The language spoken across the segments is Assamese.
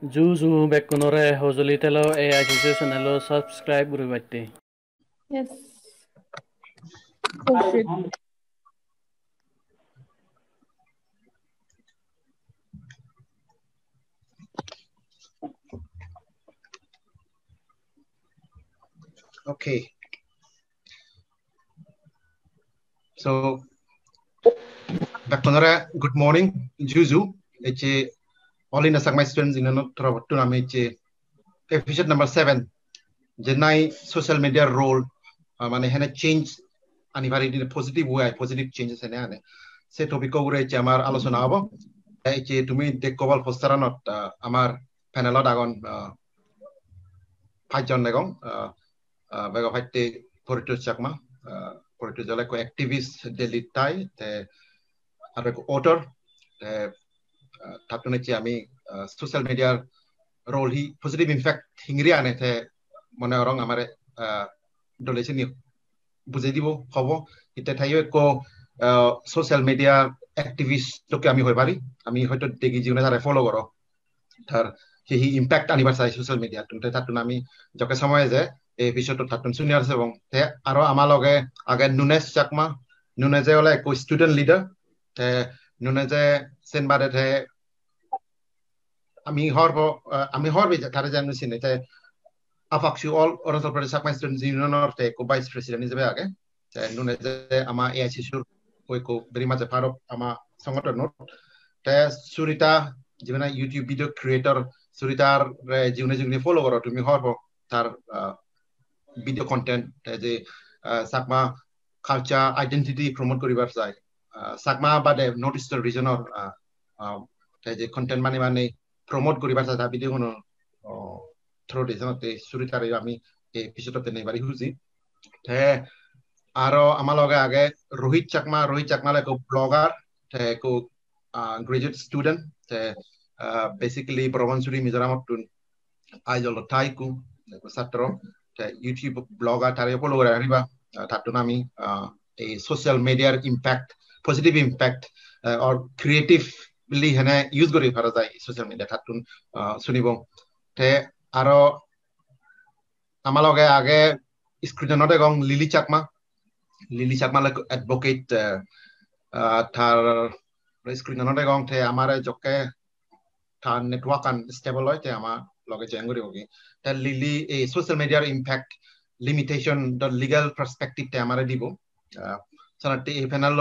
Juju Bekunore Hosolitelo AICC channel subscribe Gurubati. Yes. Oh shit. Okay. So, Bakunore, good morning, Juju. It's all in the my students in the tournament. Episode number 7. Jenai social media role. Man, had change and in a positive way, positive changes in it. Say topic over Jamar Alosonabo. To me, the Koval Postara not Amar Panelot Agon Pajon Negong, Bagapate Porto Chakma, Porto Jalaco activist Delitai, the author, Tatuneci Ami, social media role, he positive impact Hingriane, Monorong Amare Dolation Buzedivo, Hovo, it Tayo social media activist toke আমি হই পারি আমি হয়তো দেখি জীবনে তারা ফলো করো তার সেই ইম্প্যাক্ট আনিবার চাই সোশ্যাল মিডিয়া তুমি তাতুন আমি যকে সময় যে এই বিষয়টো তাতুন শুনি আছে এবং তে আরো আমার লগে আগে নুনেজ চাকমা নুনেজে হলে এক স্টুডেন্ট লিডার তে নুনেজে সেনবারে তে আমি হরবে তারে জানো সিনে তে আফাকশু অল অরুণাচল প্রদেশ চাকমা স্টুডেন্টস ইউনিয়নের তে কো ভাইস প্রেসিডেন্ট হিসেবে আগে তে নুনেজে আমার এআইসি সুর ko very much a part of ama sangaton not te surita jibana YouTube video creator suritar jibne follow karo tumi horbo tar video content je sakma culture identity promote koribar chai sakma bade north eastern region or je content mane promote koribar chai video kono through te suritar ami episode te nei bari huji te aro amaloge age Rohit Chakma like a blogger ko graduate student basically Provansuri Mizoram tun aijolo taiku ko satro YouTube blogger tare follow gara riba tatunami a social media impact positive impact or creatively hene use gori phara jai social media tatun sunibong te aro amaloge age screenshot gong Lily Chakma like advocate thar screen anote gong the amare jokke thar network and stable hoy the ama loge jangori hogi the Lily a social media impact limitation the legal perspective te amare dibo sanate e panel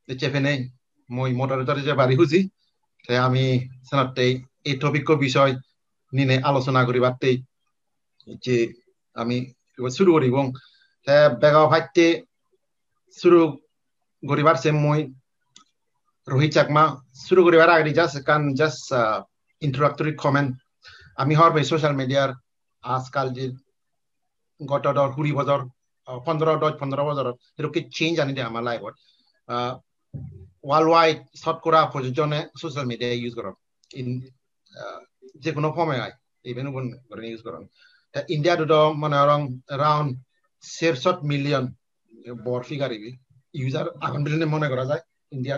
the chefene moi moderator je bari huji te ami sanate এই topic ko বিষয় নিনে আলোচনা করিবাতে যে আমি শুরু করি এবং বেগা ভাইতে শুরু করিবার সে মই Rohit Chakma শুরু করিবার আগে just introductory comment আমি হরবে সোশ্যাল মিডিয়ার আজকাল যে গত 20 বছর 15 বছর এরকম চেঞ্জ আনি দে আমার লাইফত ওয়ার্ল্ড ওয়াইড শতকরা প্রযোজনে সোশ্যাল মিডিয়া ইউজ করো ইন যে কোনো ফর্মে আই ইভেন কোন করে ইউজ করো ইন্ডিয়া তো মানে around 600 মিলিয়ন বড় ফিগার ইবি ইউজার আগান বিলিয়নে মনে করা যায় ইন্ডিয়া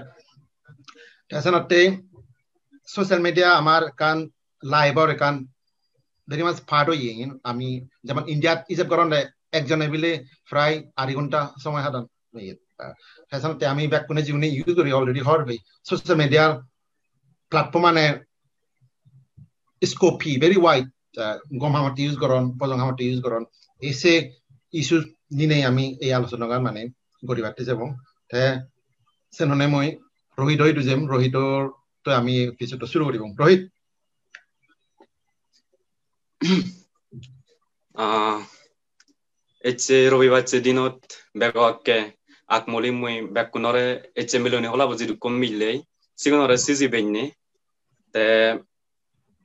তাছাড়াতে সোশ্যাল মিডিয়া আমার কান লাইভর কান ভেরি মাছ পার্ট হয়ে আমি যেমন ইন্ডিয়া ইসব করন একজনে বিলে প্রায় 2.5 ঘন্টা সময় হাতান তাছাড়াতে আমি ব্যাক কোনে জীবনে ইউজ করি অলরেডি হরবে সোশ্যাল মিডিয়ার প্ল্যাটফর্ম মানে স্কোপি ভেরি ওয়াইড গম হামতে ইউজ করন পজং হামতে ইউজ করন এসে ইস্যু নিনে আমি এই আলোচনা মানে গরিবাতে যাব সেননে মই রোহিত হইতো যেম ৰোহিতৰ তো আমি পিছতো শুরু করিব রোহিত এচে রবিবারচে দিনত বেগকে আকমলি মই বেকুনরে এচে মিলনি হলা বুজি কম মিললে সিগনরে সিজি বেননি তে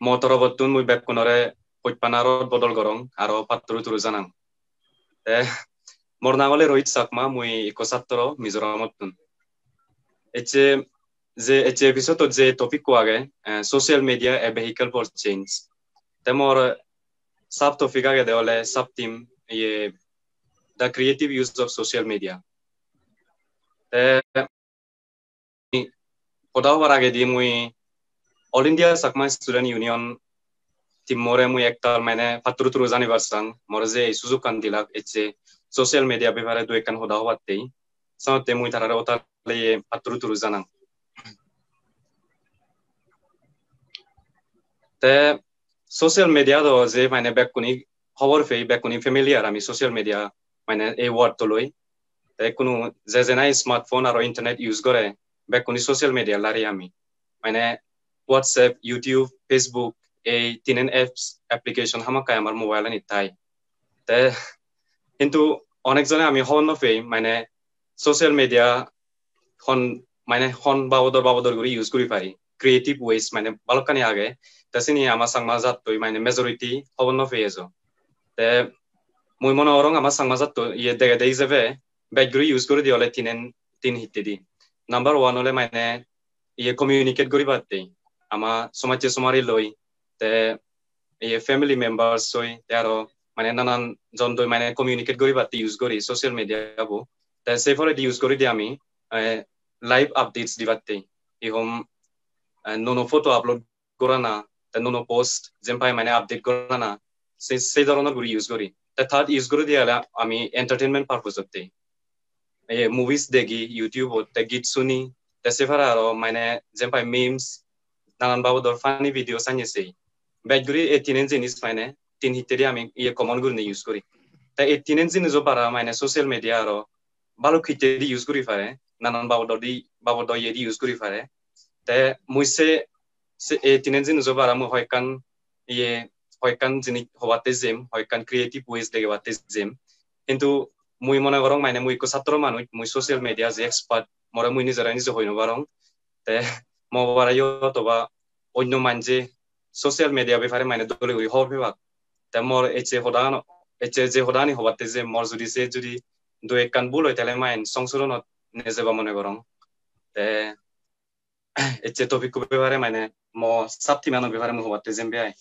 মতরবতুন মই বেকুনরে পইপানারত বদল গরং আর পাত্রু তুরু জানাং তে মোর নাম হলে রোহিত চাকমা মই 71 মিজোরামতুন এচে episode যে topic ko age social media a vehicle for change temor sub topic age deole sub team ye the creative use of social media te podaw age di mui all india sakma student union timore mui ektal mane patru jani barsang more je sujuk kan dilak eche social media bevare do ekan hoda hobattei saute mui tarare otale patru janang te social media do je mane bekuni খবর Fei bekuni familiar ami social media mane ei word to loi te kunu je je nai smartphone aro internet use করে bekuni social media lari ami mane WhatsApp YouTube Facebook এই তিনেন apps application হামাকায় আমার মোবাইলে নিতাই তে কিন্তু অনেকজনে আমি হন ফেই মানে সোশ্যাল মিডিয়া হন মানে হন বাবদর করে ইউজ করি পারি ক্রিয়েটিভ ওয়েস মানে বালকানি আগে তাসিনি আমার সাংমা জাতই মানে মেজরিটি হবন ফেয়েছো তে মুই মনে অরং আমার সাংমা জাত ইয়ে দেখে দেই যাবে ব্যাকগ্রি ইউজ করে দিলে তিন হিতে দি নাম্বার 1 হলে মানে ইয়ে কমিউনিকেট করি পারতেই আমা সমাজে সমারি লই তে ইয়ে ফ্যামিলি মেম্বার্স হই তারও মানে নানান জনদই মানে কমিউনিকেট করি পারতে ইউজ করি সোশ্যাল মিডিয়া বো তে সেফরে ইউজ করি দি আমি লাইভ আপডেটস দিবাতে ইহম নোনো ফটো আপলোড করা না তে নোনো পোস্ট যেমপাই মানে আপডেট করা না সেই ধরনের গুলি ইউজ করি তে থার্ড ইউজ করে দিয়ালা আমি এন্টারটেইনমেন্ট পারপোজ হতে মুভিজ দেখি ইউটিউব তে গীত শুনি তে সেফারা আরো মানে যেমপাই মিমস নানান বাবদর ফানি ভিডিও সানিয়েছে ব্যাকগুলি এই তিনেন জিনিস মানে তিন হিতেরি আমি ইয়ে কমন গুলি ইউজ করি তাই এই তিনেন জিনিস পারা মানে সোশ্যাল মিডিয়া আরো ভালো হিতেরি ইউজ করি পারে নানান বাবদর ইয়ে ইউজ করি পারে তে মুইসে এই তিনেন জিনিস পারা মু হয়কান জিনিস হবাতে জেম হয়কান ক্রিয়েটিভ ওয়েজ দেখে বাতে জেম কিন্তু মুই মনে করং মানে মুই কো ছাত্র মানুষ মুই সোশ্যাল মিডিয়া যে এক্সপার্ট মরে মুই নিজে হইনো পারং তে মবারাইও অথবা অন্য মানজে সোশ্যাল মিডিয়া ব্যাপারে মানে দলে হই হব বিভাগ তে মোর এচে যে হদানি হবাতে যে মোর যদি দু একান ভুল হয় তাহলে মাইন সংশোধনত নেজেবা মনে করং তে এচে টপিক ব্যাপারে মানে মো সাপ্তি মানো ব্যাপারে মো হবাতে যেম বেআই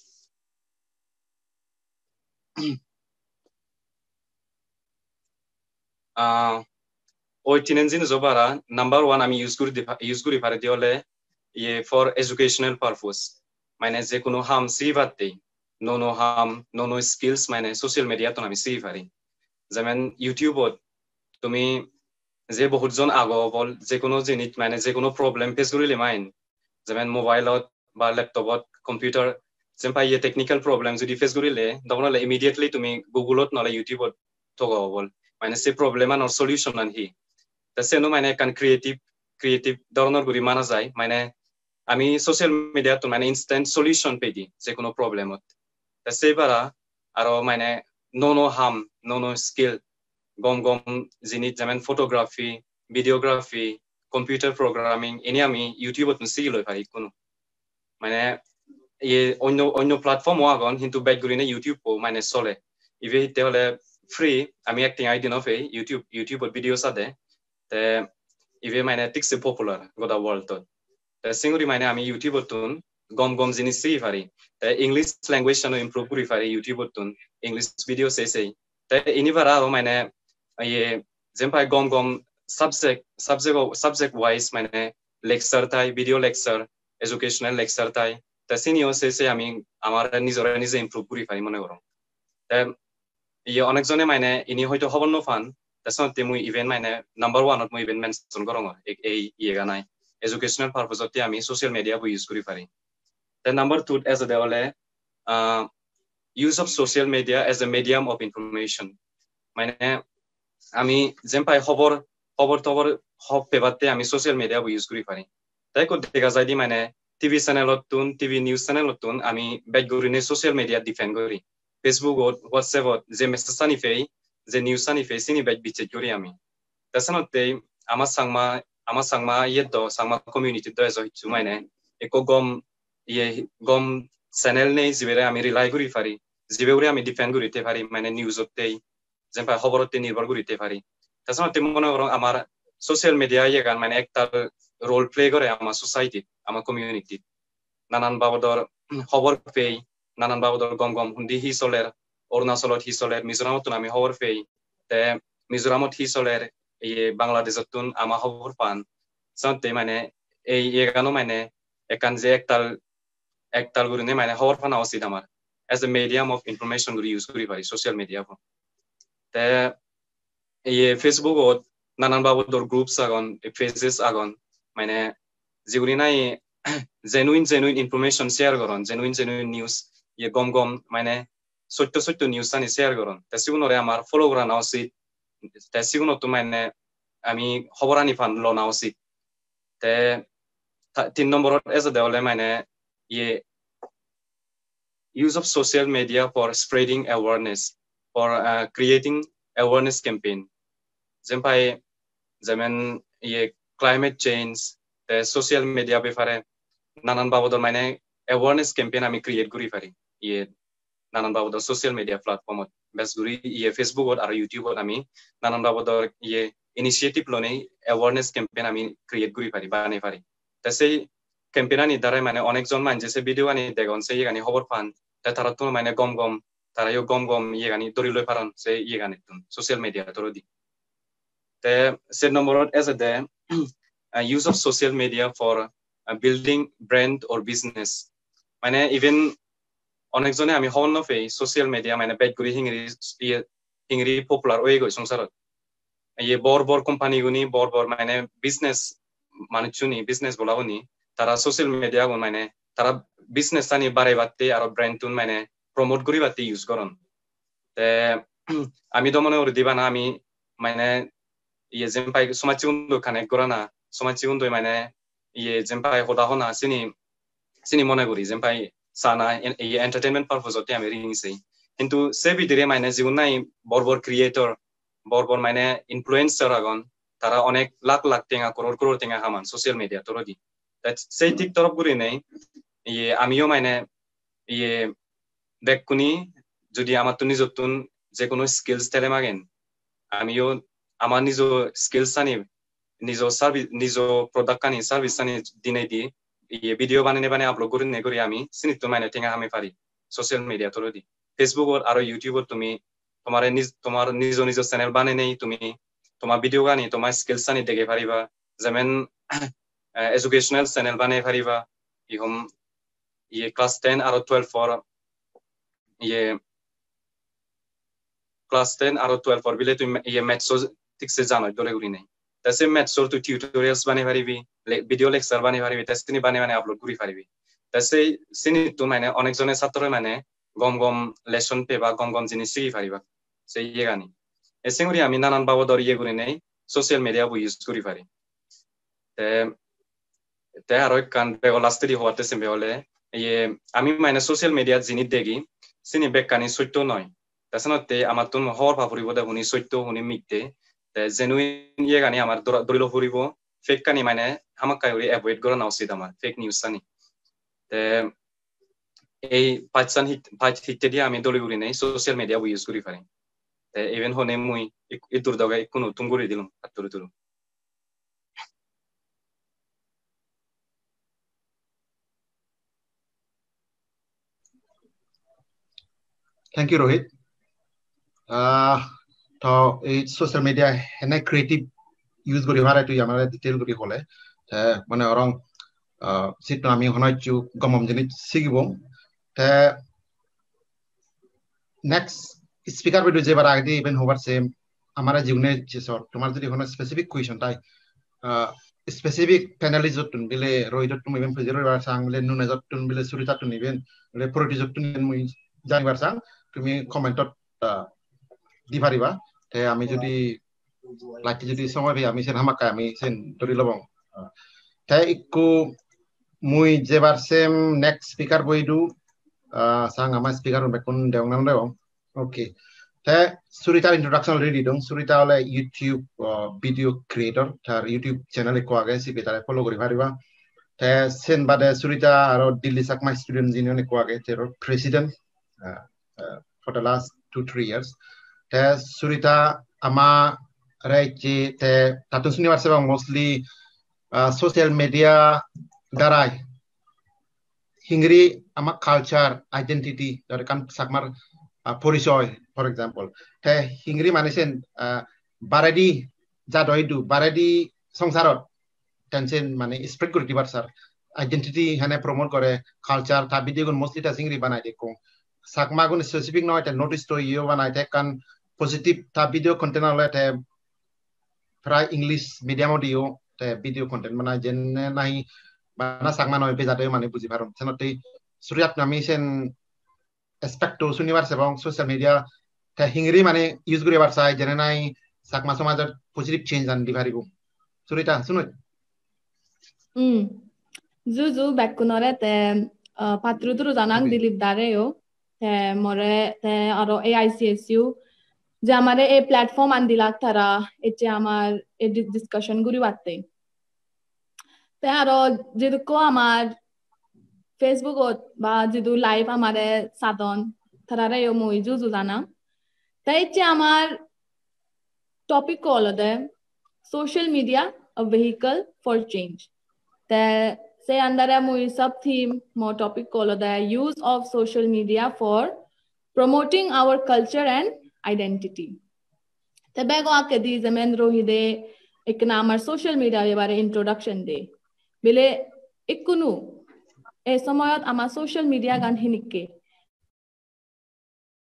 ওই তিনেন জিনিস জবারা নাম্বার 1 আমি ইউজ করি পারে দিলে ইয়ে ফর এডুকেশনাল পারপোজ মানে যে কোনো হাম সিবাতে নোনো স্কিলস মানে সোশ্যাল মিডিয়া তো আমি সি পারি যেমন ইউটিউবত তুমি যে বহুতজন বল যে কোনো জিনিস মানে যে কোনো প্রবলেম ফেস করিলে মাইন যেমন মোবাইলত বা ল্যাপটপত কম্পিউটার যেমন ইয়ে টেকনিক্যাল প্রবলেম যদি ফেস করিলে তখন ইমিডিয়েটলি তুমি গুগলত নহলে ইউটিউবত থকা বল মানে সে প্রবলেম আর সলিউশন আনহি তাসেনো মানে কান ক্রিয়েটিভ ধরনের গুরি মানা যায় মানে আমি সোশ্যাল মিডিয়া তো মানে ইনস্ট্যান্ট সলিউশন পেয়ে দিই যে কোনো প্রবলেমত সেবারা আরো মানে নোনো স্কিল গম জিনিস যেমন ফটোগ্রাফি ভিডিওগ্রাফি কম্পিউটার প্রোগ্রামিং এনে আমি ইউটিউবত শিখি লই পারি কোনো মানে ইয়ে অন্য প্ল্যাটফর্মও আগন কিন্তু ব্যাকগুলিনে ইউটিউব মানে চলে ইভে হিতে হলে ফ্রি আমি একটিং আইডি নফে ইউটিউবত ভিডিও সাদে তে ইভে মানে টিকসে পপুলার গোটা ওয়ার্ল্ডত তে সিঙ্গুরি মানে আমি ইউটিউবত গম জিনিস শিখি পারি তে ইংলিশ ল্যাঙ্গুয়েজ জানো ইমপ্রুভ করি পারি ইউটিউবত ইংলিশ ভিডিও সেই তে ইনিবার আরো মানে ইয়ে যেমপাই গম সাবজেক্ট ওয়াইজ মানে লেকচার তাই ভিডিও লেকচার এডুকেশনাল লেকচার তাই তে সিনিও সেই আমি আমার নিজে ইমপ্রুভ করি পারি মনে করো তে ইয়ে অনেকজনে মানে ইনি হয়তো খবর নফান তাছতে মুই ইভেন্ট মানে নাম্বার 1 মুই ইভেন্ট মেনশন করং এই ইয়ে গানাই এডুকেশনাল পারপোজতে আমি সোশ্যাল মিডিয়া ইউজ করি পারি তে নাম্বার 2 এজ এ হলে use of social media as a medium of information মানে আমি যেমপাই খবর হব পেবাতে আমি সোশ্যাল মিডিয়া ইউজ করি পারি তাই কো দেখা যায় দি মানে টিভি টিভি নিউজ চ্যানেলতুন আমি ব্যাকগুরিনে সোশ্যাল মিডিয়া ডিফেন্ড করি ফেসবুকত হোয়াটসঅ্যাপত যে মেসেজ আনি ফেই যে নিউজ আনি ফেই সিনি ব্যাক বিচেক করি আমি তাছাড়াতে আমার সাংমা সাংমা কমিউনিটি দ এজ হইছু মানে একো গম চ্যানেল নেই যিবেৰে আমি ৰিলাই কৰি পাৰি যিবেৰে আমি ডিফেন্ড করিতে পারি মানে নিউজতে যেমন খবরতে নির্ভর করিতে পারি তাছাড়া মনে করো আমার সোশ্যাল মিডিয়া এগান মানে একটা রোল প্লে করে আমার সোসাইটি আমার কমিউনিটি নানান বাবদর খবর পেই নানান বাবদর গম হুন্দি হি চলের অরুণাচলত হি চলের মিজোরামত আমি খবর পেই তে মিজোরামত হি চলের এই বাংলাদেশত আমার খবর পান চাতে মানে এই এগানো মানে একান যে একতাল গুরিনে মানে খবর পানা উচিত আমার as a medium of information guri use kori pari social media ko te ye Facebook ot nanan babodor groups agon pages agon মানে যেগুলি নাই genuine information share করেন genuine news ইয়ে গম মানে সত্য নিউজ আনি শেয়ার করেন তা সিগুনরে আমার ফলো করা না উচিত তা সিগুনত তো মানে আমি খবর আনি ফান লো না উচিত তে 3 নম্বরত এজ দেওলে মানে ইয়ে use of social media for spreading awareness for creating awareness campaign যেমন যেমন ইয়ে climate change the social media ব্যাপারে নানান বাবদর মানে awareness campaign আমি ক্রিয়েট করি পারি ইয়ে নানান বাবদর social media প্ল্যাটফর্মত বেশ গুরি ইয়ে ফেসবুকত আর ইউটিউবত আমি নানান বাবদর ইয়ে ইনিশিয়েটিভ লনে awareness campaign আমি ক্রিয়েট করি পারি বানাই পারি তা সেই ক্যাম্পেইন আনি দ্বারা মানে অনেকজন মানুষ সে ভিডিও আনি দেখুন সেই গানি খবর পান তা তারা তো মানে গম তারাও গম ইয়ে গানি দরি লই পারন সেই ইয়ে গানি সোশ্যাল মিডিয়া তোর দি তে সে নম্বরত as a use of social media for building brand or business মানে even অনেকজনে আমি হন নফে সোশ্যাল মিডিয়া মানে বেট করি হিংরি পপুলার হয়ে গই সংসারত এই বড় কোম্পানি গুনি বড় মানে বিজনেস মানুষজনই বিজনেস বলাবনি তারা সোশ্যাল মিডিয়া গুন মানে তারা বিজনেস আনি বাড়াই বাড়তে আর ব্র্যান্ড তুন মানে প্রমোট করি বাড়তে ইউজ করন তে আমি তো মনে করি দিবা না আমি মানে ইয়ে যেমপাই সমাজ উন্নয়ন কানেক্ট করা না সমাজ উন্নয়ন মানে ইয়ে যেমপাই হদা হনা চিনি মনে করি যেমপাই সানা এই এন্টারটেইনমেন্ট পারপোজতে আমি রিংছি কিন্তু সে ভিতরে মানে জীবন নাই বড় ক্রিয়েটর বড় মানে ইনফ্লুয়েন্সার আগন তারা অনেক লাখ টেঙা করোড় টেঙা হামান সোশ্যাল মিডিয়া তোর দি সেই ঠিক তরফ করি নেই ইয়ে আমিও মানে ইয়ে দেখুনি যদি আমার তো নিজের তুন যে কোনো স্কিলস তেলে মাগেন আমিও আমার নিজ স্কিলস আনি নিজ সার্ভিস নিজ প্রোডাক্ট আনি সার্ভিস আনি দিনে দি ইয়ে ভিডিও বানাই আপলোড করি আমি চিনি তো মানে টেঙা আমি পারি সোশ্যাল মিডিয়া তোর দি ফেসবুকত আর ইউটিউবত তুমি তোমার নিজ চ্যানেল বানাই নেই তুমি তোমার ভিডিও গানি তোমার স্কিলস আনি দেখে পারিবা যেমন এডুকেশনাল চ্যানেল বানাই পারিবা ইহম ইয়ে ক্লাস 10 আর 12 ফর ইয়ে ক্লাস 10 আর 12 ফর বিলে তুমি ইয়ে ম্যাথস ঠিকসে জানো দলে গুলি নাই তাসে ম্যাথসর তো টিউটোরিয়ালস বানাই পারিবি ভিডিও লেকচার বানাই পারিবি তাসে বানাই আপলোড করি পারিবি তাসে সিনি তো মানে অনেক জনের ছাত্র মানে গম লেসন পে বা গম জিনিস শিখি পারিবা সেই ইয়ে গানি এসেঙ্গুরি আমি নানান বাবদর ইয়ে করি নেই সোশ্যাল মিডিয়া বই ইউজ করি পারি তে আর কান বেগ লাস্টেরি হওয়াতে সেমবে হলে ইয়ে আমি মানে সোশ্যাল মিডিয়া জিনিস দেখি চিনি বেকানি সত্য নয় তাছাড়া আমার তো হওয়ার ভাবরিব দে শুনি সত্য শুনি মিথ্যে জেনুইন ইয়ে গানি আমার দরিল ফুরিব ফেক কানি মানে আমাক কাইরি এভয়েড করা না উচিত আমার ফেক নিউজ সানি তে এই পাঁচ হিটে দিয়ে আমি দলি করি নেই সোশ্যাল মিডিয়া ইউজ করি পারি তে ইভেন হনে মুই ইতুর দগা কোনো তুম করে দিলাম আত্তরে তুরু Thank you, Rohit. তো এই সোশ্যাল মিডিয়া হেনে ক্রিয়েটিভ ইউজ করি ভাড়া তুই আমার ডিটেইল করি হলে মানে অরং সিট আমি হনাইছু গমম জিনিস শিখিব তে নেক্সট স্পিকার ভিডিও যেবার আগে ইভেন হবার সেম আমার জীবনে যে সর তোমার যদি কোনো স্পেসিফিক কুয়েশন তাই স্পেসিফিক প্যানেলিস্ট যতন বিলে রোহিত তুমি ইভেন ফেজের বার সাং বিলে নুনে যতন বিলে সুরিতা তুন ইভেন বিলে প্রতি যতন মুই জানিবার সাং তুমি কমেন্টত দি পারিবা তে আমি যদি লাকি যদি সময় পাই আমি সেন হামাকা আমি সেন ধরি লবং তে ইকু মুই যেবার সেম নেক্সট স্পিকার বইদু sang ama speaker bekun deong nam deong okay te surita introduction already dong surita ole YouTube video creator tar YouTube channel ko age si betare follow kori pariba te sen bade surita aro Delhi sakma student union ko age te president for the last 2-3 years te surita ama rechi te tatun suniwar sebang mostly social media darai হিংরি আমার কালচার আইডেন্টিটি কান সাকমার পরিচয় ফর এক্সাম্পল তে হিংরি মানেছেন বারেদি যা দইদু বারেদি সংসারত টেনশন মানে স্প্রেড করে দিবার স্যার আইডেন্টিটি হানে প্রমোট করে কালচার তা ভিডিও গুন মোস্টলি তা হিংরি বানাই দেখো sakma gun specific no te notice to yo banai te kan positive ta video content ale te prai English medium audio te video content mana jenne nahi bana sakma no pe jate mane buji parom senote suriat nami sen aspect to universe ebong social media te hingri mane use guri barsai jenne nai sakma somajar positive change an dibaribo surita sunoi Zuzu bekkunore te patruturu janang dilip dareo te more te aro AICSU যে আমারে এই প্ল্যাটফর্ম আন দিলাক তারা এতে আমার এই ডিসকাশন গুলি বাতে তে আরো যেদুকো আমার ফেসবুকত বা যেদু লাইভ আমারে সাধন তারারে মই জুজু জানা তাই এতে আমার টপিক হলো the social media a vehicle for change তে সে আন্ডারে মই সাব থিম মো টপিক হলো the use of social media for promoting our culture and identity te bego ake di zaman rohide ekna amar social media e bare introduction de bele ikkunu e samayat ama social media gan hinikke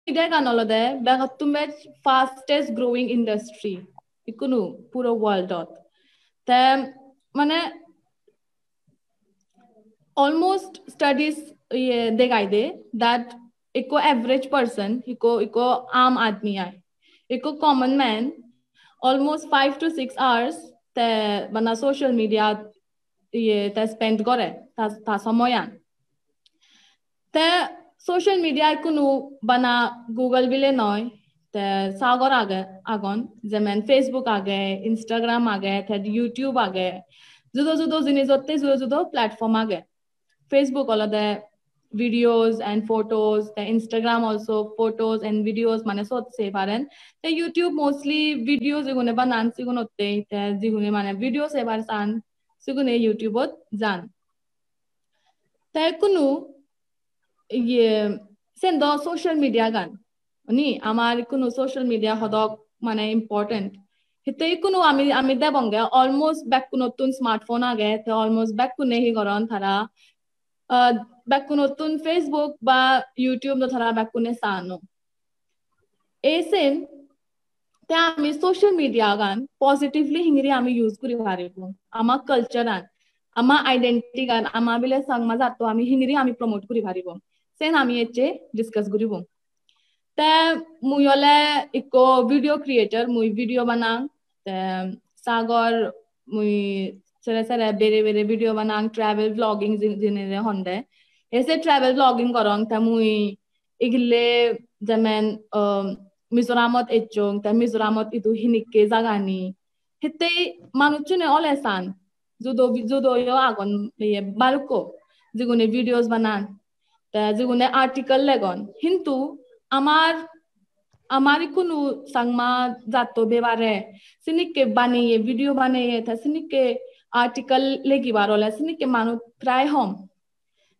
media gan olode bego tumme fastest growing industry ikkunu puro world dot te mane almost studies degaide that echo average person एको आम आदमी है एको common man almost 5 to 6 hours ते बना social media ये ते spend करे ता समयान ते social media कुनु बना Google बिले नॉय ते सागर आगे आगन जमेन Facebook आगे Instagram आगे ते YouTube आगे जुदो जिनिस होते जुदो platform आगे Facebook वाला दे videos and photos the Instagram also photos and videos mane sot se paren the YouTube mostly videos igone banan sigune otte te jigune mane videos ebar san sigune YouTube ot jan te kunu ye sendo social media gan ni amar kunu social media hodok mane important hite kunu ami debonge almost back kunotun smartphone age te almost back kune hi goron thara bakunotun Facebook বা YouTube no thara bakune sano esen te ami social media gan positively hingri ami use kuri paribo ama culture an ama identity gan ama bile sangma jatto ami hingri ami promote kuri paribo sen ami eche discuss koribo te muyole iko video creator mui video banang te sagar mui sere bere video banang travel vlogging jinere honde ऐसे ट्रैवल व्लॉगिंग करंग तमुई इगले जमेन मिजोरामत एचोंग त मिजोरामत इदु हिनिके जागानी हिते मानुचुने ऑलेसान जुदो यो आगन ये बालको जिगुने वीडियोस बनान त जिगुने आर्टिकल लेगन हिंतु আমারি কোনো সাংমা জাতো বেবারে সিনিকে বানিয়ে ভিডিও বানিয়ে তা সিনিকে আর্টিকল লেগিবার হলে সিনিকে মানু প্রায় হম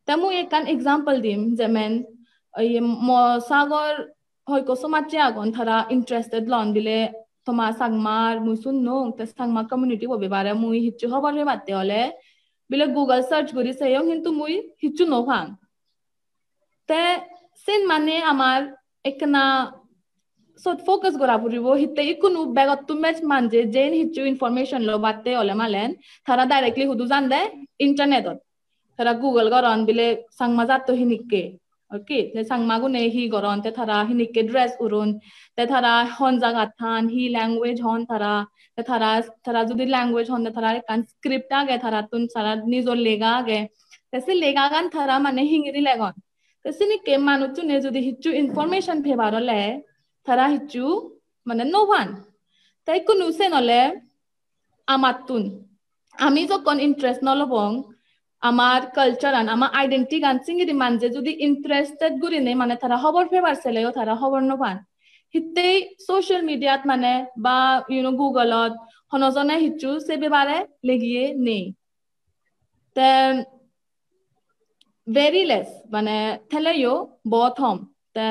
Tamu ekan example dim jemen mo sagar hoy ko somache agon thara interested lon bile toma sangmar musun no te sangma community bo bebare mui hichu hobar he batte hole bile Google search gori seyong hintu mui hichu no phang te sen mane amar ekna sot focus gora puribo hitte ikunu bagot tu match manje jen hichu information lo batte hole malen thara directly hudu jande internet thara Google goron bile sangma jatto hinikke okay te sangma gune hi goron te thara hinikke dress urun te thara hon jaga than hi language hon thara te thara jodi language hon thara kan script age thara tun sara nijor lega age te se lega gan thara mane hingri legon te sinikke manuchu ne jodi hichu information phebarole thara hichu mane no one tai kunu senole amatun ami jokon interest nolobong আমার কালচার আন আমার আইডেন্টিটি গান সিঙ্গি মানজে যদি ইন্টারেস্টেড গুরি নেই মানে তারা খবর ফেবার ছেলেও তারা খবর নপান হিতেই সোশ্যাল মিডিয়াত মানে বা গুগলত হনজনে হিচু সে বেবারে লেগিয়ে নেই তে ভেরি লেস মানে থেলেও বহুত হম তে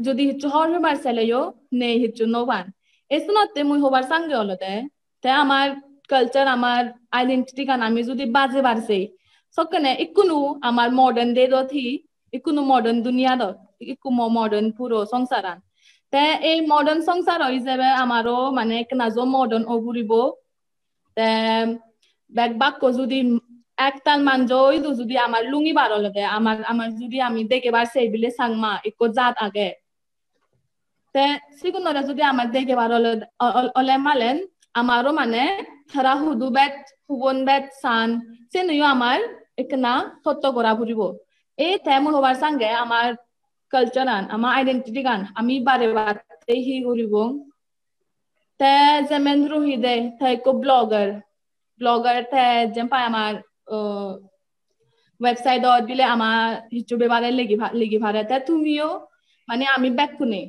যদি হিচু হর ফেবার ছেলেও নেই হিচু নপান এসনতে মুই হবার সঙ্গে হলো তে আমার কালচার আমার আইডেন্টিটি গান আমি যদি বাজে বাড়ছে সকেনে ইকুনু আমার মডার্ন ডে রথি ইকুনো মডার্ন দুনিয়া দ ইকু মডার্ন পুরো সংসারান তে এই মডার্ন সংসার হিসেবে আমারও মানে নাজো মডার্ন অগুরিব তে ব্যাগ বাক্য যদি একটাল মানজই যদি আমার লুঙ্গি বারলে দে আমার যদি আমি দেখে বার সেই বিলে সাংমা ইকো জাত আগে তে সিগুনরা যদি আমার দেখে বারলে অলে মালেন আমারও মানে তারা হুদু বেট হুবন বেট সান সেনিও আমার একনা সত্য করা ফুরিব এই তেমন হবার সঙ্গে আমার কালচার আমার আইডেন্টিটি গান আমি বারে বারে হি করিব তে যেমন রুহিদে তাইকো ব্লগার তে যেমন আমার ওয়েবসাইট দিলে আমার হিচুবে বারে লেগি ভারে তে তুমিও মানে আমি ব্যাক কুনে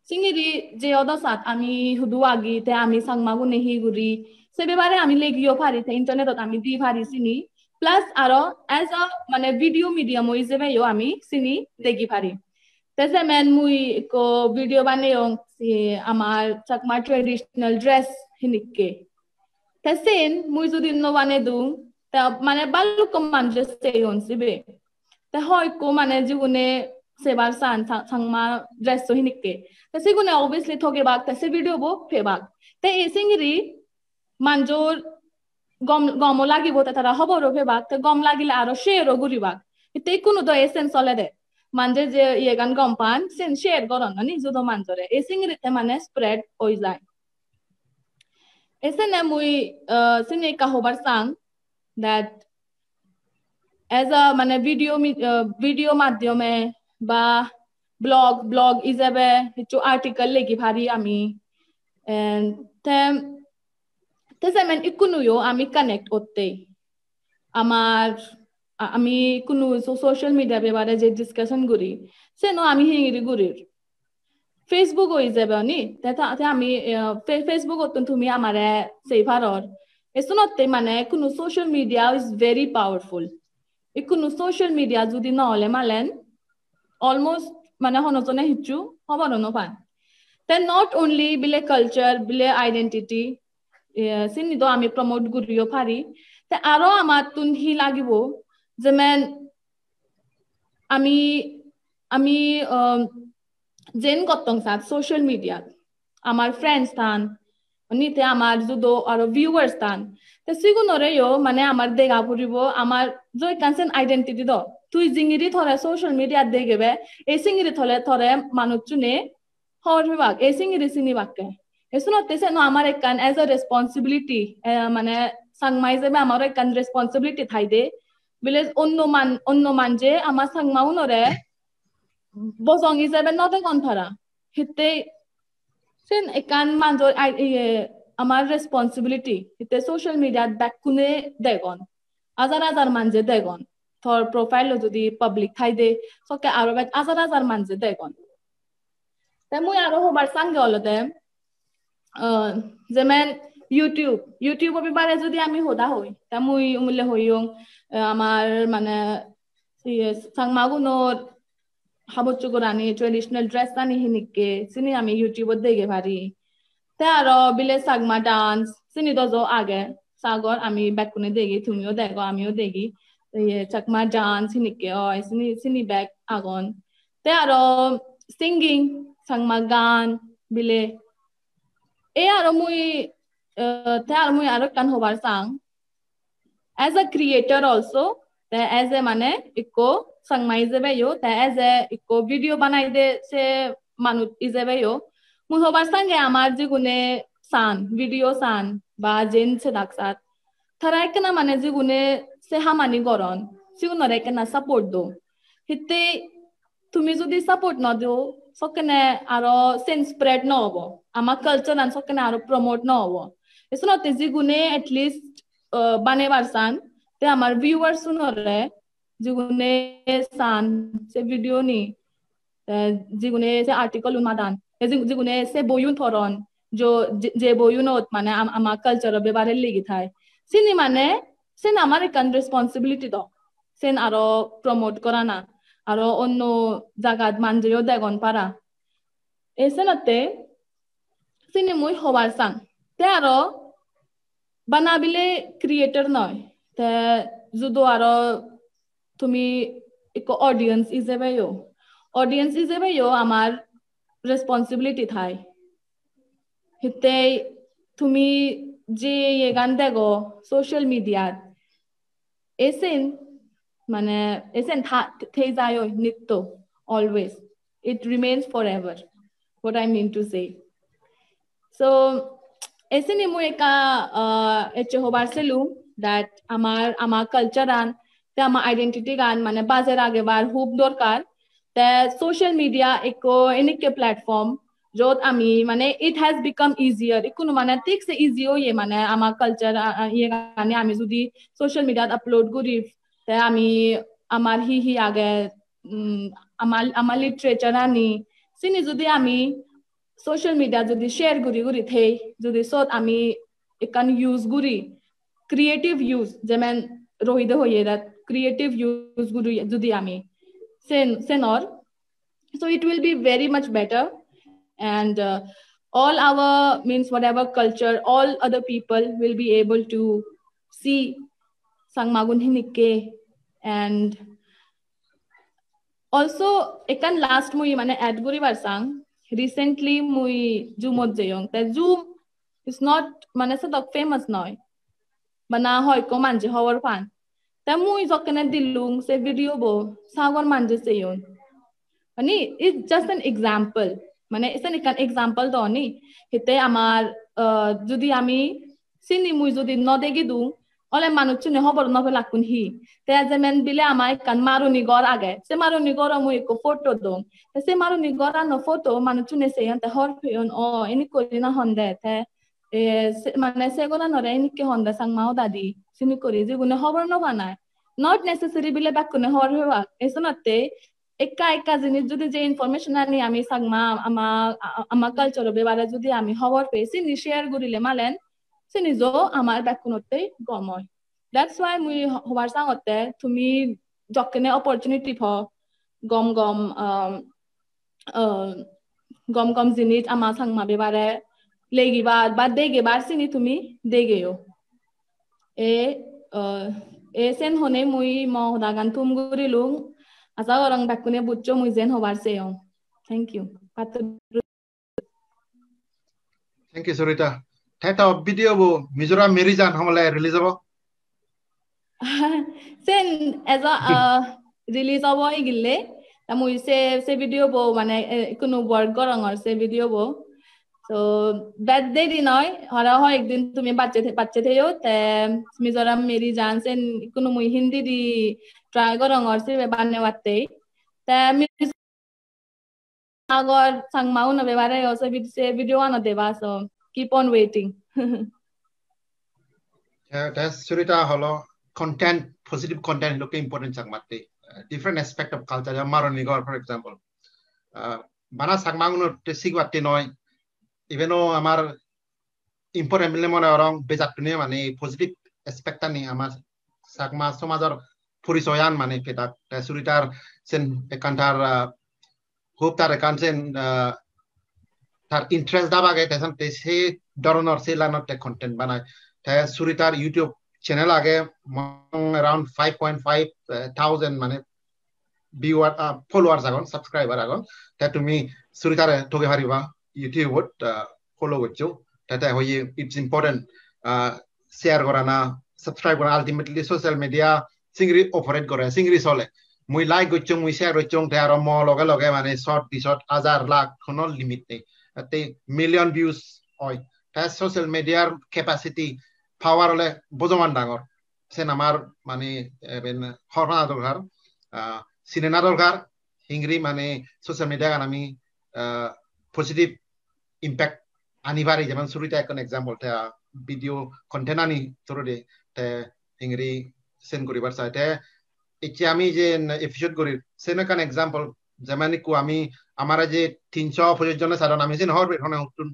সিঙ্গিরি যে অদসাত আমি হুদু আগি তে আমি সাংমাগু নেহি গুরি সেবেবারে আমি লেগিও পারি তে ইন্টারনেটত আমি দি পারি চিনি প্লাস আরো এজ আ মানে ভিডিও মিডিয়াম হিসেবে আমি চিনি লেগি পারি তে যেমন মুই কো ভিডিও বানাইও আমার চাকমা ট্রেডিশনাল ড্রেস হিনিকে তে সেন মুই যদি নবানে দু তে মানে বালু কম মানুষ সেয়ন সিবে তে হয় কো মানে জীবনে সেবার সান সাংমা ড্রেস হিনিকে তে সিগুনে obviously থগে বাক তে সে ভিডিও বো ফেবাক তে এই সিঙ্গিরি মানজোর গম লাগিব তে তারা হবর ফেবাক তে গম লাগিলে আরো শেয়ারও গুরিবাক তে কোনো তো এসেন্স চলে দে মানজে যে ইয়ে গান গম পান সেন শেয়ার করন নি যুদো মানজরে এই সিঙ্গিরিতে মানে স্প্রেড হই যায় এসেনে মুই সিনে কাহবার সাং দ্যাট এজ আ মানে ভিডিও মাধ্যমে বা ব্লগ হিসেবে কিছু আর্টিকেল লেগি ভারি আমি তে যেমন ইকুনুও আমি কানেক্ট করতে আমি কোনো সোশ্যাল মিডিয়া ব্যাপারে যে ডিসকাশন করি সেনো আমি হিঙ্গিরি গুরির ফেসবুক হয়ে যাবে নি তাতে আমি ফেসবুক তুমি আমার সেই ভারর এসনতে মানে কোনো social media is very powerful কোনো সোশ্যাল মিডিয়া যদি নহলে মালেন অলমোস্ট মানে হনজনে হিচু হবার নপান তে নট অনলি বিলে কালচার বিলে আইডেন্টিটি চিনি তো আমি প্রমোট করিও পারি তে আরো আমার তুন হি লাগিব যেমন আমি জেন কতং সাত সোশ্যাল মিডিয়া আমার ফ্রেন্ডস স্থান নিতে আমার যুদো আরো ভিউয়ার্স স্থান তে সিগুনরেও মানে আমার দেখা পড়িব আমার জয় কানসেন আইডেন্টিটি দ তুই জিঙ্গিরি থরে সোশ্যাল মিডিয়া দেখবে এই সিঙ্গিরি থরে মানুষ চুনে হওয়ার বিভাগ এই সিঙ্গিরি চিনি বাক্যে এসনতে সে আমার একখান এজ আ রেসপন্সিবিলিটি মানে সাংমা হিসেবে আমার একখান রেসপন্সিবিলিটি থাই দে বিলে অন্য মান যে আমার সাংমা উনরে বসং হিসেবে নদে কনফারা হিতে সেন একখান মানজর আমার রেসপন্সিবিলিটি হিতে সোশ্যাল মিডিয়া ব্যাক কুনে দেগন হাজার মানজে দেগন থর প্রোফাইল যদি পাবলিক থাই দে সকে আরো হাজার মানজে দেগন তে মুই আরো হবার সঙ্গে অলতে যেমন ইউটিউব বারে যদি আমি হোদা হই তা মুই উমলে হইও আমার মানে সাংমাগুনোর হাবচ্চু করানি ট্রেডিশনাল ড্রেস আনি হিনিকে চিনি আমি ইউটিউবত দেখে পারি তে আরো বিলে সাগমা ডান্স চিনি তো আগে সাগর আমি ব্যাকুনে দেখি তুমিও দেখো আমিও দেখি চাকমা ডান্স হিনিকে চিনি ব্যাক আগন তে আরো সিঙ্গিং সাংমা গান বিলে এই আরো মুই আরো কান হবার সাং as a creator also as a মানে ইকো সাংমা হিসেবে as a ইকো ভিডিও বানাই দে সে মানুষ হিসেবে মুই হবার সঙ্গে আমার যেগুনে ভিডিও সান বা জেন সে ডাকসাত তারা একনা মানে যেগুনে সে হামানি গরন সেগুনরে একনা সাপোর্ট দো হিতে তুমি যদি সাপোর্ট ন দিও সকেনে আরো সেন্স স্প্রেড ন হবো আমার কালচার আন সকেনে আরো প্রমোট ন হবো এসনতে যেগুনে এটলিস্ট বানেবার সান তে আমার ভিউয়ার্স শুনরে যেগুনে সান সে ভিডিও নি যেগুনে সে আর্টিকেল উন্মাদান যেগুনে সে বইউন থরন যে বইউনত মানে আমার কালচার ব্যাপারে লেগে থাই সিনি মানে সেন আমার একান রেসপন্সিবিলিটি দ সেন আরো প্রমোট করা না আরো অন্য জায়গাত মানজেও দেগন পারা এসেনতে সিনি মুই হবার সাং তে আরো বানাবিলে ক্রিয়েটর নয় তে যুদো আরো তুমি एको ऑडियंस इजेबे यो आमार responsibility थाय हिते तुमी जे ये गान देगो social media एसेन माने एसेन थे जायो नित्तो always it remains forever what I mean to say so एसेन मु एका एचे होबार सेलु that amar culture an te amar identity gan mane bazer age bar hub dorkar te social media eko enike platform jot ami mane it has become easier ikunu mane tik se easy hoye mane amar culture ye gane ami jodi social media upload gori te ami amar hi age amar literature ani sini jodi ami social media jodi share gori the jodi sot ami ekan use gori creative use যেমন রহিদে হইয়ে that creative use গুলো যদি আমি senor so it will be very much better and all our means whatever culture all other people will be able to see sangmagun hinike and also ekan last mui mane add gori bar sang recently mui zoomot jeyong ta zoom is not mane sa famous noy bana hoy ko manje hawar fan ta mui jokene dilung se video bo sagor manje seyon ani it's just an example mane isan ekan example do ni hite amar jodi ami sini mui jodi no degi du ole manu chune hobor no lakun hi te jemen bile amai kan maruni gor age se maruni gor mui ko photo dong se maruni gor no photo manu chune seyon te hor peon o ini korina honde te মানে সেগোনা নরে নিকে হন্দা সাংমাও দাদি সিনি করি যে গুনে খবর ন বানায় নট নেসেসারি বিলে বাকুনে হর হওয়া এসনতে একা জিনিস যদি যে ইনফরমেশন আনি আমি সাংমা আমার কালচার বেবারে যদি আমি খবর পেয়েছি নি শেয়ার করিলে মালেন সিনি জো আমার বাকুনতে গময় দ্যাটস ওয়াই মুই হবার সাংতে তুমি যকনে অপরচুনিটি ভ গম জিনিস আমার Sangma বেবারে legi ba dege bar sini tumi dege yo sen hone mui mo dagan tum guri lung asa orang bakune butcho mui zen hobar se yo thank you Surita theta video bo Mizoram Merijan hamala release abo sen as a release abo igille ta mui se video bo mane kono work gorangor se video bo so that day di noy hara ho ek din tumi bacche theyo te Mizoram meri jaan sen kono mui hindi di try gorongor se banne watte te agor sangmau na bebare also se video ana deba so keep on waiting that's Surita holo content positive content look important sangmatte different aspect of culture maroni gor for example bana sangmau no te sigwatte noy even though আমার important মিলে মনে রং বেজাতনে মানে পজিটিভ অ্যাসপেক্ট নি আমার সাকমা সমাজৰ পরিচয়ান মানে পেটা সুরিতার সেন একান্টার হোপ তার একান্টেন তার ইন্টারেস্ট দাবাগে তেসন সে ধরনের সে লাইনত কন্টেন্ট বানায় তে সুরিতার ইউটিউব চ্যানেল আগে around 5.5,000 মানে ভিউয়ার ফলোয়ার্স আগন সাবস্ক্রাইবার আগন তে তুমি সুরিতারে ঠকে হারিবা YouTube follow করছো তাতে হয়ে it's important share করা না subscribe করা ultimately social media singri operate করে singri চলে মুই লাইক করছো মুই শেয়ার করছো তে আর ম লগে লগে মানে শর্ট বিশট হাজার লাখ কোনো লিমিট নেই তাতে মিলিয়ন ভিউজ হয় তা social media capacity power হলে বোঝমান ডাঙর সেন আমার মানে হরনা দরকার সিনেমা দরকার হিংরি মানে social media গান আমি positive impact anibari যেমন শুরুতে এখন एग्जांपल তে ভিডিও কন্টেন্ট আনি থরুদে তে ইংরি সেন্ড করিবার চাইতে ইচ্ছে আমি যে এপিসোড করি সেন কান एग्जांपल যেমন কো আমি আমারা যে 300 পর্যন্ত সাধারণ আমি যে হর বেখনে হুতুন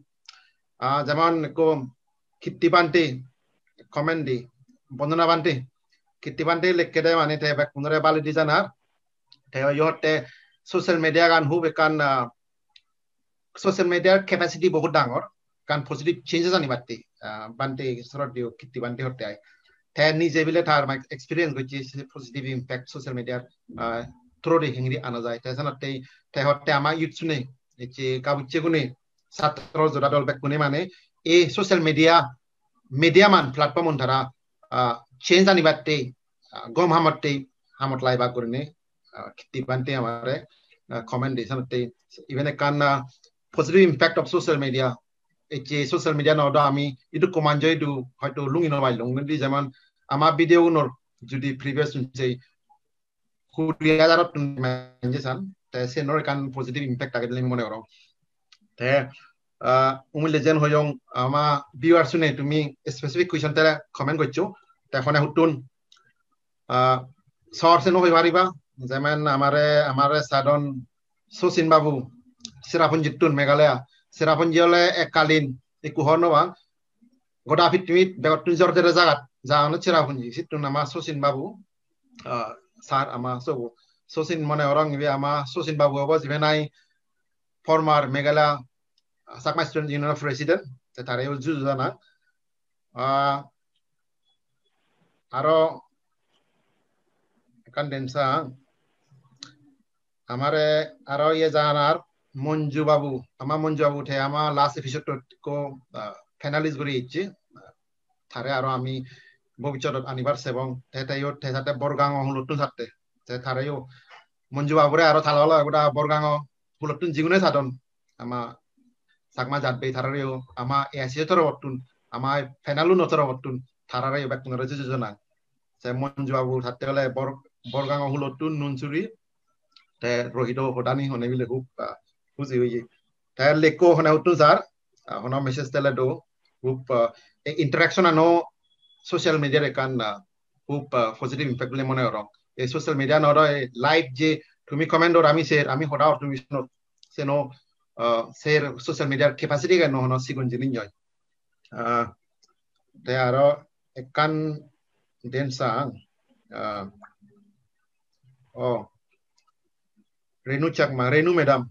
যেমন কো কীর্তিবান্তি কমেন্ট দি বন্দনা বান্তি কীর্তিবান্তি লেখকে দেয় মানে তে কোনরে বালি দি জানা তে ইহতে সোশ্যাল মিডিয়া গান হুব কান social media capacity বহুত ডাঙর কারণ পজিটিভ চেঞ্জেস আনি বান্তে সরট দিও কিতি বান্তে হতে আই তে নিজে বিলে তার এক্সপেরিয়েন্স হচ্ছে পজিটিভ ইমপ্যাক্ট সোশ্যাল মিডিয়ার through the hingri ana jai te sana te hotte ama youth sune che kabuche gune satro joda dol bek gune mane e social media man platform on thara change ani batte gom hamot lai ba gurne kiti bante amare commendation te even a kan positive impact of social media যে সোশ্যাল মিডিয়া নদা আমি ইটো কমাঞ্জয় দু হয়তো লুঙি নবাই লুঙি যেমন আমার ভিডিও নর যদি প্রিভিয়াস শুনছে হুরিয়াজারত মানজে সান তে সে নর কান পজিটিভ ইমপ্যাক্ট আগে দিলে মনে করো তে উমিলে যেন হয়ং আমা ভিউয়ার শুনে তুমি স্পেসিফিক কোয়েশ্চন তে কমেন্ট করছো তখন হুতুন সোর্স নো হই পারিবা যেমন আমারে সাধন সুসিন বাবু সিরাপুঞ্জিতুন Meghalaya Serapunjole ekalin ikuhono bang goda pitmit begot tunjor tere jagat jaano Serapunji situ nama Sosin Babu sar ama Sosin mone orang ibe ama Sosin Babu abo jibenai former Meghalaya Sakma Student Union of Resident tetare jujana aro kan densa amare aro ye janar Monju Babu, ama Monju Babu the ama last episode ko finalist gori ichi thare aro ami bhobichorot anibar sebong tetayo thesate borgang hulutun satte te thare yo Monju Babu re aro thalala goda borgang hulutun jigune sadon ama sakma jatbe thare yo ama asi torotun ama finalu notorotun thare yo bakun reju jona se Monju Babu satte gale borgang hulutun nunsuri te rohido hodani hone bile hup বুঝি হইয়ে তার লেকো হনা উত্তু স্যার হনা মেসেজ তেলে দো খুব ইন্টারাকশন আনো সোশ্যাল মিডিয়ার কান খুব পজিটিভ ইমপ্যাক্ট বলে মনে হরং এই সোশ্যাল মিডিয়া নর লাইভ যে তুমি কমেন্ট আর আমি শেয়ার আমি হডা তুমি সেনো শেয়ার সোশ্যাল মিডিয়ার ক্যাপাসিটি কেন হনা সিগুন জিনিস জয় তে আরো একান দেন সাং ও রেনু চাকমা রেনু madam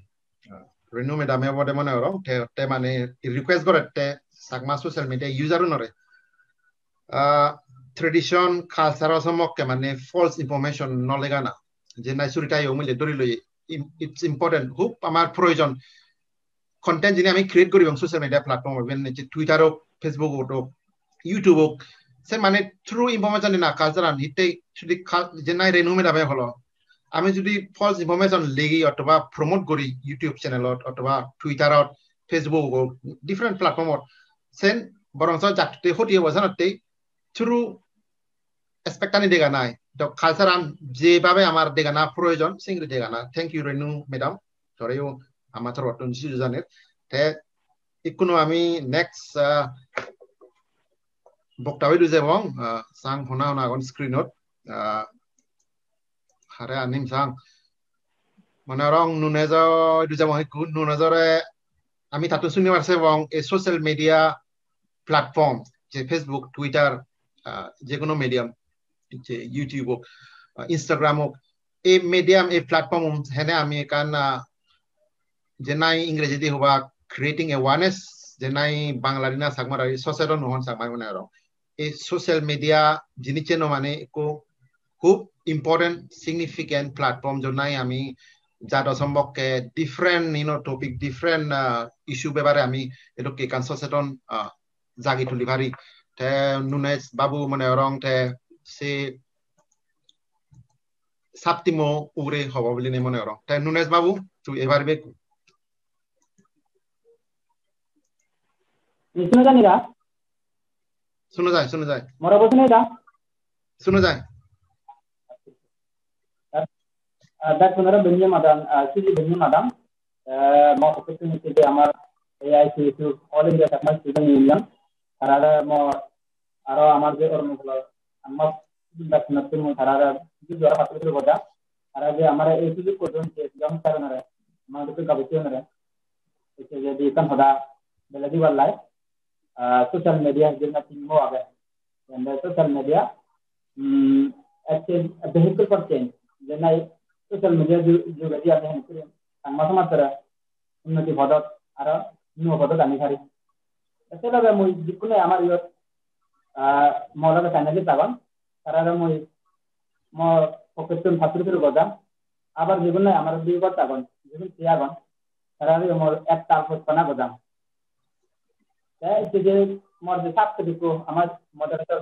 Renu medam e wode mone oro te mane request gore te sakma social media user nore tradition culture somok ke mane false information no legana je na surita yo mule dori loye it's important hope amar proyojon content jini ami create kori bang social media platform ben je Twitter ok Facebook ok YouTube ok se mane true information na culture an hitte যদি je na Renu medam e holo আমি যদি ফলস ইনফরমেশন লেগি অথবা প্রমোট করি ইউটিউব চ্যানেলত অথবা টুইটারত ফেসবুক ডিফারেন্ট প্ল্যাটফর্মত সেন বরং যাতে হটিয়ে বসানতে থ্রু এক্সপেক্টানি দেখা নাই তো কালচারান যেভাবে আমার দেখা না প্রয়োজন সিংরি দেখা না থ্যাংক ইউ রেনু ম্যাডাম ধরেও আমার রতন জানের তে ইকুনো আমি নেক্সট বক্তব্য দিছে এবং সাং হনা হনা on স্ক্রিনত hare anim sang manarong nunezo du jamoi ku nunezore ami tatu suni warse bong e social media platform je Facebook Twitter je kono medium je YouTube Instagram e medium e platform hene ami kan jenai ingreji di hoba creating awareness jenai bangladina sagmara societal nohon sagmai manaro e social media jiniche no mane ko খুব important significant platform জনাই আমি যার সম্পর্কে different topic different issue ব্যাপারে আমি এটাকে কান সচেতন জাগি তুলি পারি তে নুনেজ বাবু মানে রং তে সে সাপ্তিমো উরে হব বলি নে মনে রং তে নুনেজ বাবু তুই এবার বে শুনো জানিরা শুনো যায় মোরা বসনে দা শুনো যায় That Sunara Benjamin Madam, Siji Benjamin Madam, more opportunity to Amar AIC to all India Sakma Student Union, Tarara more Aro Amarje or Mugla, and must that nothing with Tarara, you are a particular Goda, Arabe Amara ACD Kodun, young Saranare, Mandu Kavisionare, which is a decent Hoda, the Ladiva life, social media is nothing more of it. And the social media, actually a vehicle for change. Then social media juga dia ada yang macam-macam unnati bodoh, ada new bodoh kami cari. Setelah kami dikunci amar yo, malah ke sana kita kan, karena kami mau fokusin satu bodoh, আবার যেগুলো আমার 2 ঘন্টা আগুন যেগুলো 3 আগুন তারা আমার এক তাল ফোনা গোদাম তাই যে মোর যে ছাত্র দিকো আমার মডারেটর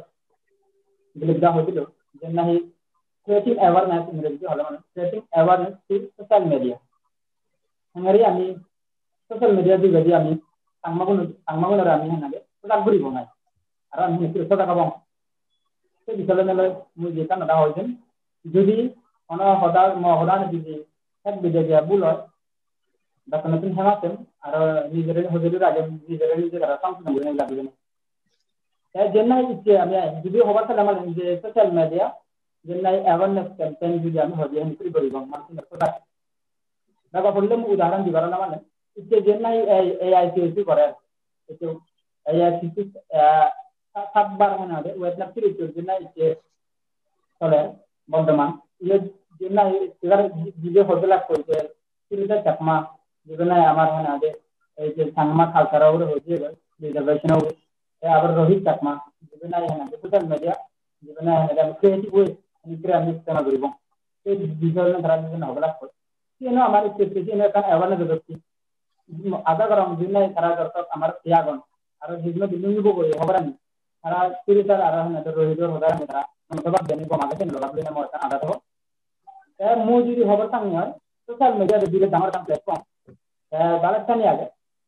বিলুপ্ত হয়েছিল যে নাহি ক্রিয়েটিভ অ্যাওয়ারনেস ইংরেজি হলো মানে creative awareness through social media হ্যাঁ আমি সোশ্যাল মিডিয়া দিয়ে যদি আমি সাংমাগুন আমি হ্যাঁ ওটা ঘুরি বানাই আর আমি একটু ছোট খাবো সেই বিষয়ে মেলে মুই যেটা না হয়েছেন যদি কোনো হদার যদি এক বিদেশিয়া বুল হয় বা কোনো দিন হেমাতেন আর নিজের হজুরের আগে নিজের সংশোধন করে লাগবে তাই জন্য ইচ্ছে আমি যদি হবার তাহলে আমার যে সোশ্যাল মিডিয়া জন্য অ্যাওয়ারনেস ক্যাম্পেইন যদি আমি হয়ে আমি শুরু করি মানুষের কথা দেখো বললাম উদাহরণ দিবার না মানে ইচ্ছে জন্য এআইসিএসি করে একটু এআইসিসি 7 বার মনে হবে ওয়েবনার সিরিজের জন্য ইচ্ছে চলে বর্তমান ইয়ে জন্য এবার যে হোটেল করছে সিরিজের চাকমা যেখানে আমার মনে হবে এই যে সাংমা কালচার ওগুলো হয়েছে রিজার্ভেশন আবার রোহিত চাকমা যেখানে হ্যাঁ সোশ্যাল মিডিয়া যেখানে ক্রিয়েটিভ ওয়ে আমি ইস্তেমাল করব এই বিষয়ে তারা যেন হবলা করে কেন আমার স্পেসিফিক এখানে অ্যাওয়ারনেস করছি আধা গরম দিনে তারা দর্শক আমার ইয়াগন আর যেগুলো বিভিন্ন বই খবর আমি তারা সিরিজের আর হ্যাঁ রোহিতর হবার আমি তারা মতবাদ জানি কমাকে কেন লাভ দিনে আমার আধা তো মু যদি খবর সামনে হয় সোশ্যাল মিডিয়াতে দিলে আমার কাম প্ল্যাটফর্ম বালাস্তানি আগে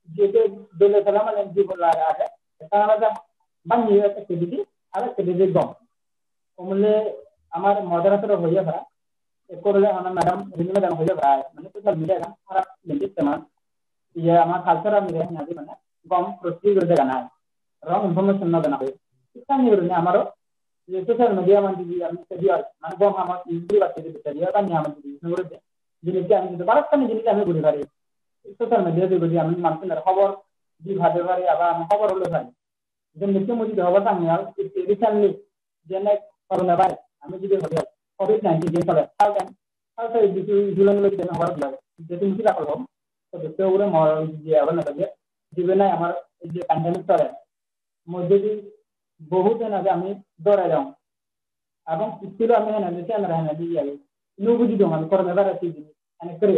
যেটা দিলে সালাম মানে জীবন আগে এটা আমাদের বানিয়ে অ্যাক্টিভিটি আর অ্যাক্টিভিটি কম ওমলে আমার মডারেটর হইয়া ভরা করলে আমার ম্যাডাম রিমি ম্যাডাম হইয়া ভরা মানে সোশ্যাল মিডিয়া কাম খারাপ লিঙ্ক তেমন ইয়ে আমার কালচার আমি রে না মানে কম প্রস্তুতি করে দেনা রং ইনফরমেশন না দেনা হয় ইসলামী করে আমারও যে সোশ্যাল মিডিয়া মানে যদি আমি সেদিয়ার মানে কম আমার ইউটিউব আছে যে সেদিয়ার বানি আমার যদি করে দে জিনিসটা আমি যদি বারাস্তানি জিনিসটা আমি বুঝতে পারি সোশ্যাল মিডিয়া দিয়ে যদি আমি মানুষের খবর দি ভাবে পারি আবার আমি খবর হলো পারি যে নিত্য মধ্যে খবর আমি আর রিসেন্টলি যে করোনা ভাইরাস আমি যদি হয়ে কোভিড-19 যে চলে তাহলে কিছু জুলাইন মধ্যে আমি খবর লাগে যেটা মুখে রাখলো তো দেখতে ওরে যে আবার না থাকে জীবনে আমার এই যে প্যান্ডেমিক চলে মধ্যে বহুত দিন আগে আমি দৌড়ে যাও এবং স্কুলে আমি হ্যাঁ নিচে আমরা হ্যাঁ দিয়ে যাই বুঝি দো আমি করোনা ভাইরাস আমি করি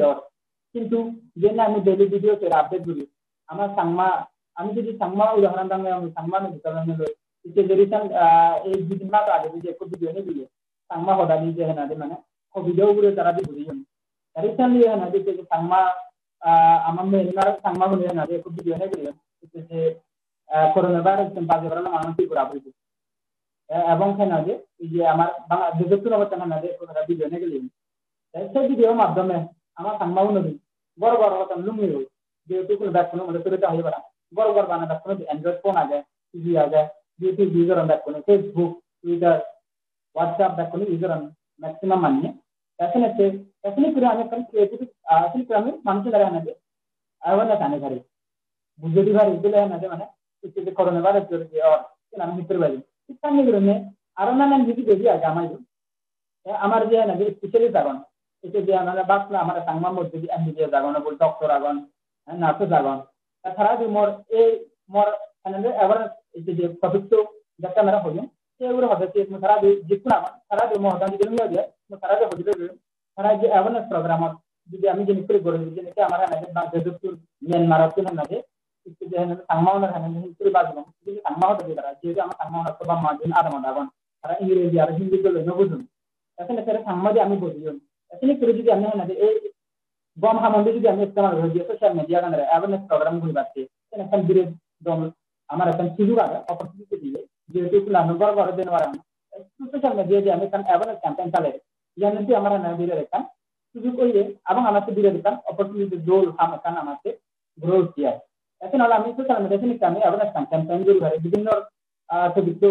কিন্তু যে না আমি ডেইলি ভিডিওতে আপডেট করি আমার সাংমা আমি যদি সাংমা উদাহরণ দাঙ্গে আমি সাংমা নিতে পারলাম যে রিসেন্ট এই দুদিন মাস আগে যে একটা ভিডিও নিয়ে দিলে সাংমা হদা নিজে হ্যাঁ মানে ও ভিডিওগুলো তারা দিয়ে বুঝি রিসেন্টলি হ্যাঁ যে সাংমা আমার মেয়ের সাংমা বলে হ্যাঁ একটা ভিডিও নিয়ে দিলেন যে করোনা ভাইরাস বাজে করানো মানুষই করা বুঝি এবং হ্যাঁ যে আমার বাংলাদেশের অবস্থান হ্যাঁ যে ভিডিও নিয়ে গেলেন সেই ভিডিওর মাধ্যমে আমার সাংমা উন্নতি বড় বড় কথা লুঙ্গি হই যেহেতু কোনো ব্যাগ কোনো মধ্যে চলে যাওয়া পারা বড় বড় বানা ব্যাগ কোনো অ্যান্ড্রয়েড ফোন আছে টিভি আছে ইউটিউব ইউজার ব্যাগ কোনো ফেসবুক টুইটার হোয়াটসঅ্যাপ ব্যাগ কোনো ইউজার ম্যাক্সিমাম মানিয়ে এখানে করে আমি একটা ক্রিয়েটিভ আসলে করে আমি মানুষের দ্বারা আনাতে অ্যাওয়ারনেস আনে ঘরে বুঝতে পারি এগুলো আনাতে মানে কিছু করোনা ভাইরাস যে আর আমি মিত্র বাড়ি ইসলামী গ্রহে আরো নানান যদি বেশি আছে আমার যে না স্পেশালি জাগন এটা যে আমরা বাসলা আমার সাংমা মধ্যে এমবিবিএস জাগন বল ডক্টর আগন নার্স জাগন তাছাড়া যে মোর এনে অ্যাওয়ারনেস এই যে পবিত্র যেটা মেরা হইল সেগুলো হবে যে সারা যে কোন সারা যে মহদান যে নিয়ে যায় সারা যে হইল সারা যে অ্যাওয়ারনেস প্রোগ্রাম যদি আমি যে নিকরে করে যে নাকি আমার না যে মিয়ানমার আছে না যে যে সাংমা না হ্যাঁ নিকরে বাজনো যে সাংমা হতে তারা যে আমার সাংমা না সব মাঝে আদম দাগন তারা ইংরেজি আর হিন্দি বলে নবুঝুন এখানে তারা সাংমা যে আমি বুঝিও এখানে করে যদি আমি না এই বম হামন্দি যদি আমি ইস্তেমাল করি যে সোশ্যাল মিডিয়া কানে অ্যাওয়ারনেস প্রোগ্রাম গুলো বাড়ছে এখানে বিরেজ দম আমার এখন সুযোগ আছে অপরচুনিটি দিয়ে যেহেতু আমি বড় বড় দিন ওরা সোশ্যাল মিডিয়া যে আমি এখন অ্যাওয়ারনেস ক্যাম্পেইন চালাই জানেন আমার না বিরে রেখান সুযোগ হইলে এবং আমাকে বিরে রেখান অপরচুনিটি দোল হামকান আমাকে গ্রোথ দিয়ে এখন আমি সোশ্যাল মিডিয়া থেকে আমি অ্যাওয়ারনেস ক্যাম্পেইন করি ঘরে বিভিন্ন ছবিতে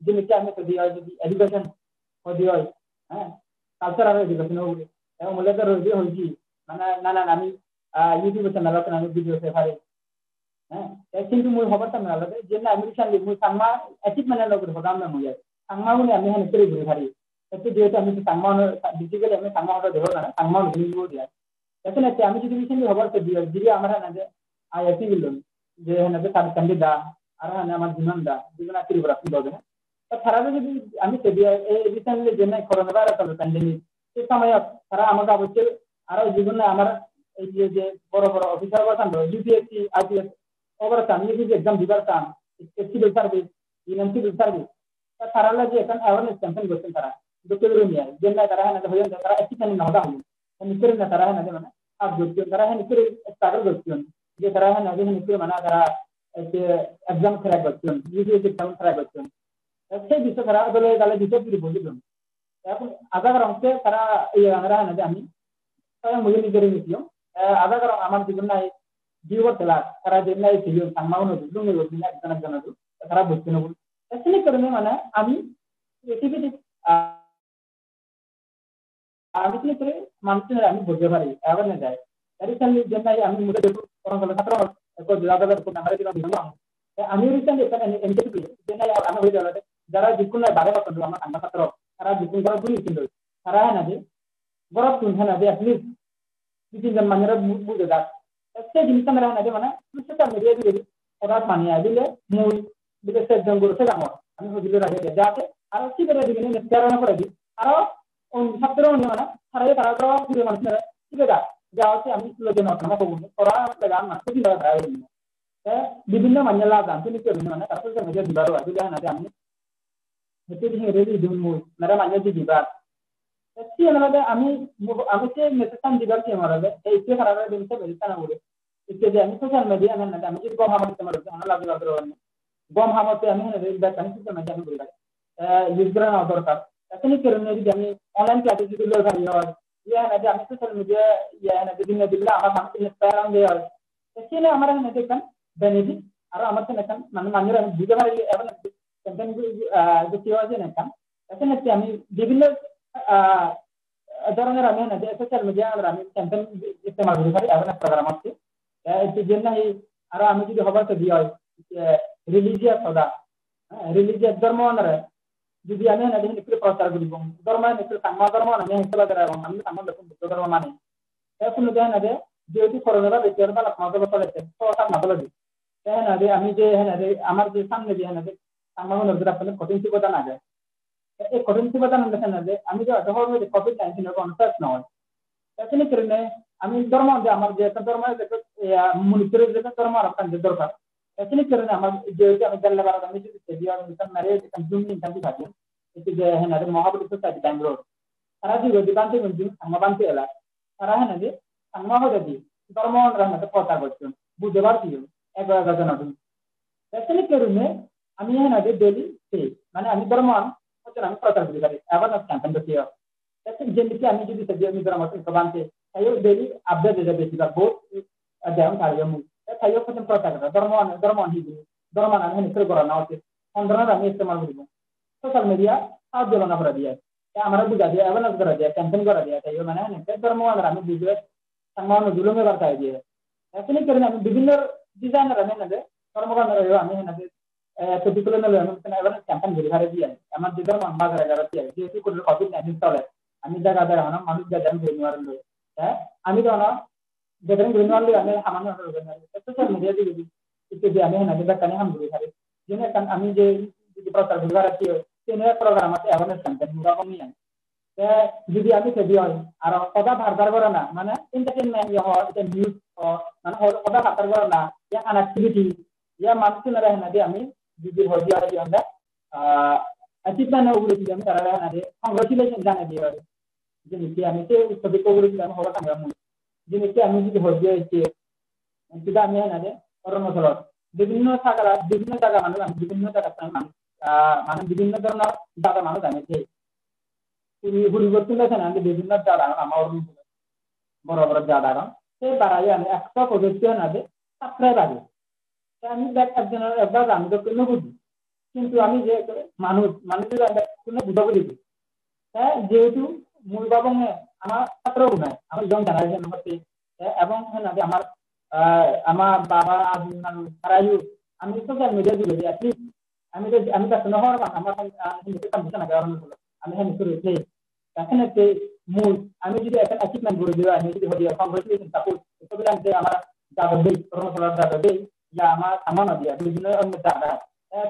জিনিসটা আমি যদি এডুকেশন হয়ে হয় হ্যাঁ কালচারাল এডুকেশন হবে এবং মূলত রোজি হয়েছি মানে না আমি ইউটিউবে চ্যানেল আছে আমি ভিডিও পারি হ্যাঁ কিন্তু মই খবরটা মেলাতে যে না আমি রিসেন্টলি মই সাংমা অ্যাচিভমেন্টের লোকের হদাম না মই সাংমা বলে আমি হ্যাঁ করে ঘুরে পারি একটু যেহেতু আমি সাংমা ডিজিটালি আমি সাংমা হতে দেবো না সাংমা ভিডিও দিয়ে এখন আমি যদি রিসেন্টলি খবরটা দিদি আমার না যে আইআইটি বিলন যে হ্যাঁ যে তার ক্যান্ডিডা আর হ্যাঁ আমার জীবনদা জীবন আত্মীয় করা কি হবে তারা যদি আমি এই রিসেন্টলি যে করোনা ভাইরাস হলো প্যান্ডেমিক সেই সময় তারা আমাকে অবশ্যই আর জীবনে আমার এই যে বড় বড় অফিসার বাসান ইউপিএসসি আইপিএস ওভারসান ইউপিএসসি এক্সাম দিবার চান civil service union civil service তারা যে এখন অ্যাওয়ারনেস ক্যাম্পেইন করছেন তারা ডক্টর নিয়ে যে না তারা হ্যাঁ হয়ে তারা একটি জানি না হদা হল নিকরে না তারা হ্যাঁ মানে আপ করছেন তারা হ্যাঁ নিকরে স্ট্রাগল করছেন যে তারা হ্যাঁ নিকরে মানে তারা এক্সাম ক্র্যাক করছেন ইউপিএসসি এক্সাম ক্র্যাক করছেন সেই বিষয় তারা বলে তাহলে বিষয় কি বলছিলেন এখন আধার অংশে তারা এই আমরা হ্যাঁ আমি saya mungkin mikir ini sih, ada kalau aman di mana jiwa telah, karena jenna itu yang sama orang itu, lu nggak bisa jangan itu, karena bukti nunggu. Tapi kerana mana, kami aktiviti, kami ni kira manusia kami berjaya, awal ni jaya. Jadi saya jenna kami muda itu orang kalau satu orang, kalau jaga jaga pun nama kita bilang, kami recent itu kan NKP, jenna kami boleh jalan, jara jikun lah barang apa tu, kami angkat satu, karena jikun barang pun itu, karena nanti Borok tuh kan ada asli, di zaman mana muda dah. Tapi jenis kamera ada mana? Sosial media itu orang mania ada, mui, bila saya janggur saya kamu, kami hujur ada dia. Jadi, kalau sih berada di sini, sekarang apa lagi? Kalau sabtu ni mana? Hari kalau kita mana? Sih dah. Jauh sih kami sudah jenuh sama kamu. Orang pegang mana? Sih dah ada ini. Di bina mania lah kan? Sini ke bina mana? Tapi sosial media di baru ada dia nanti kami. Itu di sini really dulu mui. Mereka mania di baru. Tapi yang ada kami sih mesesan di bagian mana ada, itu karena ada bisa berikan apa itu jadi kami sosial media mana ada, kami itu gom hamat sama orang, mana lagi lagi orang, gom hamat itu kami ada di bagian sosial media kami berikan, user outdoor kan, tapi ni kerana jadi kami online class itu dulu kan ya ada kami sosial media ya ada di dunia bila amat kami sekarang dia, tapi ni amaran nanti kan benefit, arah amat ni kan mana manjuran juga hari apa nanti, campaign itu siapa aja kan, tapi nanti kami di bila ধরনের আমি না যে সোশ্যাল মিডিয়া আমি ক্যাম্পেইন ইস্তেমাল করি পারি এমন প্রোগ্রাম আছে এই জন্য আর আমি যদি খবর তো দিই রিলিজিয়াস সদা রিলিজিয়াস ধর্ম না যদি আমি না দেখি একটু প্রচার করি ধর্ম একটু সাংমা ধর্ম না আমি হিসাব করে আমি সাংমা দেখুন বুদ্ধ ধর্ম মানে এখন দেয় না যে যেহেতু করোনা বেচার বা মাদল চলেছে তো সব মাদল দিই হ্যাঁ না যে আমি যে হ্যাঁ না আমার যে সামনে যে হ্যাঁ না যে সাংমা নজর রাখলে কঠিন কথা না যায় এই কঠিন কথা না দেখেন যে আমি যে ধর্ম যে কোভিড-19 এর কনসেপ্ট নয় এখানে কারণে আমি ধর্ম যে আমার যে ধর্ম মনিটরের যে ধর্ম আর আপনাদের দরকার এখানে কারণে আমার যে আমি জানলে বার আমি যদি সেদিও মিশন ম্যারেজ কনজিউমিং কান্ট্রি থাকি এটি যে হ্যাঁ না মহাবলী সোসাইটি ব্যাঙ্গালোর তারা যে অধিকাংশ কনজিউম সাংবাদিক এলা তারা হ্যাঁ না যে সাংবাদিক যদি ধর্ম রাখতে কথা বলছেন বুঝতে পারছি একবার জানা এখানে কারণে আমি হ্যাঁ না যে ডেইলি মানে আমি ধর্ম আমি প্রচার করি পারি অ্যাওয়ারনেস ক্যাম্পেইন করছি tapi jenis kami jadi sedia mitra masuk ke bank saya daily update ada basic both dalam karyamu saya pun protek dorman hidup dorman ini tergolong nanti orang kami istimewa dulu sosial media saat jalan apa dia ya amara juga dia awareness kera dia campaign kera dia saya mana ini dorman kami buat sama dulu mereka dia ini karena kami beginner designer kami nanti dorman kami nanti particular kami awareness campaign jadi hari dia amat juga mambag raja dia jadi kudu COVID-19 soalnya আমি জায়গা জায়গা না মানুষ যা জান বেনিওয়ার লই হ্যাঁ আমি তো না যেখানে বেনিওয়ার লই আমি সামান্য সোশ্যাল মিডিয়া দিয়ে দিই যে আমি না যেটা কানে হাম ধরে থাকে যেনে কান আমি যে প্রচার করার আছে সেনে প্রোগ্রাম আছে অ্যাওয়ারনেস ক্যাম্পেইন রকম নিয়ে যদি আমি সেদি হয় আর কথা ভারবার করে না মানে এন্টারটেইনমেন্ট ইয়া হয় এটা নিউজ মানে কথা ভারবার করে না ইয়া কানেক্টিভিটি ইয়া মানুষ না রাখে না যে আমি যদি হয় দিয়া হয় আমরা অ্যাচিভমেন্ট ওগুলো যদি আমি তারা না যে কংগ্রেচুলেশন জানা দিয়ে jenis kami itu seperti kau bilang orang kamu jenis kami itu hobi itu tidak kami ada orang masalah বিভিন্ন জায়গা মানুষ বিভিন্ন জায়গা মানে বিভিন্ন ধরনের জায়গা মানুষ আছে পরিবর্তন আছে না বিভিন্ন জায়গা আমার বড় বড় জায়গা সে বাড়াই আমি 100 প্রজেকশন আছে সাবস্ক্রাইব আছে আমি একজনের একবার আমি তো কোনো বুঝি কিন্তু আমি যে মানুষের কোনো বুঝাবো দিই হ্যাঁ যেহেতু মূল বাবং আমার ছাত্র নাই আমার ইয়ং জেনারেশন হচ্ছে এবং আমার আমার বাবা আজু তারাইও আমি সোশ্যাল মিডিয়া দিয়ে অ্যাটলিস্ট আমি কাছে নহর আমার হিন্দু কমিশন আগে আমি হ্যাঁ নিশ্চয় এখন মূল আমি যদি একটা অ্যাচিভমেন্ট করে দিই আমি যদি হয়ে কংগ্রেচুলেশন সাপোর্ট এগুলো আমি আমার যাবে দেই কর্মশালা যাবে দেই ইয়া আমার না দিয়া বিভিন্ন অন্য জায়গা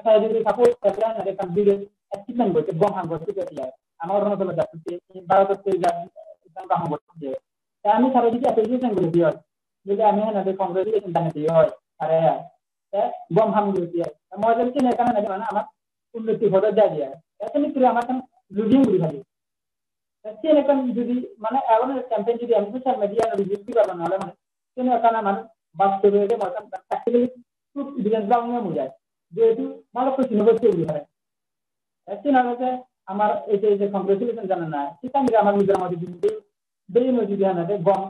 saya jadi support saya ada kan video achievement buat bom hang buat juga dia আমার অন্য চলে যাচ্ছে ভারতের থেকে কাম করছে আমি সারা যদি অ্যাপ্লিকেশন করে দিই যদি আমি না কংগ্রেচুলেশন জানাতে হয় আরে গম হাম করে দিই মজার কি না কেন না মানে আমার উন্নতি হতে যায় দিয়ে এখানে কি আমার লুজিং করে থাকে সেন এখন যদি মানে অ্যাওয়ারনেস ক্যাম্পেইন যদি আমি সোশ্যাল মিডিয়া রিভিউ করব না হলে মানে সেন এখন আমার বাস্তবে এটা মানে প্র্যাকটিক্যালি খুব এভিডেন্স দাও মনে যায় যেহেতু মানে কিছু নবতে উঠে থাকে সেন আমাকে আমার এই যে কংগ্রেচুলেশন জানা না সেটা আমি আমার নিজের মধ্যে কিন্তু বেরিয়ে যদি না গম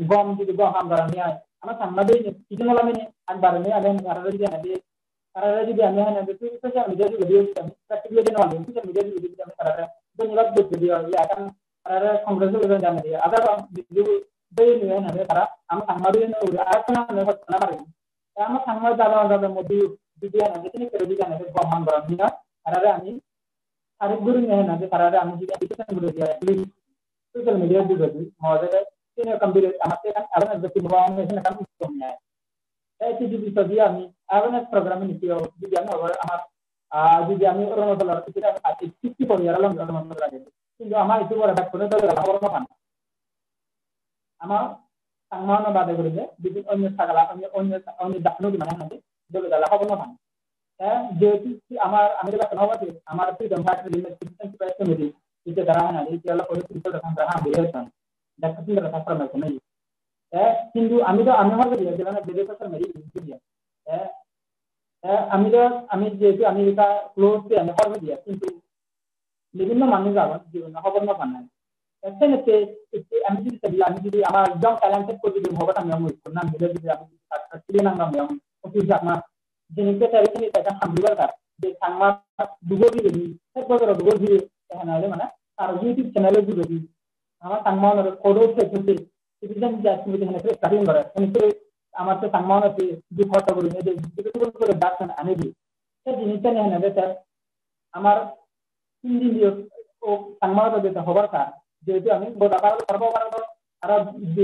gom jadi gom am barangnya ama sama deh itu malam ini an barangnya ada yang karena jadi ane hanya itu sosial media juga dia praktiknya dia nol itu sosial media juga dia karena itu nyelap dia ya akan karena kongres itu jangan dia ada video dia ini hanya karena ama sama deh itu apa namanya nama ini ama sama dalam mobil video nanti ini kerja nanti gom am barangnya karena ani hari gurunya nanti karena ani juga itu kan boleh dia sosial media juga mau ada ini kembali amat kan awareness bagi bahwa ini kan hukumnya. Itu juga dia kami awareness program ini juga kami amat juga kami orang orang kita ada 64 year long orang orang lagi. Jadi amat itu orang tak pernah tahu orang orang mana. Amat sangmana pada kerja, jadi onnya segala onnya dakno di mana nanti dulu dalam apa mana. Jadi amat adalah kenapa sih amat itu tempat limitation supaya sendiri itu darah nanti kalau polisi itu datang darah berikan. Dapat tidak dapat macam ni. Hindu amido amihar dia jalan beda pasal meri dia. Amid je itu Amerika close dia amihar dia. Hindu lebih mana manu jalan dia nak apa mana mana. ऐसे में से amid jadi amar jong talented को jadi होगा हम yang itu nam bila jadi amid terpilih nam yang itu jangan jenis kita ini kita akan ambil kan. Jadi sama dua jadi saya kalau dua jadi yang ada mana. Kalau YouTube channel juga jadi আমার সম্মান কোডও থেকে সিটিজেন যে অ্যাক্টিভিটি এখানে স্টার্টিং করে কিন্তু আমার তো সম্মান আছে যে কথা বলি যে কিছু করে ডাকছেন আনে দিই সেই জিনিসটা নিয়ে নেবে স্যার আমার 3 দিন দিয়ে ও সম্মান দিতে হবার কার যেহেতু আমি বড় পারবো আর যে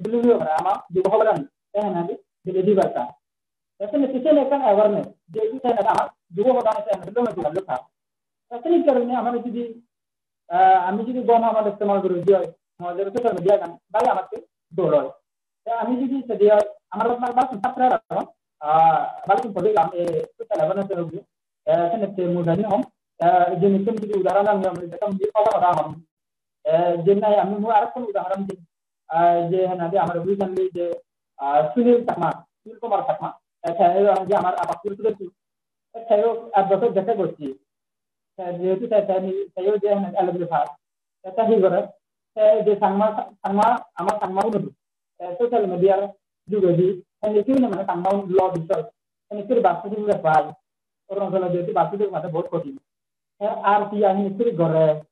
বিলিও করে আমার যে খবর আমি তাই না যে দিবার কার এখানে কিছু একটা অ্যাওয়ারনেস যে এটা না আমার যুব বাগানে এটা আমি বলতে পারলাম এখানে কারণে আমার যদি আমি যদি গম আমার ইস্তেমাল করি দিই আমাদের সোশ্যাল মিডিয়া গান তাহলে আমাকে দৌড় হয় আমি যদি সেটি আমার বাস ছাত্ররা বালকিন পড়লাম সোশ্যাল অ্যাওয়ারনেস এর উপরে এখানে মুজানি হম যে নিশ্চয় যদি উদাহরণ আমি দেখলাম যে কথা হম যে নাই আমি আরেকটা উদাহরণ দিই যে হ্যাঁ যে আমার রিসেন্টলি যে সুনীল কুমার চাকমা যে আমার আবার সেও অ্যাডভোকেট দেখে করছি যেহেতু saya dia nak alam lepas kata hibur dia sama amat sama itu sosial media juga di ini itu namanya sama law bisa ini itu bahasa juga baik orang kalau jadi bahasa itu macam बहुत kecil RTI ini itu gore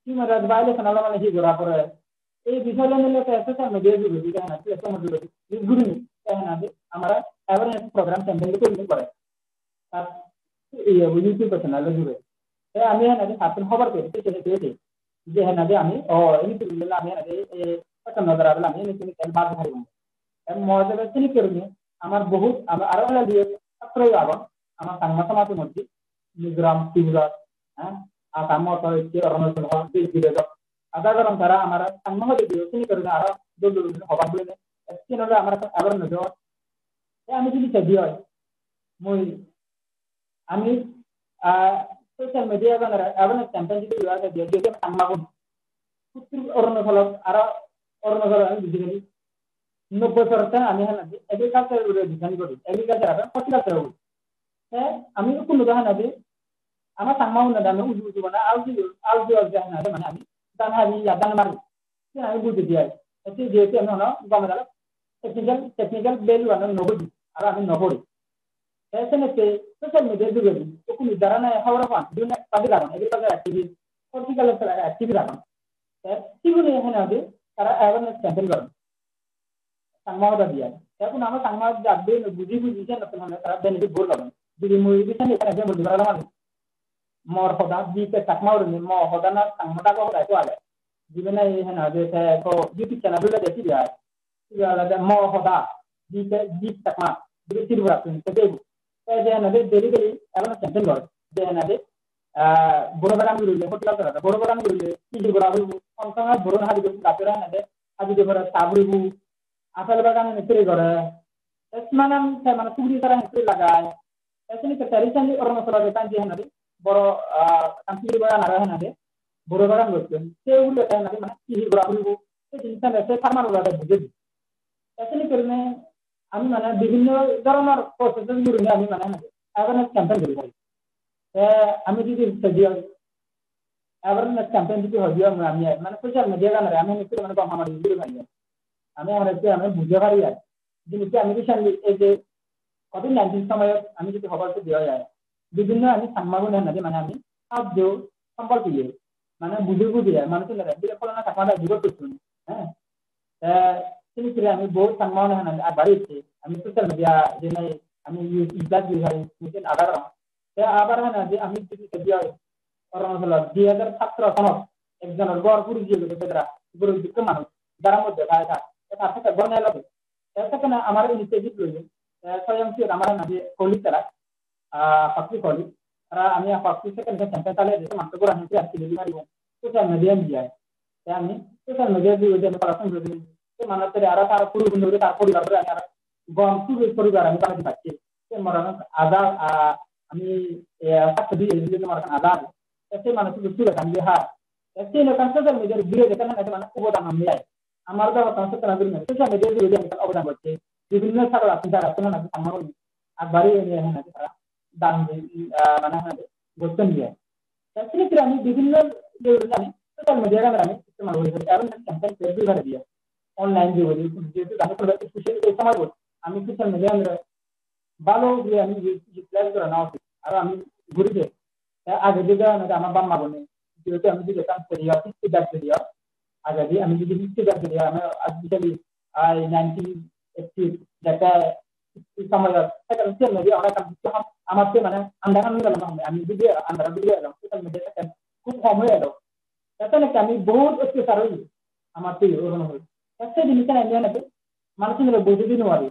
cuma ada baile kenal mana sih gore apa ini bisa lembaga sosial media juga di kan itu semua juga di guru ini nanti हमारा awareness program campaign itu ini gore iya YouTube channel juga আমি হ্যাঁ সাতজন খবর পেয়েছি পেয়েছি যে হ্যাঁ যে আমি ini tuh আমি হ্যাঁ নজর আসলে আমি ini তেল বাদ হারিব মজার চিনি করুন আমার বহুত আরো হলো দিয়ে ছাত্রই আবার আমার সাংমা সমাজের মধ্যে মিজোরাম ত্রিপুরা হ্যাঁ আর আমার তো যে অরুণাচল হল বিদেশ আদা গরম তারা আমার সাংমা হতে দিয়ে চিনি করুন আরো দূর খবর বলে চিনলে আমার আবার নজর আমি যদি চাই হয় মই আমি social media kan awareness campaign itu juga ada dia sama pun orang orang begini 90% আমি হ্যাঁ agriculture উড়ে ডিজাইন করি agriculture apa horticulture আমি কোন উদাহরণ আছে আমার সাংমাও না আমি উজু মানে আলজি হ্যাঁ মানে আমি দান হাবি দান মারি আমি বুঝে দিই এতে যেহেতু আমি না গম দাও টেকনিক্যাল ভ্যালু আমি নবদি আর আমি নবদি এসএনএতে সোশ্যাল মিডিয়া যুগে কোন উদাহরণ খবর পান দুনিয়া পাবি রাখুন এগ্রিকালচার অ্যাক্টিভিটি হর্টিকালচার অ্যাক্টিভিটি রাখুন সেগুলো এখানে হবে তারা অ্যাওয়ারনেস ক্যাম্পেইন করেন সাংবাদিক দিয়ে এখন আমরা সাংবাদিক যাবে বুঝিছেন না তারা বেনিফিট ভোট পাবেন যদি মুই দিছেন এখানে বলতে পারলাম আমি মর হদা দিতে চাকমাউর ম হদা না সাংবাদিক হদা তো আলে জীবনে এখানে হবে তো ইউটিউব চ্যানেলগুলো দেখি যায় ম হদা দিতে দিতে চাকমা দিতে ত্রিপুরা তো যে না ডেলিভারি এমন ক্যাম্পেইন করে যে না boro bagan gurule hotel kara boro bagan gurule ki bora bu konsanga boro hadi bu kapira nade hadi de bora sabri bu asal bagan ne tere gore esmanam se mana suri kara ne lagai esini ke traditionally orang sala de tanji hanade boro kampiri bagan ara hanade boro bagan gotun se ulle ta nade mana ki bora bu se jinta ne se farmar wala de buje esini karne আমি মানে বিভিন্ন ধরনের প্রসেসিং গুলো আমি মানে অ্যাওয়ারনেস ক্যাম্পেইন করি আমি যদি স্টাডিও অ্যাওয়ারনেস ক্যাম্পেইন যদি হদিও আমি মানে সোশ্যাল মিডিয়া গানে আমি নিশ্চয় মানে কম আমার ভিডিও বানাই আমি আমার আমি বুঝতে পারি আর জিনিসটা আমি রিসেন্টলি এই যে কোভিড-19 সময়ে আমি যদি খবরটা দেওয়া যায় বিভিন্ন আমি সাংবাদিক না মানে আমি সাহায্য সম্পর্কে মানে বুঝে মানুষের বিলে ফলনা কামাটা জীবন করছেন হ্যাঁ ini kira kami बहुत सम्मान है ना बारी से kami सोशल मीडिया जेने kami इज्जत भी है mungkin ada orang saya abar है ना जे kami jadi kerja orang salah 2017 सन একজন গড় পুরি দিয়ে বেদরা গুরু বিক্রমান যারা মধ্যে খায় এটা থেকে বনে লাগে এটা কেন আমার ইনিশিয়েটিভ লইলে স্বয়ংক্রিয় আমার না যে কলিগ তারা পাখি কলিগ তারা আমি পাখি সেকেন্ড ক্যাম্পেইন চালিয়ে দিতে মাত্র করে আমি আজকে ডেলিভারি সোশ্যাল মিডিয়া দিয়ে আমি সোশ্যাল মিডিয়া দিয়ে আমি পড়াশোনা করি mana tadi arah taruh puru menurut taruh puru baru ada gom tu puru baru kami kalau dibaca itu orang ada kami tak sedih jadi orang ada itu mana tu betul kan dia itu nak sosial media video dekat mana mana obodan kami ya amar dah orang sosial media sosial media video dekat obodan baca বিভিন্ন সারা চিন্তা রাখতে না আমার একবারই নিয়ে হ্যাঁ না দান মানে গোস্তন দিয়ে তাছাড়া আমি বিভিন্ন জানি সোশ্যাল মিডিয়া আমি ইস্তেমাল করি এবং ক্যাম্পেইন করে করে দিয়ে অনলাইন জীবনে যেহেতু জানি করে স্পেশালি এই সময় আমি সোশ্যাল মিডিয়া ভালো দিয়ে আমি ইউটিলাইজ করে নাও আর আমি ঘুরে আগে দিকে আমার বাম্মা বলে যেহেতু আমি যদি কাজ করি ফিডব্যাক করি আগে দিয়ে আমি যদি ফিডব্যাক করি আমি স্পেশালি 1980 যেটা সময় সেটা সোশ্যাল মিডিয়া অনেক আমার মানে আন্ডারান আমি যদি আন্ডারান দিয়ে সোশ্যাল মিডিয়া খুব কম হয়ে গেল তাহলে আমি বহুত অত্যাচার হই আমার তো ওরকম হই একটা জিনিসটা এমন আছে মানুষের বুঝে দিতে পারি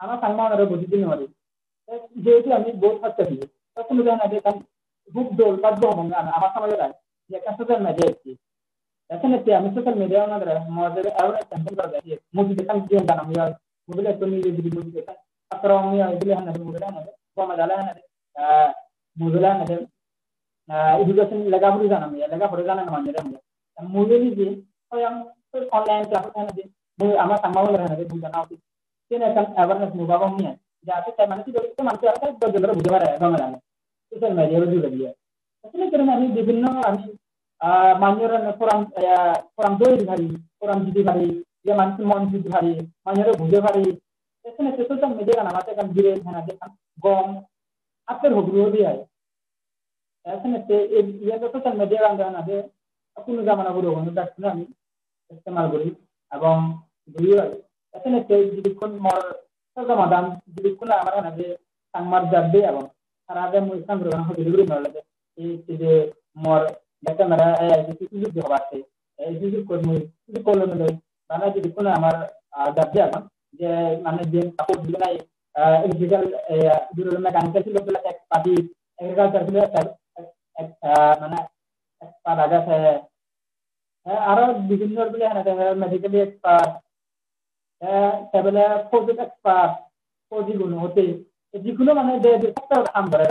আমার সম্মানের বুঝে দিতে পারি যেহেতু আমি বহুত খরচা দিই তখন জানা যে খুব দোল বাধ্য হবো আমার সময় যায় যে একটা সোশ্যাল মিডিয়া এসেছি এখানে আমি সোশ্যাল মিডিয়া আমাদের মজার অ্যাওয়ারনেস ক্যাম্পেইন করে যাচ্ছি মুভি দেখান দিয়ে জানা আমি মোবাইল একটু নিয়ে যদি মুভি দেখান তারপর আমি এগুলো হানা মোবাইল হানা কমা জ্বালা হানা মোবাইল হানা এডুকেশন লেখাপড়ি জানা আমি লেখাপড়ি জানা না মানে মোবাইল দিয়ে online class haना दे আমার সম্ভাবনা रहना दे बुझाना होती तेने kan awareness मुबाबा नहीं जाते saya mana sih itu মানুষ আর কাজ বদলে বুঝতে পারে বাংলা সোশ্যাল মিডিয়া বুঝে দিয়ে আসলে কারণে আমি বিভিন্ন আমি মাননীয় ফোরাম দই ভারি ফোরাম দিদি ভারি যে মানুষ মন দিদি ভারি মাননীয় বুঝে ভারি এখানে সোশ্যাল মিডিয়া নামাতে kan dire haना दे গম আপনার হগুলো দিয়ে এখানে ये সোশ্যাল মিডিয়া গানা দে কোন জামানা গুলো হলো দেখছেন আমি ইস্তেমাল করি এবং ভিডিও এখানে যদি কোন মর সমাধান যদি কোন আমার না যে সংবাদ যাবে এবং সারা আগে মই সংগ্রহ করে ভিডিও বানালে এই যে মর দেখা মেরা এই কিছু যে হবাতে এই যে কোন মই কিছু কল না বানা যদি কোন আমার যাবে এবং যে মানে যে সাপোর্ট দিবে না এগ্রিকাল দুটো মেকানিক্যাল ছিল বলে এক পার্টি এগ্রিকালচার ছিল মানে এক পাড়া আছে আরো বিভিন্ন বলে মেডিকেল এক্সপার্ট তারপরে ফৌজি এক্সপার্ট ফৌজি গুণ হতে যেগুলো মানে কাম করে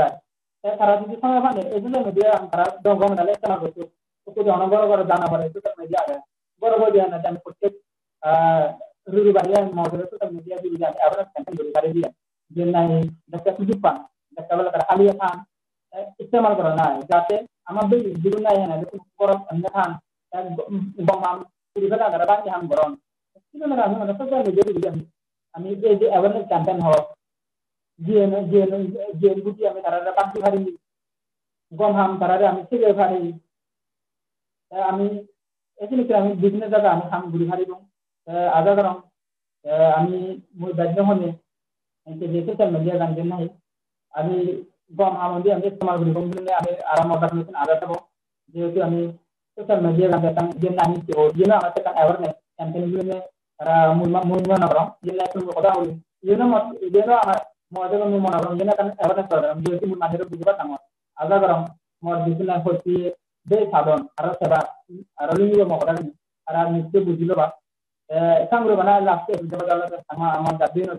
তারা যদি সময় মানে এগুলো মিডিয়া তারা দগম ডালে চেষ্টা করছে তো অনবর করে জানা পড়ে সোশ্যাল মিডিয়া বড় বড় দিয়ে না আমি প্রত্যেক রুরি বাড়িয়া মজুরি সোশ্যাল মিডিয়া দিয়ে আমি আবার ক্যাম্পেইন করে করে দিয়ে যে নাই একটা সুযোগ পান একটা বলে তারা আলিয়া খান ইস্তেমাল করা না যাতে আমাদের জীবন নাই না বড় অন্য খান বমাম পরিবেলা দ্বারা বাকি হাম গরম কিন্তু আমি মানে সোশ্যাল মিডিয়া দিয়ে আমি এই যে অ্যাওয়ারনেস ক্যাম্পেইন হোক জিএন বুটি আমি তারা বাকি ভারি গম হাম তারা আমি থেকে ভারি আমি এখানে আমি বিভিন্ন জায়গা আমি হাম ঘুরি ভারি আজা গরম আমি মই বাধ্য হলে যে সোশ্যাল মিডিয়া গান নাই আমি গম হাম দিয়ে আমি ইস্তেমাল করি গম দিলে আমি আরাম করতে আজা থাকবো যেহেতু আমি social media kan datang dia nani oh dia nak mengatakan awareness campaign ini para mulma orang dia nak tu kota uli dia nak mau ada mau orang dia nak awareness program dia itu mulma hero juga tanggung agak orang mor bisila hoti be sadon aro seba aro lingo mo kada ara nitte bujilo ba sangro bana laste jaba jala sama amar dabino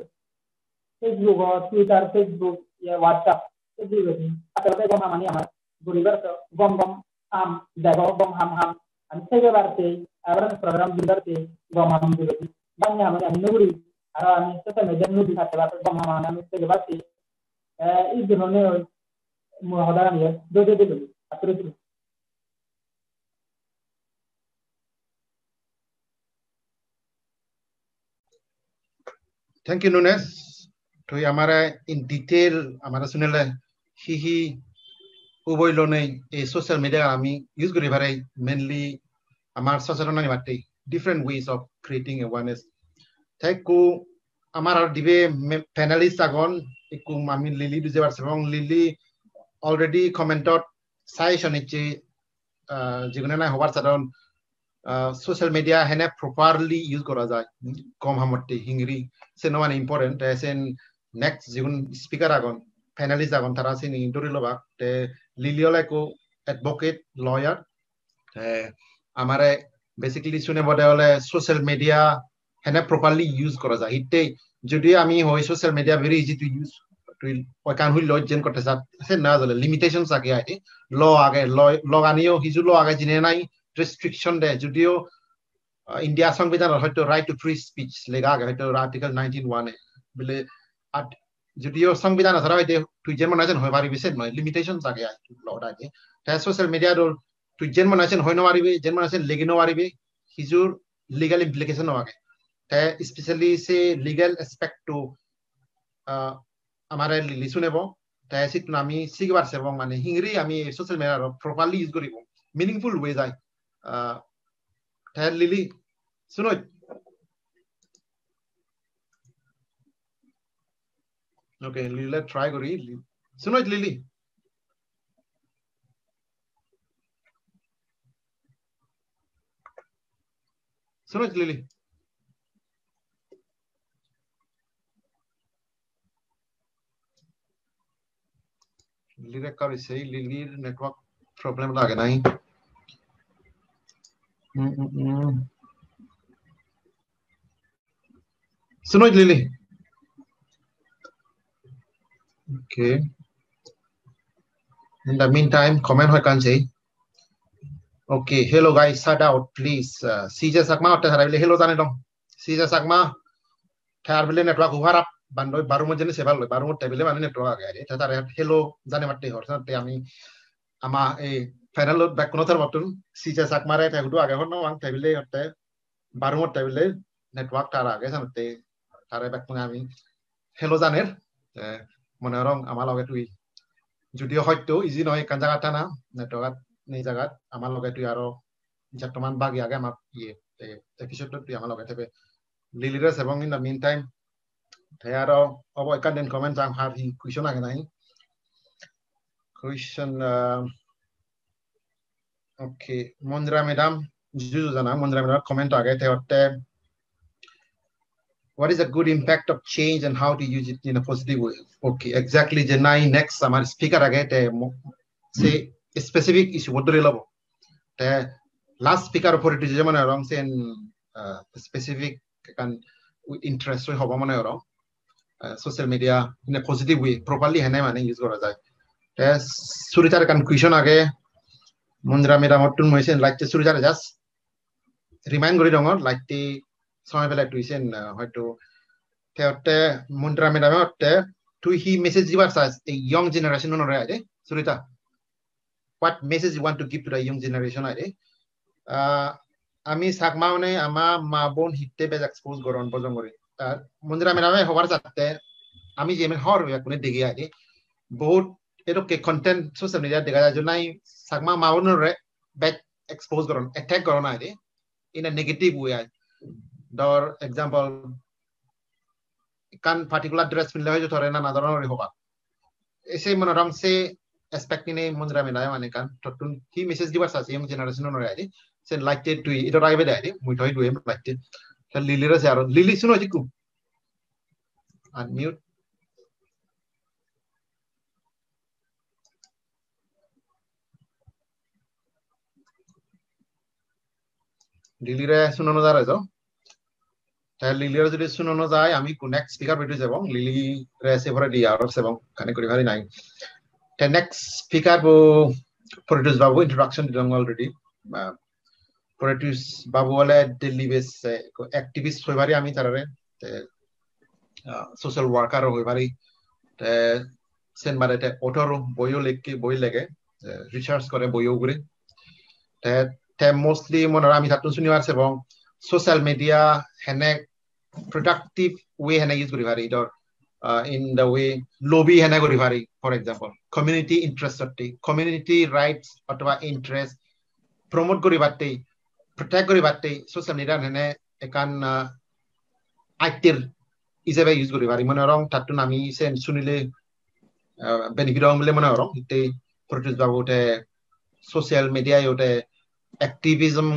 Facebook Twitter Facebook ya WhatsApp eগুলো তারপরে গম মানে আমার গরিবের গম গম আম দেখো গম হাম হাম আমি থেকে বাড়তে আবার প্রোগ্রাম দিবারতে গম হাম দিবে বাংলা মানে আমি নগরী আর আমি সেটা মেজান নদী থাকতে পারতে গম হাম আমি থেকে বাড়তে এই ধরনের মহদার আমি দোদে দিল আপনি Thank you, Nunes. To हमारा in detail हमारा सुने ले ही उबोई लोने ए social media आमी use करी बारे mainly हमार social ना निवाते different ways of creating awareness. Thank you हमारा दिवे panelist आगोन इकु मामी लिली दुजे बार सेवंग lily already commented session इच्चे Jigme ना हवार साधारण social media हैने properly use करा जाए कम हमटे हिंगरी से नवान important ऐसे next जिगुन speaker आगोन panelist आगोन थारा से नहीं इंटरव्यू लोग ते लिलियोले को advocate lawyer हमारे basically सुने बोले वाले social media हैने properly use करा जाए इतने जुड़ी आमी होई social media very easy to use तो कान हुई लॉज जन करते साथ ऐसे ना ज़ले limitations आगे आए law आनियो हिजू law आगे जिन्हें नाई restriction दे जुड़ियो इंडिया संविधान और हटो right to free speech लेगा आगे हटो article 19(1) है बिले जुड़ियो संविधान अथरा है तो जर्मनाइजेशन होए बारी विषय में limitations आगे आए law डाले तो social media रो तो जर्मनाइजेशन होए नवारी भी जर्मनाइजेशन लेगी नवारी भी हिजू legal implication हो आगे तो especially say legal aspect to हमारे लिसुने बो तो ऐसी तो नामी सीख बार से वो माने हिंगरी आमी social media रो properly use करी बो meaningful ways आए लिली सुनो ओके लिली ट्राई करी सुनो लिली सुनो लिली लिली का सही लिली नेटवर्क प्रॉब्लम लगे नहीं सुनो lily okay in the meantime comment होए कान से okay hello guys shout out please CJ Sakma और तेरा बिले hello जाने दो CJ Sakma तेरा बिले नेटवर्क हुआ रहा बांधो बारू मुझे नहीं सेवा लो बारू मुझे बिले बाने नेटवर्क आ गया है तेरा hello जाने मट्टे हो रहा है ते आमी आमा final load back कुनो थर बटन CJ Sakma रहे थे उड़ो आ गया हो ना वांग तेरा बिले होते बारू मुझे बिले नेटवर्क तारा आ गया समझते तारे back कुना आमी hello जाने मनोरंग आमा लोगे तुई যদিও হয়তো ইজি নহয় কান জায়গাটা না নেটওয়ার্ক নেই জায়গাত আমার লগে তুই আরো যতমান বাগি আগে আমার ইয়ে এপিসোডটা তুই আমার লগে থাকবে লিলিরাস এবং ইন দ্য মিন টাইম তাই আরো অবয় কান্ডেন কমেন্ট আম হার হি কুয়েশন আগে নাই কুয়েশন ওকে মন্দ্রা ম্যাডাম জুজু জানা মন্দ্রা ম্যাডাম কমেন্ট আগে তেতে what is a good impact of change and how to use it in a positive way? Okay, exactly. Jenai next our speaker again say specific issue what do you love? The last speaker for it is German wrong saying specific can interest we have on social media in a positive way properly hene mane use kora jay. The Suritar can question again. Mundra madam otun moisen like the Suritar just remind gori dongor like the সময় বেলা টুইছেন হয়তো তেতে মন্ত্রা মেডামতে তুই হি মেসেজ দিবার চাস এই ইয়ং জেনারেশন নরে আরে Surita what message you want to give to the young generation আরে আমি সাকমাওনে আমা মা বোন হিতে বেজ এক্সপোজ গরন বজং করে মন্ত্রা মেডামে হবার চাতে আমি যে হর কোনে দেখি আরে বহুত এরকে কন্টেন্ট সোশ্যাল মিডিয়া দেখা যায় নাই সাকমা মা বোনরে বেজ এক্সপোজ গরন অ্যাটাক গরন আরে in a negative way দর এক্সাম্পল কান পার্টিকুলার ড্রেস পিনলে হয় ধরে না ধরনের হবা এসে মনোরম সে এসপেক্ট নে মন্দ্রা মেলায় মানে কান তটুন কি মেসেজ দিবার আছে ইয়ং জেনারেশন নরে আইদি সে লাইকটেড টু এটা রাইবে দাইদি মুই থই দুয়ে লাইকটেড তাহলে লিলির আছে আর লিলি শুনো জিকু আনমিউট লিলিরে শুনানো যায় তো তাই লিলির যদি শুনানো যায় আমি নেক্সট স্পিকার বেটে যাব লিলি রেসে ভরে দিয়া আর এবং কানে করি ভারি নাই তাই নেক্সট স্পিকার বো প্রডিউস বাবু ইন্ট্রোডাকশন দিলাম অলরেডি প্রডিউস বাবু বলে দিল্লি বেস অ্যাক্টিভিস্ট হই ভারি আমি তারারে সোশ্যাল ওয়ার্কার হই ভারি সেন বারে অথর বইও লেখকে বই লেগে রিসার্চ করে বইও করে মোস্টলি মনে আমি থাকতুন শুনি আছে এবং সোশ্যাল মিডিয়া হেনে productive way hena use kori pari or in the way lobby hena kori pari for example community interest ati community rights otwa interest promote kori batte protect kori batte social media hene ekan active hisabe use kori pari mone rong tatun ami sen sunile benefit ong bole mone rong ite produce babote social media yote activism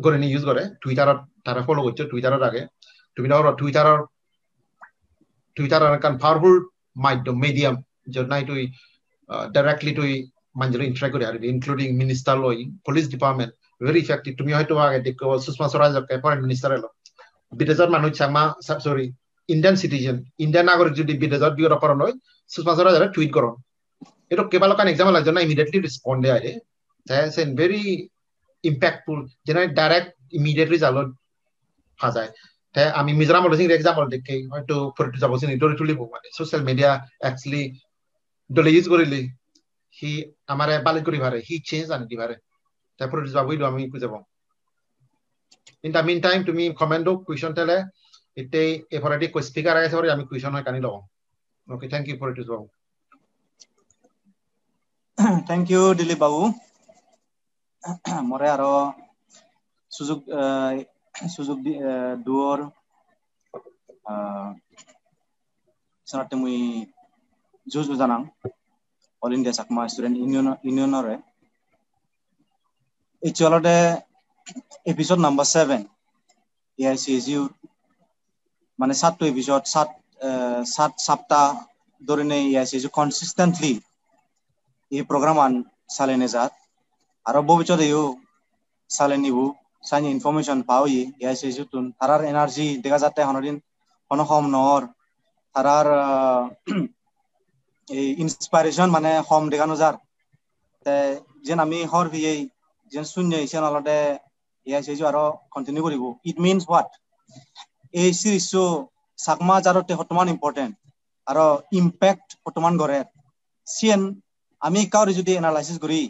করে নি ইউজ করে টুইটারত তারা ফলো করছে টুইটারের আগে তুমি ধরো টুইটার কান পাওয়ারফুল মাধ্যম মিডিয়াম যে নাই তুই ডাইরেক্টলি তুই মানুষের ইন্টারাক্ট করে আরবি ইনক্লুডিং মিনিস্টার লই পুলিশ ডিপার্টমেন্ট ভেরি ইফেক্টিভ তুমি হয়তো আগে দেখো সুষমা স্বরাজকে ফরেন মিনিস্টার এলো বিদেশের মানুষ Sama sorry Indian citizen Indian নাগরিক যদি বিদেশের বিয়ের অপরাধ হয় সুষমা স্বরাজ টুইট করো এটা কেবল কান এক্সাম্পল আছে না ইমিডিয়েটলি রেসপন্ড দেয় দ্যাটস এন ভেরি impactful যেটা ডাইরেক্ট ইমিডিয়েটলি জালো ফাজায় তাই আমি মিজোরাম বলেছি এক্সাম্পল দেখে হয়তো ফটো যাব সিনি দড়ি তুলিব মানে সোশ্যাল মিডিয়া অ্যাকচুয়ালি দলে ইউজ করিলে হি আমারে বালি করি পারে হি চেঞ্জ আনি দিবারে তাই ফটো যাব হইলো আমি কই যাব ইন দা মিন টাইম তুমি কমেন্ট কোয়েশ্চন তেলে এতে এফরডি কো স্পিকার আছে পরে আমি কোয়েশ্চন হয় কানি লব okay thank you for it is thank you দিলীপ বাবু মরে আরো সুযোগ দুয়ার সারাতে মুই জুজু জানাং অল ইন্ডিয়া চাকমা স্টুডেন্ট ইউনিয়নরে এই চলতে এপিসোড নাম্বার 7 এআইসিএসইউ মানে 7টো এপিসোড 7 সপ্তাহ ধরে নে এআইসিএসইউ কনসিস্টেন্টলি এই প্রোগ্রাম আন সালেনে যাত আরো ভবিষ্যতে ইউ সালেনিবু সাইনি ইনফরমেশন পাওই এআইসিএসইউ তুন তারার এনার্জি দেখা যাতে হনদিন হনহম নর তারার এই ইন্সপিরেশন মানে হম দেখানো যার তে যেন আমি হর ভিয়ে যেন শূন্য ইসেন অলতে এআইসিএসইউ আরো কন্টিনিউ করিব ইট মিন্স হোয়াট এই সিরিজটো সাকমা জারতে বর্তমান ইম্পর্টেন্ট আরো ইম্প্যাক্ট বর্তমান করে সিএন আমি কাউরি যদি এনালাইসিস করি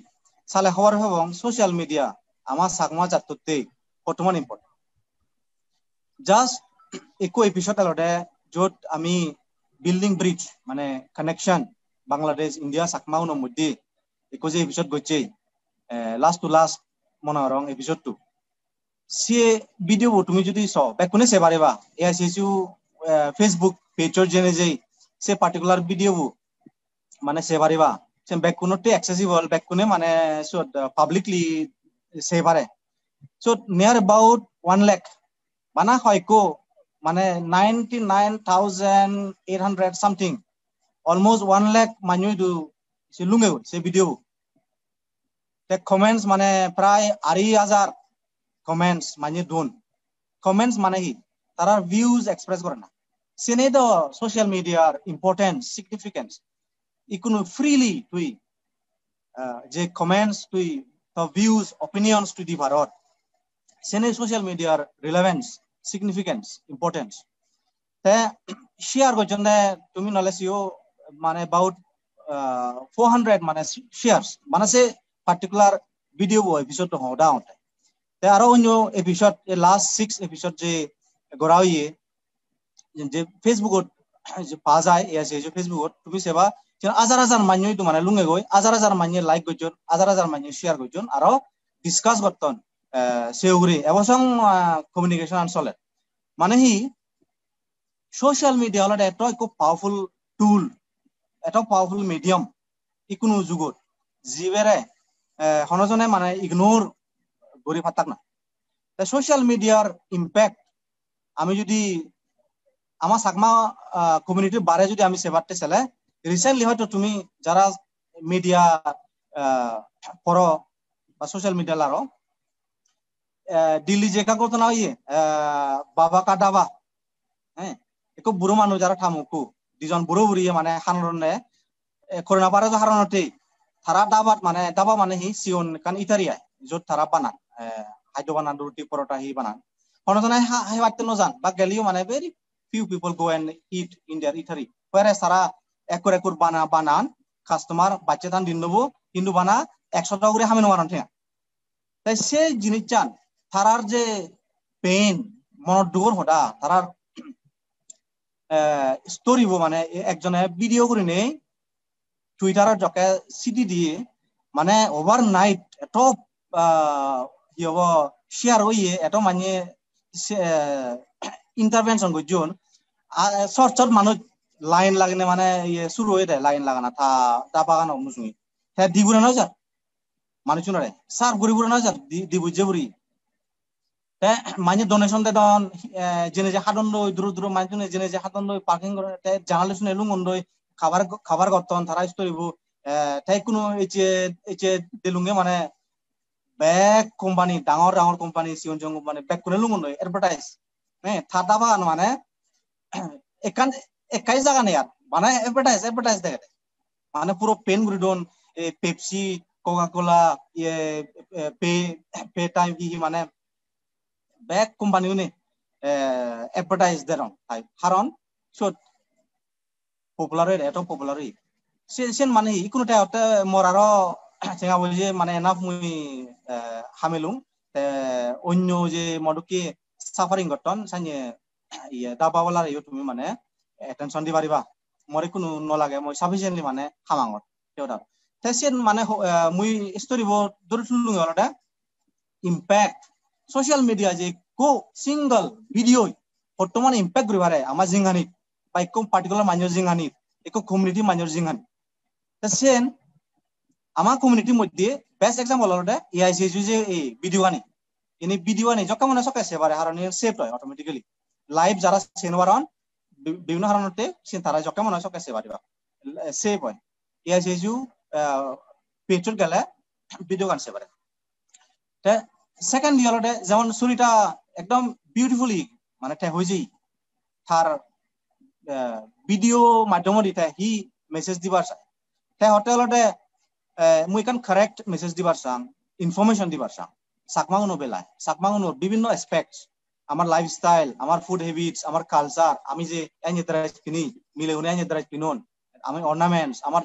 সালে খবর এবং সোশ্যাল মিডিয়া আমার সাকমা জাততে বর্তমান ইম্পর্টেন্ট জাস্ট একো এপিসোড আলতে যত আমি বিল্ডিং ব্রিজ মানে কানেকশন বাংলাদেশ ইন্ডিয়া সাকমা উনোর মধ্যে একো যে এপিসোড গছে লাস্ট টু লাস্ট মনে রং এপিসোড টু সে ভিডিও তুমি যদি চ বেকুনে সে পারিবা এআইসিএসইউ ফেসবুক পেজর জেনে যে সে পার্টিকুলার ভিডিও মানে সে পারিবা সে বেকুনতে অ্যাক্সেসিবল বেকুনে মানে পাবলিকলি সে পারে সো নিয়ার অ্যাবাউট 1 লাখ বানা হয়কো মানে 99,800 সামথিং অলমোস্ট 1 লাখ মানুষ দু সে লুঙ্গে সে ভিডিও তে কমেন্টস মানে প্রায় 2,000 কমেন্টস মানে দুন কমেন্টস মানে কি তারা ভিউজ এক্সপ্রেস করে না সেনে তো সোশ্যাল মিডিয়ার ইম্পর্টেন্স সিগনিফিকেন্স ইকুনো ফ্রিলি তুই যে কমেন্টস তুই তো ভিউজ অপিনিয়নস তুই দি ভারত সেনে সোশ্যাল মিডিয়ার রিলেভেন্স সিগনিফিকেন্স ইম্পর্টেন্স তে শেয়ার করছেন তুমি নলেসিও মানে অ্যাবাউট 400 মানে শেয়ারস মানে সে পার্টিকুলার ভিডিও এপিসোড হওয়া হতে তে আরো অন্য এপিসোড লাস্ট 6 এপিসোড যে গড়াইয়ে যে ফেসবুকত যে পাওয়া যায় এআইসিএসইউ ফেসবুকত তুমি সেবা হাজার মানুষ তো মানে লুঙ্গে গই হাজার মানুষ লাইক করছেন হাজার মানুষ শেয়ার করছেন আরো ডিসকাস করতেন সেউরি এবং কমিউনিকেশন চলে মানে হি সোশ্যাল মিডিয়া হল এটা খুব পাওয়ারফুল টুল এটা পাওয়ারফুল মিডিয়াম ইকোনো যুগত যিবেৰে হনজনে মানে ইগনোৰ কৰি ফাটাক না সোশ্যাল মিডিয়ার ইম্প্যাক্ট আমি যদি আমার সাকমা কমিউনিটির বারে যদি আমি সেবারতে চলে রিসেন্টলি হয়তো তুমি যারা মিডিয়া পড়ো বা সোশ্যাল মিডিয়া লারো দিল্লি যে কাগজ না ইয়ে বাবা কা দাবা হ্যাঁ একো বুড়ো মানুষ যারা থামুকু দুজন বুড়ো বুড়িয়ে মানে হানরনে করোনা পারে হারানোতে তারা দাবা মানে হি সিওন কান ইতারিয়া যত তারা বানান খাদ্য বানান রুটি পরোটা হি বানান হনজনাই হাই বাতে নজান বা গেলিও মানে very few people go and eat in their eatery whereas সারা একর বানান কাস্টমার বাচ্চা দান দিন দেবো কিন্তু বানা 100 টাকা করে হামেন মারান ঠিক তাই সেই জিনিস চান তারার যে পেন মন ডোর হটা তারার স্টোরি মানে একজনে ভিডিও করে নেই টুইটারের জকে সিটি দিয়ে মানে ওভারনাইট এত ইয়ব শেয়ার হইয়ে এত মানে ইন্টারভেনশন করছেন শর্ট মানুষ লাইন লাগনে মানে শুরু হয়ে দেয় লাইন লাগানা থা দা বাগান মুসুমি হ্যাঁ দিবুরে নয় যার মানুষ শুনে সার ঘুরি ঘুরে নয় যার দিবু যে বুড়ি মানে ডোনেশন দে দন জেনে যে হাতন লই দূর দূর মানে জেনে যে হাতন লই পার্কিং করে জানালে শুনে লুঙ্গন লই খাবার গতন তারা স্টোরিবু তাই কোনো এচে দেলুঙ্গে মানে ব্যাগ কোম্পানি ডাঙর কোম্পানি সিওন জং মানে ব্যাগ করে লুঙ্গন লই অ্যাডভার্টাইজ হ্যাঁ থাটা বাগান মানে একাই জায়গা নেই আর মানে অ্যাডভার্টাইজ দেখে মানে পুরো পেন গুড়ি ডন পেপসি কোকা কোলা পে টাইম কি মানে ব্যাগ কোম্পানিও নে অ্যাডভার্টাইজ দেরন তাই কারণ সত পপুলার এত পপুলার সেন মানে ইকুনটা একটা মরারও চেঙ্গা বলি যে মানে এনাফ মুই হামেলুং অন্য যে মডুকে সাফারিং গঠন সাইনে ইয়ে দাবাওয়ালার ইয়ে তুমি মানে অ্যাটেনশন দি পারিবা মরে কোনো নলাগে মই সাফিসিয়েন্টলি মানে হামাঙত সেটা তাই সেন মানে মুই স্টোরি ব দূর শুনলুং অলটা ইম্প্যাক্ট সোশ্যাল মিডিয়া যে কো সিঙ্গল ভিডিও বর্তমানে ইম্প্যাক্ট করি পারে আমার জিঙ্গানি বা একম পার্টিকুলার মানুষ জিঙ্গানি একো কমিউনিটি মানুষ জিঙ্গানি তা সেন আমার কমিউনিটির মধ্যে বেস্ট এক্সাম্পল হলো এআইসিএসইউ যে এই ভিডিও গানি ইনি ভিডিও গানি যখন মনে সকাল সেবারে হারণ সেভ হয় অটোমেটিক্যালি লাইভ যারা সেনবারন বিভিন্ন কারণতে সেন তারা যখন মনে সকাল সেবারিবা সেভ হয় এআইসিএসইউ পেট্রোল গেলে ভিডিও গান সেবারে তা সেকেন্ড হলো যেমন সুরিটা একদম বিউটিফুলি মানে হয়ে যাই তার ভিডিও মাধ্যমে দিতে হি মেসেজ দিবার চাই তাই হতে মুই কান কারেক্ট মেসেজ দিবার চাং ইনফরমেশন দিবার চাং সাকমাগুনো বেলায় সাকমাগুনো বিভিন্ন এসপেক্টস আমার লাইফস্টাইল আমার ফুড হ্যাবিটস আমার কালচার আমি যে এনে ড্রেস কিনি মিলে উনি এনে ড্রেস কিনুন আমি অর্নামেন্টস আমার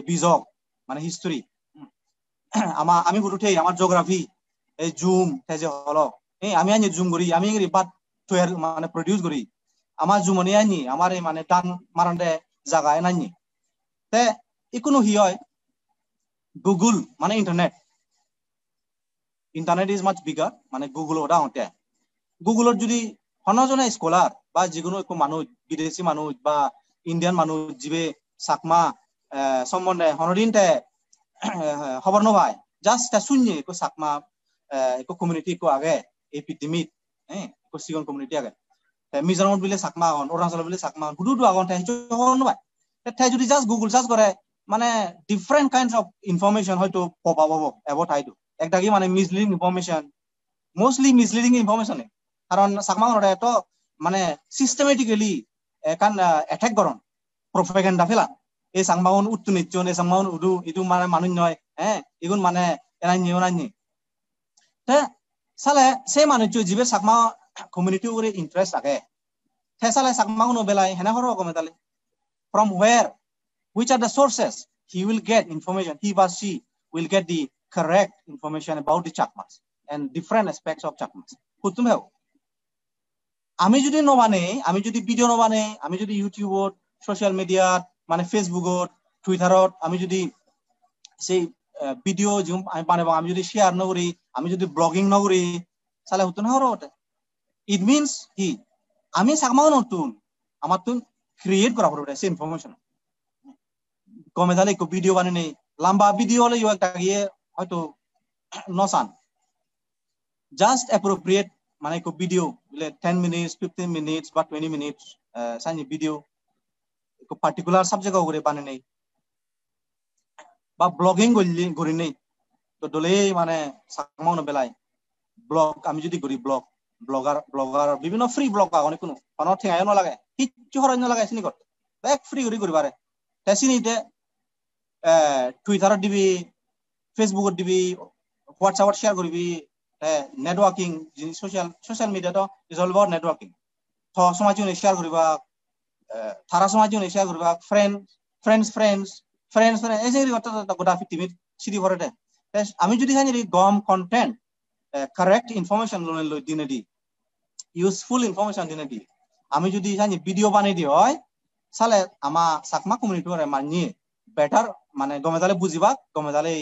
বিজক মানে হিস্টরি আমি হুটুঠে আমার জিওগ্রাফি এই জুম যে হলো আমি আনি জুম করি আমি বাদ তৈয়ার মানে প্রডিউস করি আমার জুমনি আনি আমার মানে টান মারান্ডে জায়গায় নানি তে ইকোনো হি হয় গুগল মানে ইন্টারনেট ইজ মাচ বিগার মানে গুগল ওটা হতে গুগলত যদি হনজনে স্কলার বা যিকোনো একো মানুষ বিদেশি মানুষ বা ইন্ডিয়ান মানুষ যিবে চাকমা সম্বন্ধে হনদিনতে খবর নভাই জাস্ট শূন্য একো চাকমা একো কমিউনিটি একো আগে এই পৃথিবীত একো সিগন কমিউনিটি আগে মিজোরামত বিলে চাকমা হন অৰুণাচল বিলে চাকমা হন হুদুটো আগন খবর নভাই তাই যদি জাস্ট গুগল সার্চ করে মানে ডিফারেন্ট কাইন্ডস অফ ইনফরমেশন হয়তো পপআপ হবো এবার ঠাইটো একটা কি মানে misleading information mostly misleading information কারণ চাকমাখনতে এত মানে সিস্টেমেটিক্যালি কান এটেক করন প্রপাগান্ডা ফেলা এই চাকমাখন উত্তু নিচ্ছন এই চাকমাখন উদু ইটো মানে মানুষ নয় এগুন মানে এনাই তে চালে সেই মানুষ যিবে চাকমা কমিউনিটি করে ইন্টারেস্ট থাকে সে চালে চাকমাখনো বেলায় হেনে সরো কমে তালে from where which are the sources he will get information he or she will get the correct information about the Chakmas and different aspects of Chakmas kutum heu আমি যদি নবানে আমি যদি ভিডিও নবানে আমি যদি ইউটিউবত সোশ্যাল মিডিয়াত মানে ফেসবুকত টুইটারত আমি যদি সেই ভিডিও যে আমি বানাবো আমি যদি শেয়ার নকরি আমি যদি ব্লগিং নকরি চালে হতো না হরতে ইট মিন্স কি আমি চাকমাও নতুন আমার তুন ক্রিয়েট করা পড়বে সেই ইনফরমেশন কমে তাহলে একটু ভিডিও বানিয়ে নেই লম্বা ভিডিও হলে একটা গিয়ে হয়তো নসান জাস্ট অ্যাপ্রোপ্রিয়েট মানে একটু ভিডিও 10 minutes 15 minutes বা 20 minutes সানি ভিডিও একটু পার্টিকুলার সাবজেক্ট করে বানিয়ে নেই বা ব্লগিং করি নেই তো দলে মানে সাকমাউন বেলায় ব্লগ আমি যদি করি ব্লগার বিভিন্ন ফ্রি ব্লগ আগনে কোনো কোনো ঠেঙায় নালাগে কিচ্ছু হরাই নালাগে চিনি করতে এক ফ্রি করি পারে তাই চিনিতে টুইটারত দিবি ফেসবুকত দিবি হোয়াটসঅ্যাপত শেয়ার করবি নেটওয়ার্কিং যিনি সোশ্যাল মিডিয়া তো ইজ অল অ্যাবাউট নেটওয়ার্কিং তো সমাজ জুনে শেয়ার করিবা থারা সমাজ জুনে শেয়ার করিবা ফ্রেন্ডস এই যে কথা গোটা 50 মিনিট সিডি ভরতে আমি যদি জানি গম কন্টেন্ট কারেক্ট ইনফরমেশন লই দিনে দি ইউজফুল ইনফরমেশন দিনে দি আমি যদি জানি ভিডিও বানাই দি হয় সালে আমা সাকমা কমিউনিটি রে মানি বেটার মানে গমেদালে বুঝিবা গমেদালে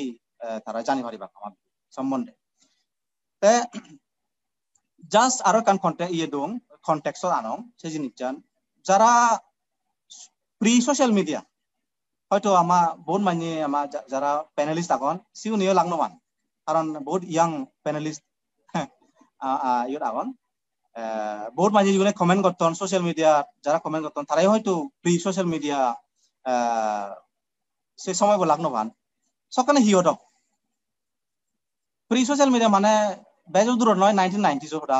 তারা জানি পারিবা আমার সম্বন্ধে তে জাস্ট আরো কান কন্টেক্ট ইয়ে দং কনটেক্সট আনং সেই জিনিসজান যারা প্রি সোশ্যাল মিডিয়া হয়তো আমা বহুত মানে আমা যারা প্যানেলিস্ট আগন সিউ নিও লাগনো মান কারণ বহুত ইয়াং প্যানেলিস্ট ইয়র আগন বহুত মানে যেগুলো কমেন্ট করতেন সোশ্যাল মিডিয়া যারা কমেন্ট করতেন তারাই হয়তো প্রি সোশ্যাল মিডিয়া সে সময় লাগনো মান সকানে হিয়ত প্রি সোশ্যাল মিডিয়া মানে বেজো দূর নয় 1990s ওটা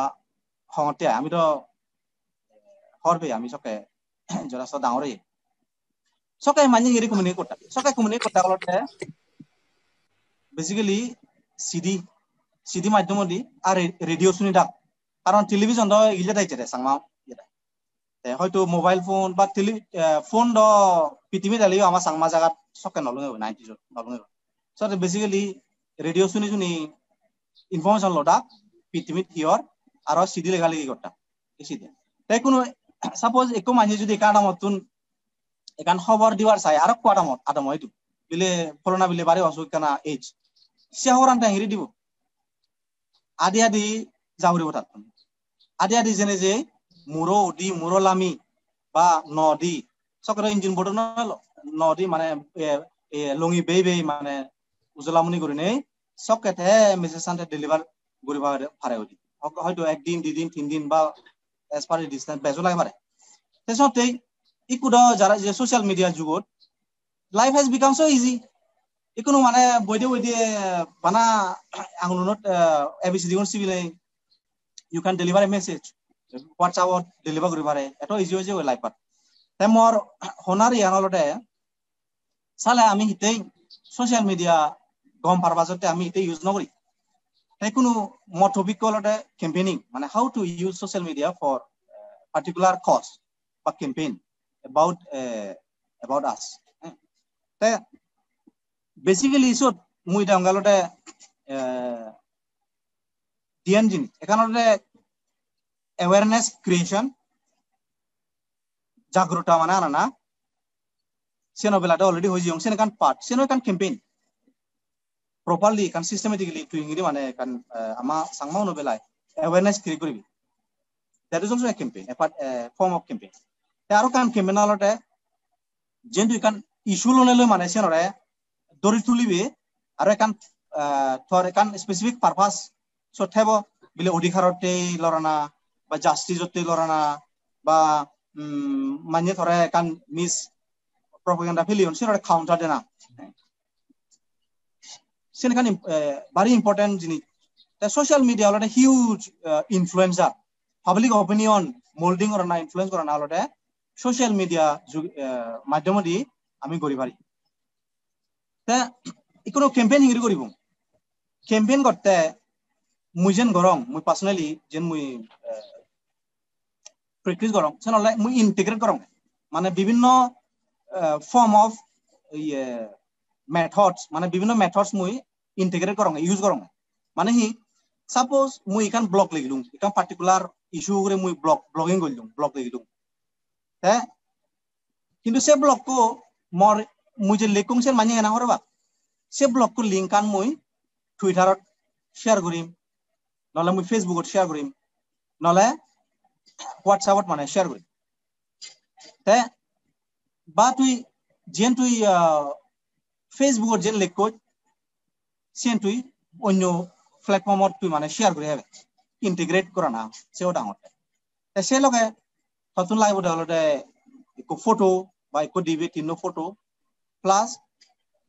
হতে আমি তো হরবে আমি সকে যারা সব ডাঙরে সকাই মানে এরি কমিউনিকেট করতে গলতে বেসিক্যালি সিডি মাধ্যম দি আর রেডিও শুনি ডাক কারণ টেলিভিশন দ ইলে দাইতে সাংমা হয়তো মোবাইল ফোন বা ফোন দ পৃথিবী দালিও আমার সাংমা জায়গা সকে নলুঙে 90s নলুঙে সো বেসিক্যালি রেডিও শুনি ইনফরমেশন লডা পৃথিবীত হিয়র আর সিডি লেগালি করতা সিডি তাই কোনো সাপোজ একো মাঝে যদি কাটা মতন এখান খবর দিবার চাই আর কোয়াটা মত আদম হয়তো বিলে করোনা বিলে বারে অসুখ কেনা এইচ সে হরানটা হিরি দিব আদি যাওরিব তাত আদি জেনে যে মুরো লামি বা নদী সকরে ইঞ্জিন বোর্ড নদী মানে লঙি বে মানে উজলামনি করে নেই সকেতে মেসেজ সানতে ডেলিভার করিবা পারে হয়তো একদিন দুদিন 3 দিন বা এজ পার ডিসটেন্স বেজো লাগে পারে তেসতে ইকুড যারা যে সোশ্যাল মিডিয়া যুগত life has become so easy ইকুনো মানে বইদে বানা আঙুলত এবিসিডি কোন সিবিলে you can deliver a message হোয়াটসঅ্যাপত ডেলিভার করি পারে এত ইজি হয়ে যায় লাইফত তাই মোর হোনার ইয়ানলতে সালে আমি হিতেই সোশ্যাল মিডিয়া গম পারবাজতে আমি হিতেই ইউজ নকরি তাই কোনো মোর টপিক কলতে ক্যাম্পেইনিং মানে how to use social media for particular cause বা campaign about us te basically so mui dangalote dianjin ekanote awareness creation jagrota mana na seno belata already hoji ong sen kan part seno kan campaign properly kan systematically to ingiri mane kan ama sangma no belai awareness create koribi that is also a campaign a form of campaign তারও কান ক্রিমিনালতে যেন্তু কান ইস্যু লনেলে মানে সেনরে দরি তুলিবে আর কান থর কান স্পেসিফিক পারপাস সঠাইব বিলে অধিকারতে লরানা বা জাস্টিসতে লরানা বা মানে থরে কান মিস প্রপাগান্ডা ফিলিয়ন সেনরে কাউন্টার দেনা সেন কান very important জিনিস তা সোশ্যাল মিডিয়া হলো huge influencer public opinion moulding করনা ইনফ্লুয়েন্স করনা হলো সোশ্যাল মিডিয়া মাধ্যমে আমি করি পারি তা ইকোনো ক্যাম্পেইন হিরি করিব ক্যাম্পেইন করতে মুই যেন গরং মুই পার্সোনালি যেন মুই প্র্যাকটিস গরং সেনলে মুই ইন্টিগ্রেট গরং মানে বিভিন্ন ফর্ম অফ মেথডস মানে বিভিন্ন মেথডস মুই ইন্টিগ্রেট গরং ইউজ গরং মানে হি সাপোজ মুই ইকান ব্লগ লিখিলুম ইকান পার্টিকুলার ইস্যু করে মুই ব্লগিং করিলুম ব্লগ লিখিলুম হ্যাঁ কিন্তু সে ব্লগ কো মর মুই যে লেকুং সে মানি না হরবা সে ব্লগ কো লিংক কান মুই টুইটারত শেয়ার করিম নলে মুই ফেসবুকত শেয়ার করিম নলে হোয়াটসঅ্যাপত মানে শেয়ার করিম তে বা তুই যেন তুই ফেসবুকত যেন লেখ সেন তুই অন্য প্ল্যাটফর্মত তুই মানে শেয়ার করে হবে ইন্টিগ্রেট করা না সেও ডাঙর সে লগে নতুন লাইভ হলে একো ফটো বা একো দিবি তিনো ফটো প্লাস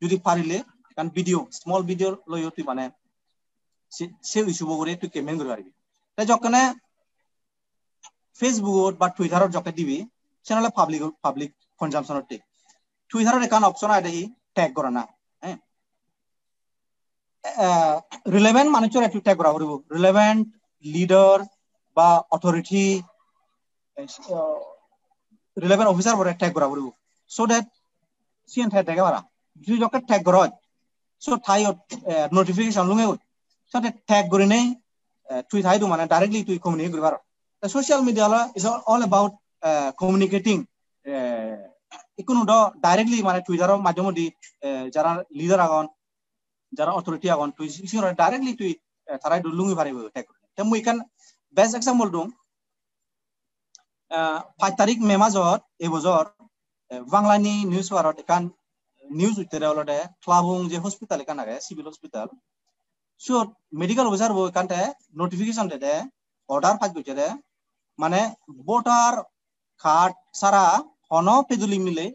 যদি পারিলে কারণ ভিডিও স্মল ভিডিও লৈ তুই মানে সে ইস্যু বগরে তুই কেমেন করে পারবি তাই যখন ফেসবুক বা টুইটারত যখন দিবি সেনালে পাবলিক কনজাম্পশনত টেক টুইটারত একান অপশন আইডি ট্যাগ করা না হ্যাঁ রিলেভেন্ট মানুষের একটু ট্যাগ করা হইব রিলেভেন্ট লিডার বা অথরিটি রিলেভেন্ট অফিসার বরে ট্যাগ করা হইব সো দ্যাট সিএন ট্যাগ করা যদি যখন ট্যাগ করা সো থাই নোটিফিকেশন লুঙে সাথে ট্যাগ করে নেই তুই থাই তো মানে ডাইরেক্টলি তুই কমিউনিকেট করবার social media is all about communicating ইকুনো ডাইরেক্টলি মানে টুইটারের মাধ্যমে দি যারা লিডার আগন যারা অথরিটি আগন তুই ডাইরেক্টলি তুই তারাই লুঙি পারিব ট্যাগ করে তে মুই এখান বেস্ট এক্সাম্পল দং 5 তারিখ মে মাসত এই বছর বাংলানি নিউজ ওয়ারত এখান নিউজ উঠতে অলরেডি ক্লাবুং যে হসপিটাল এখান আগে civil hospital so medical officer বো এখানতে নোটিফিকেশন দে অর্ডার ফাজ গইছে দে মানে ভোটার কার্ড সারা হনো পেদুলি মিলে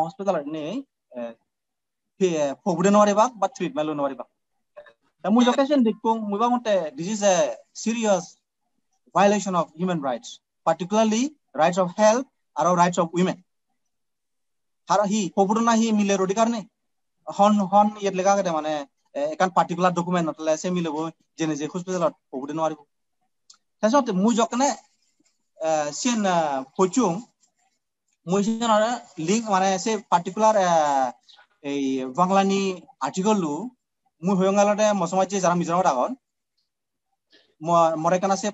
হসপিটাল নেই ফবুদে নরিবাক বা ট্রিটমেন্ট নরিবাক তা মুই লোকেশন দেখো মুই বামতে this is a serious violation of human rights particularly rights of health or rights of women har hi pobudna hi mile rodigar ne hon yet lega gade mane ekan particular document not le se mile bo jene je hospital pobudno aribo tasot mu jokne sien pochung mu sien ara link mane se particular ei banglani article lu mu hoyangalade mosamaje jara mizoram agon more kana se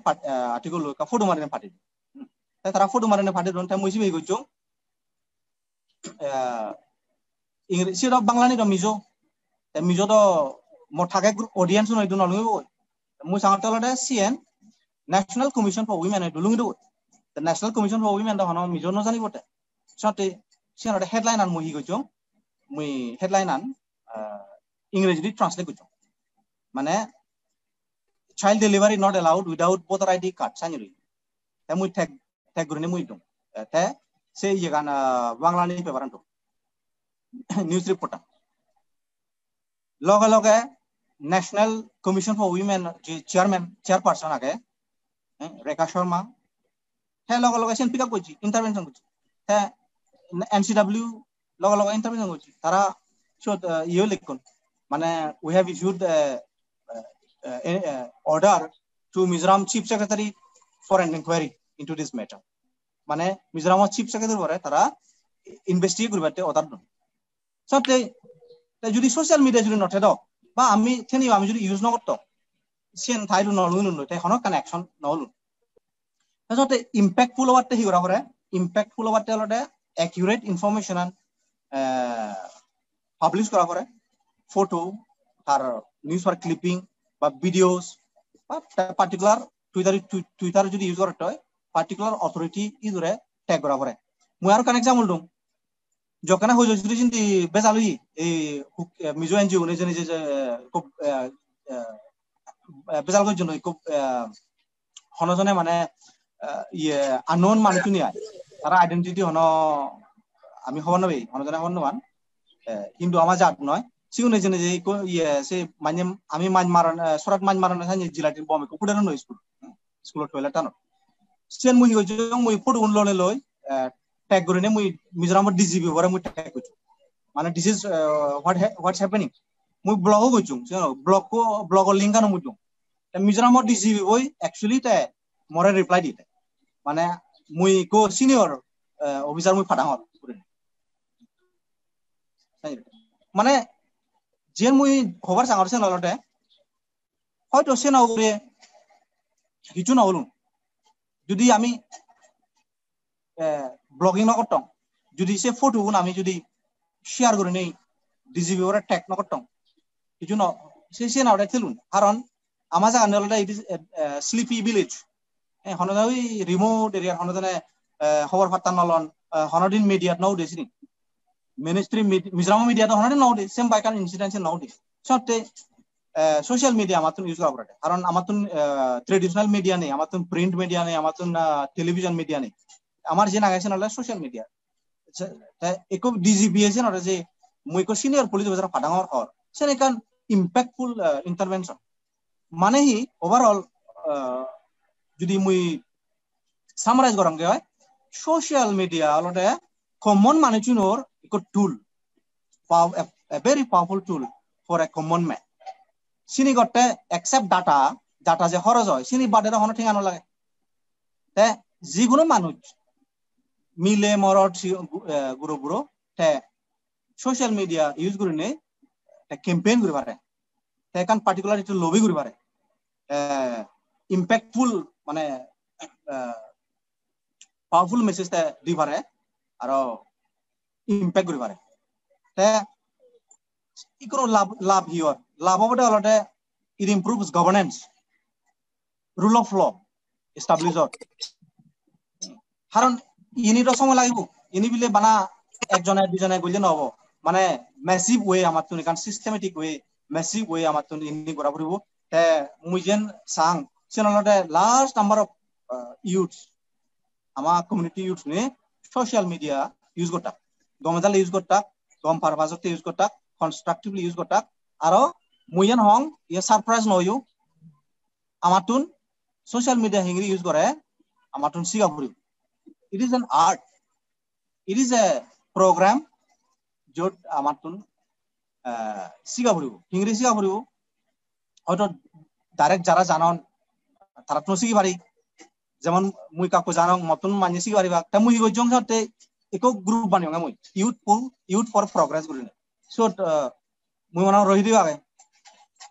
article lu ka photo marine pati তারা ফটো মারনে ফাটে দন তা মুইছি বেই গইছো ইংরেজি র বাংলানি র মিজো তো মো থাকে অডিয়েন্স নই দন লঙ্গি মুই সাংতলতে সিএন ন্যাশনাল কমিশন ফর উইমেন দুলুঙ্গি দো the National Commission for Women দ হন মিজো ন জানি বটে সতে সিএন র হেডলাইন আন মুই গইছো মুই হেডলাইন আন ইংরেজি ট্রান্সলেট গইছো মানে child delivery not allowed without voter ID card সানি রই তা মুই tag gurine muy dum te se yegan banglani paper anto news reporter loga national commission for women je chairperson age Rekha Sharma he loga sen pick up kochi intervention kochi te NCW loga intervention kochi tara so yo likon mane we have issued order to Mizoram chief secretary for an inquiry into this matter মানে মিজোরাম চিফ সেক্রেটারি বরে তারা ইনভেস্টিগেট করবাতে অর্ডার দন সতে যদি সোশ্যাল মিডিয়া যদি নথে দাও বা আমি থেনি আমি যদি ইউজ নকরত সেন থাইলু নলুন লইতে হন কানেকশন নলুন সতে ইম্প্যাক্টফুল ওয়াতে হি করা করে ইম্প্যাক্টফুল ওয়াতে লতে অ্যাকুরেট ইনফরমেশন পাবলিশ করা করে ফটো আর নিউজ আর ক্লিপিং বা ভিডিওস বা পার্টিকুলার টুইটার যদি ইউজ করতে হয় particular authority idure tag kora pore mu aro kan example dum jokana hojo juri jinti bezalui ei mizo NGO ne jene je ko bezal ko jonno ko honojone mane ye unknown manukuni ai tara identity hono ami hobo nabe honojone hono man hindu ama jat noy siune jene je ko ye se manye ami man maran sorat man maran sanye jilatin bombe ko pudano no school toilet ano sen মুই গজং মুই ফটো উনলনে লই ট্যাগ গরিনে মুই মিজোরামত ডিজিপি বরে মুই ট্যাগ কইছো মানে দিস ইজ হোয়াটস হ্যাপেনিং মুই ব্লগ কইছো ব্লগ লিংক আনো মুই দম মিজোরামত ডিজিপি বই অ্যাকচুয়ালি তে মরে রিপ্লাই দিতে মানে মুই কো সিনিয়র অফিসার মুই ফাটা হল মানে যেন মুই খবর সাংরছে ললতে হয়তো সে নাও রে কিছু না হলুন যদি আমি ব্লগিং ন করতাম যদি সে ফটো আমি যদি শেয়ার করে নেই ডিজিপি ওরা ট্যাগ ন করতাম কিছু না সে না ওটা থেলুন কারণ আমার জায়গা নলটা ইট ইজ স্লিপি ভিলেজ হনদা ওই রিমোট এরিয়া হনদানে খবর ফাত্তা নলন হনদিন মিডিয়াত নাও দেছিনি মিনিস্ট্রি মিজোরাম মিডিয়াত হনদিন নাও দে সেম বাইকান ইনসিডেন্ট নাও দে সতে সোশ্যাল মিডিয়া আমার ইউজ করা পড়ে কারণ আমার ট্রেডিশনাল মিডিয়া নেই আমার প্রিন্ট মিডিয়া নেই আমার টেলিভিশন মিডিয়া নেই আমার যে নাগাইছে নলে সোশ্যাল মিডিয়া একো ডিজিপি আছে নলে যে মই কো সিনিয়র পুলিশ অফিসার ফাডাঙর হর সেন একান ইম্প্যাক্টফুল ইন্টারভেনশন মানে হি ওভারঅল যদি মুই সামারাইজ করম গে হয় সোশ্যাল মিডিয়া অলতে কমন মানুষজনের এক টুল a very powerful tool for a common man sini gotte accept data je খরচ হয় sini বাদে হন ঠিকানো লাগে তে যিকোনো মানুষ মিলে মরট গুরু গুরু তে সোশ্যাল মিডিয়া ইউজ করে নে তে ক্যাম্পেইন করে পারে তে কান পার্টিকুলার একটু লবি করে পারে ইম্প্যাক্টফুল মানে পাওয়ারফুল মেসেজ তে দি পারে আর ইম্প্যাক্ট করে পারে তে ইকোনো লাভ হিয়র লাভ হবে অলতে it improves governance rule of law establish কারণ ইনিটো সময় লাগিব ইনি বিলে বানা একজনে দুজনে গইলে নহব মানে ম্যাসিভ ওয়ে আমার তুনি কারণ সিস্টেমেটিক ওয়ে ম্যাসিভ ওয়ে আমার তুনি ইনি করা পড়িব তে মুই যেন সাং সেনলতে লার্জ নাম্বার অফ ইউথস আমার কমিউনিটি ইউথস নে সোশ্যাল মিডিয়া ইউজ করতা গমজাল ইউজ করতা গম পারপাজতে ইউজ করতা কনস্ট্রাকটিভলি ইউজ করতা আর মুই যেন হং ইয়ে সারপ্রাইজ নয়ু আমার তুন সোশ্যাল মিডিয়া হিংরি ইউজ করে আমার তুন শিখা পড়িব it is an art it is a program jot amar tun siga poribo ingre siga poribo hoto direct jara janon tara tun sigi pari jemon mui kako janong motun manye sigi pari ba ta mui go jong satte eko group banyo mui youth for progress gurine so mui mona rohi diwa age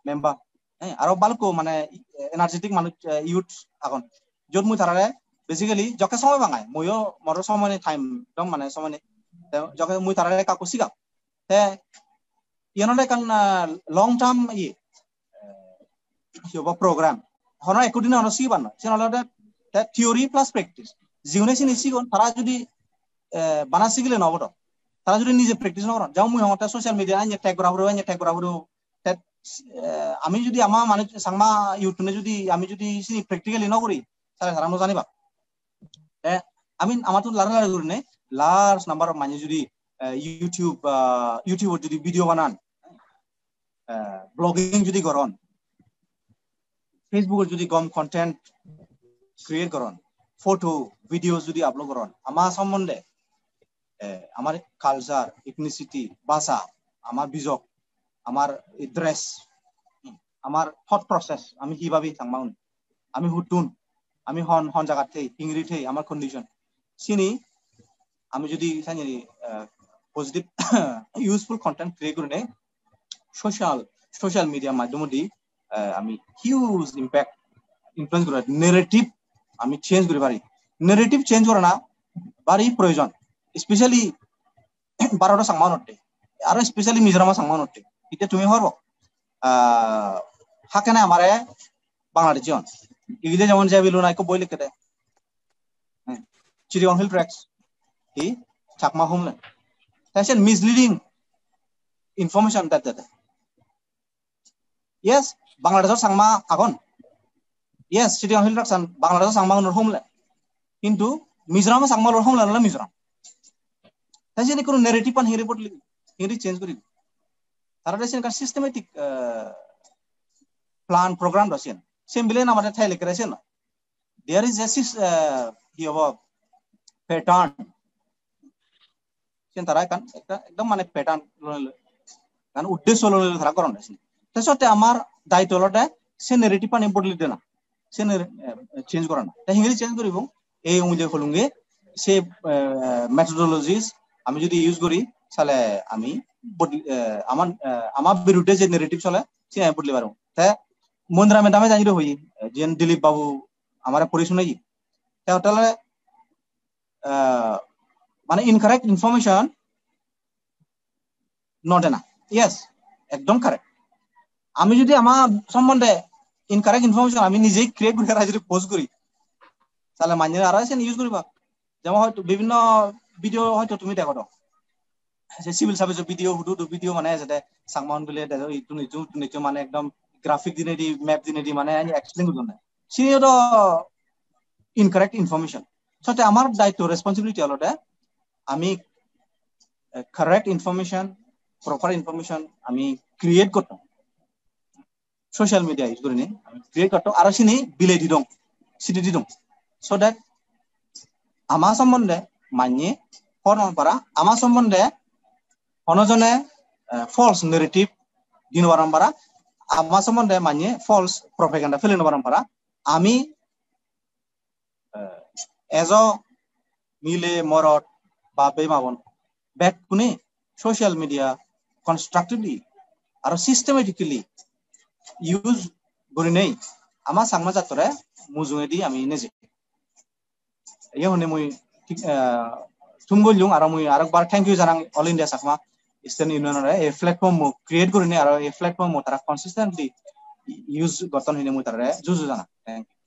member aro balko mane energetic manu youth agon jot mui tarare basically joke সময় বাঙায় মইও মর সময় টাইম দম মানে সময় joke মুই তারারে কাকু সিগা তে ইয়নলে কান লং টার্ম ই হিবা প্রোগ্রাম হন একদিন হন সি বান সেনলে তে থিওরি প্লাস প্র্যাকটিস জিউনে সিনি সিগন তারা যদি বানা সিগলে নবদ তারা যদি নিজে প্র্যাকটিস নকর যাও মুই হমতে সোশ্যাল মিডিয়া আনি ট্যাগ করা বড় তে আমি যদি আমা মানে সাংমা ইউটিউবে যদি আমি যদি সিনি প্র্যাকটিক্যালি নকরি তাহলে তারা জানিবা আমি আমার তো লারা করে লার্জ নাম্বার অফ মানে যদি ইউটিউব যদি ভিডিও বানান ব্লগিং যদি করন ফেসবুক যদি কম কন্টেন্ট ক্রিয়েট করন ফটো ভিডিও যদি আপলোড করন আমার সম্বন্ধে আমার কালচার ইথনিসিটি ভাষা আমার বিজক আমার ড্রেস আমার থট প্রসেস আমি কিভাবে থাকমাউন আমি হুটুন আমি হন জায়গা থেকে ইংরেজি থেকে আমার কন্ডিশন সিনি আমি যদি জানি পজিটিভ ইউজফুল কন্টেন্ট ক্রিয়েট করে সোশ্যাল মিডিয়া মাধ্যমে দি আমি হিউজ ইম্প্যাক্ট ইনফ্লুয়েন্স করে নেরেটিভ আমি চেঞ্জ করে পারি নেরেটিভ চেঞ্জ করে না বারি প্রয়োজন স্পেশালি বারোটা সাংমানতে আর স্পেশালি মিজোরামা সাংমানতে এটা তুমি হরব হাকে না আমারে বাংলাদেশ জন ইগিলে যেমন যাবিলো না একো বই লিখে দেয় চিরিয়ন হিল ট্র্যাক্স হি Chakma homeland that's a misleading information that yes bangladesh sangma agon yes chiryong hill tracks bangladesh sangma nor homeland kintu mizoram sangma nor homeland la mizoram তাই কোন narrative pan report হিরি চেঞ্জ করি তারা দেশেন কা সিস্টেমেটিক প্ল্যান প্রোগ্রাম রসেন সেম বিলেন আমাদের থাইলে করেছেন দেয়ার ইজ কি হবো প্যাটার্ন সেন তারা কান একটা একদম মানে প্যাটার্ন কারণ উদ্দেশ্য হলো তারা করন তাছতে আমার দায়িত্ব হলটা সে নেরেটিভ পান ইম্পর্টেন্ট লিতে না সে চেঞ্জ করে না তাই হিংরি চেঞ্জ করিব এই অনুযায়ী হলুঙ্গে সে মেথডোলজিস আমি যদি ইউজ করি তাহলে আমি আমার বিরুদ্ধে যে নেরেটিভ চলে সে আমি বদলে পারবো তাই মন্দিরা মেদামে জানি হই যেন দিলীপ বাবু আমার পরিশুনাই তাহলে মানে ইনকারেক্ট ইনফরমেশন নট এনা ইয়েস একদম কারেক্ট আমি যদি আমার সম্বন্ধে ইনকারেক্ট ইনফরমেশন আমি নিজেই ক্রিয়েট করে যদি পোস্ট করি তাহলে মানুষ আর আছে ইউজ করিবা যেমন হয়তো বিভিন্ন ভিডিও হয়তো তুমি দেখো তো সিভিল সার্ভিসের ভিডিও মানে যাতে সাংমান বলে ইটু মানে একদম গ্রাফিক দিনে দি ম্যাপ দিনে দি মানে এক্সপ্লেইন করতে না সিনিও তো ইনকারেক্ট ইনফরমেশন সতে আমার দায়িত্ব রেসপন্সিবিলিটি হলো আমি কারেক্ট ইনফরমেশন প্রপার ইনফরমেশন আমি ক্রিয়েট করতাম social media use gurini create karto aro sini bilai di dong sini di dong so that ama sombonde manye honon para ama sombonde honojone false narrative dino waram para ama sombonde manye false propaganda felino waram para ami ezo mile morot ba bemabon back kuni social media constructively aro systematically use gurinei ama sangma jatore mujungedi ami neje ye hone moi tumbolung aro moi arekbar thank you janang all india sakma eastern union re a platform mo create gurinei aro a platform mo tara consistently use goton hine moi tara juju jana thank you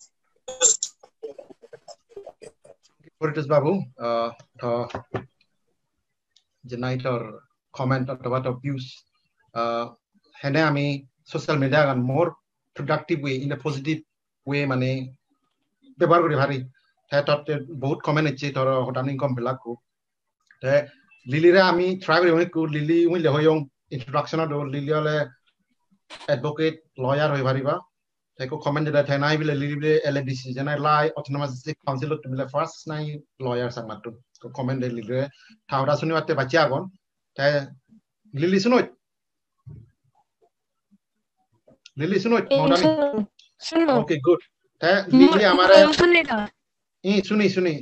Puritus Babu to generator comment about abuse hene ami social media gan more productive way in a positive way mane ব্যবহার করি ভারি তাতে বহুত কমেন্ট আছে ধর হঠাৎ ইনকাম বিলাকো তে লিলিরে আমি ট্রাই করি অনেক লিলি মই লহয়ং ইন্ট্রোডাকশন দ লিলি হলে অ্যাডভোকেট লয়ার হই ভারিবা তাইকো কমেন্ট দিলে তাই নাই বিলে লিলি বিলে এলএডিসি জেনাই লাই অটোনমাস কাউন্সিল তো বিলে ফার্স্ট নাই লয়ার সামাতো তো কমেন্ট দিলে লিলি থাউডা শুনি বাতে বাচ্চা আগন তাই লিলি শুনই লিলি শুনই মডানি ওকে গুড তাই লিলি আমারে শুনি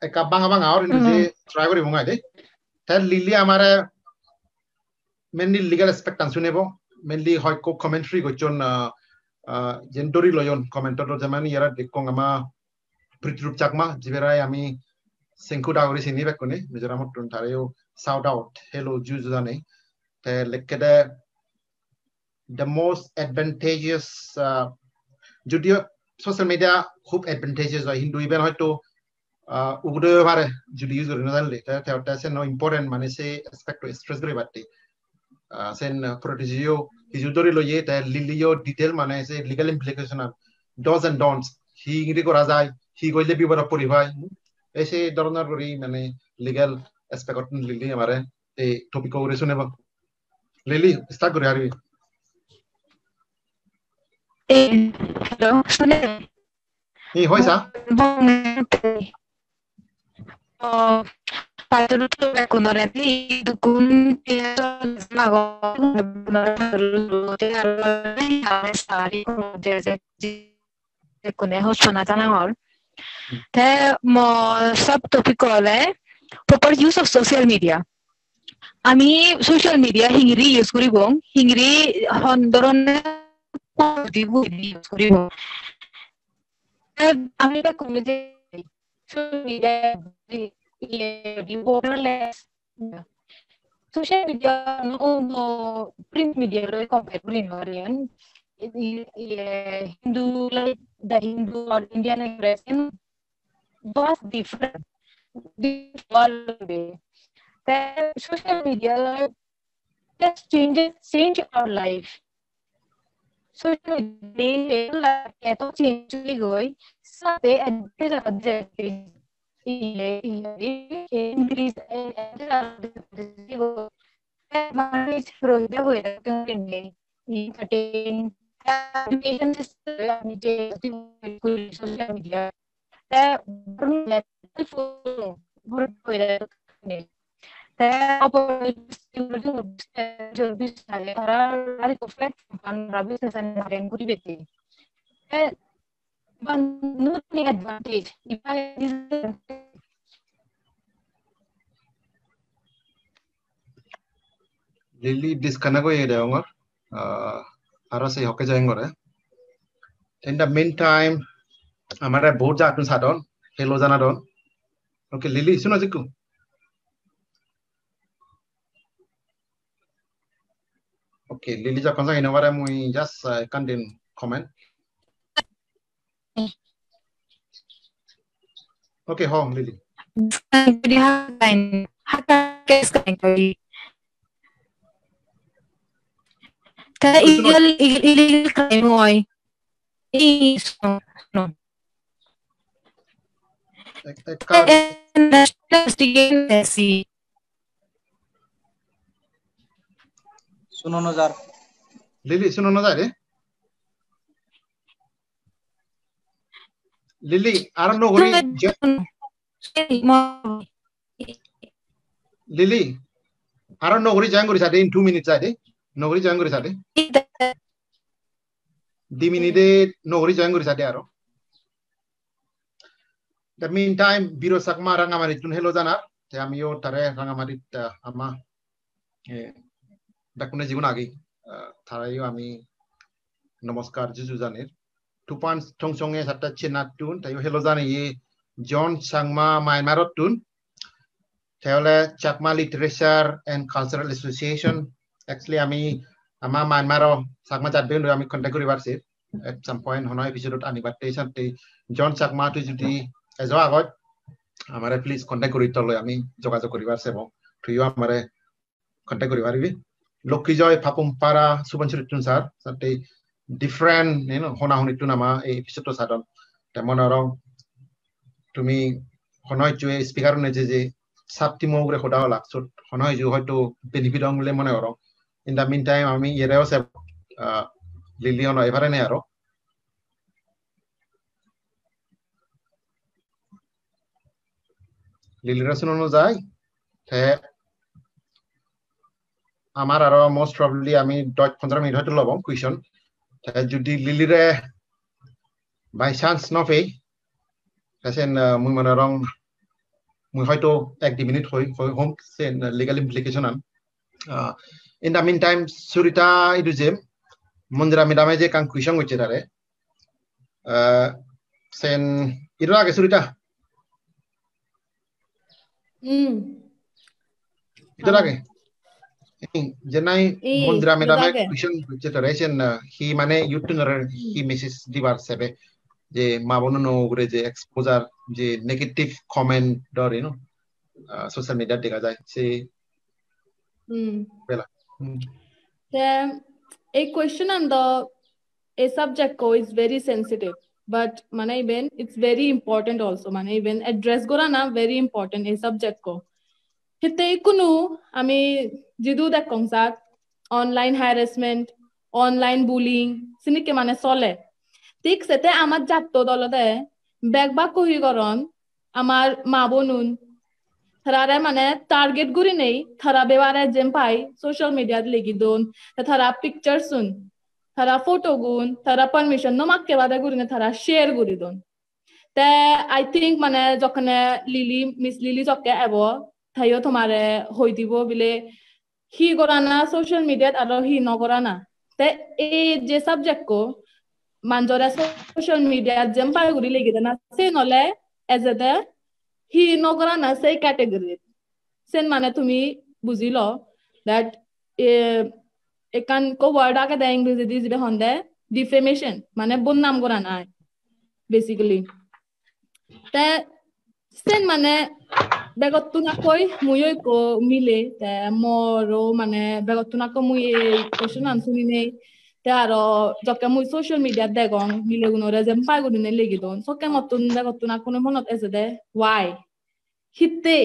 একা বাংলা বাংলা আর ইংরেজি ট্রাই করি মঙ্গাই দে তাই লিলি আমারে মেনলি লিগ্যাল অ্যাসপেক্ট শুনেব মেনলি হয় কো কমেন্ট্রি গজন জেন্ডরি লয়ন কমেন্টর জামানি ইয়ারা দেখং আমা পৃথ্বীরূপ চাকমা জিবেরাই আমি সেংকু ডাগরি সিনি বেকনে মিজোরামত টুন তারেও সাউট আউট হেলো জুজু জানে তে লেকেদে the most advantageous যদিও সোশ্যাল মিডিয়া খুব অ্যাডভান্টেজেস হয় হিন্দু ইভেন হয়তো উগদে পারে যদি ইউজ করে না জানলে এটা আছে নো ইম্পর্টেন্ট মানে সে অ্যাসপেক্ট স্ট্রেস করে বাড়তে সেন প্রোটেজিও হিজুদরি লইয়ে তে লিলিও ডিটেইল মানে সে legal implication do's and don'ts হি ইংরি করা যায় হি কইলে বিপদ পড়ি ভাই এসে ধরনের করি মানে লিগ্যাল অ্যাসপেক্ট লিলি আমারে এই টপিক করে শুনেব লিলি স্টার্ট করে আরবি hello শুনে এই হইছা Patruto bekunore dukun mago sari kune hoshona tanangor te mo sub topic ole proper use of social media ami social media hingri use koribong hingri hondorone dibu use koribong ami ba kumide social media social media no print media lo compare green variant Hindu like the Hindu or Indian expression was different the social media just change our life social media like to change goi sate advantage increase manage entertain education social media advantage Lily disconnect hoye de ongor aro se hoke jay ngore in the meantime amara bahut jatun sadon hello jana don okay Lily suno jiku okay Lily ja konsa inawara mui just kandin comment okay home Lily illegal crime hoy सुनो नजार Lily suno na jare Lily aran no gori Lily aran no gori jang gori sade in 2 minutes sade no gori jang gori sade 2 minute no gori jang gori sade aro the meantime biro sakma rangamari tun hello janar te amio tare rangamari ama dakune জীবন আগে তারাইও আমি নমস্কার জিজু জানের টুপান থংসংয়ে সাতটা চিনাতুন তাইও হেলো জানে ই জন সাংমা মাইমারতুন তাহলে Chakma Literature and Cultural Association actually আমি আমা মাইমারো সাকমা জাতবে আমি কন্টাক্ট করি পারছি at some point হন এপিসোডত আনিবাতে সাতে জন চাকমা তু যদি এজো আগত আমারে প্লিজ কন্টাক্ট করি তলে আমি যোগাযোগ করি পারছে এবং তুইও আমারে কন্টাক্ট করি পারবি Lokrijoy Papumpara Subansritun sir, sate different, hona honitun ama episode sadon. Temonarong to me honoi to a speaker neje saptimo hoda laksut honoi ju hoito benefit on lemonero. In the meantime, ami yereo se Lilion Everenero. Lili Rasuno Zai. আমার আরো মোস্ট প্রবাবলি আমি 10-15 মিনিট হয়তো লব কুয়েশন যদি লিলিরে বাই চান্স নফে তাছেন মুই মনে রং মুই হয়তো 1-2 মিনিট হই হোম সেন লিগ্যাল ইমপ্লিকেশন আন in the mean time Surita ইদু যে মন্দিরা মেডামে যে কাং কুয়েশন হচ্ছে তারে সেন ইরো আগে সুরিতা ইদর আগে Jenai Mundra Medame question generation he mane yutuner he misses divar sebe je mabono no gure je exposure je negative comment dor social media dega jay se bela a question on the a subject ko is very sensitive but mane even it's very important also mane even address gora na very important a subject ko hite kunu ami jidu dekong sat online harassment online bullying sinike mane sole ঠিক সেতে আমার জাততো দলতে বেগবা কহি গরন আমার মা বনুন থারারে মানে টার্গেট গুরি নেই থারা বেবারে জেম পাই সোশ্যাল মিডিয়াত লেগি দোন থারা পিকচার সুন থারা ফটো গুন থারা পারমিশন নো মাক্কে বাদে গুরি নে থারা শেয়ার গুরি দোন তে আই থিংক মানে যখন লিলি মিস লিলি জকে এব তাইও তোমারে হই দিব বিলে হি গরানা সোশ্যাল মিডিয়াত আর হি নগরানা তে এই যে সাবজেক্ট কো মানজরা সোশ্যাল মিডিয়াত জেম পাই গুরি লেগি দেনা সে নলে এজ এ হি নগরানা সেই ক্যাটাগরি সেন মানে তুমি বুঝিল দ্যাট একান কো ওয়ার্ড আগে দে ইংরেজি দি জিবে হন্দে ডিফেমেশন মানে বদনাম করা নাই বেসিক্যালি তে সেন মানে বেগতুনা কই মুই কো মিলে তে মরো মানে বেগতুনা কো মুই কোশ্চেন আনসুনি নেই তে আরো যকে মুই সোশ্যাল মিডিয়া দেখং মিলে গুনরে জেম পাই গুনে লেগি দন সকে মতুন বেগতুনা কোন মনত এসে দে why hitte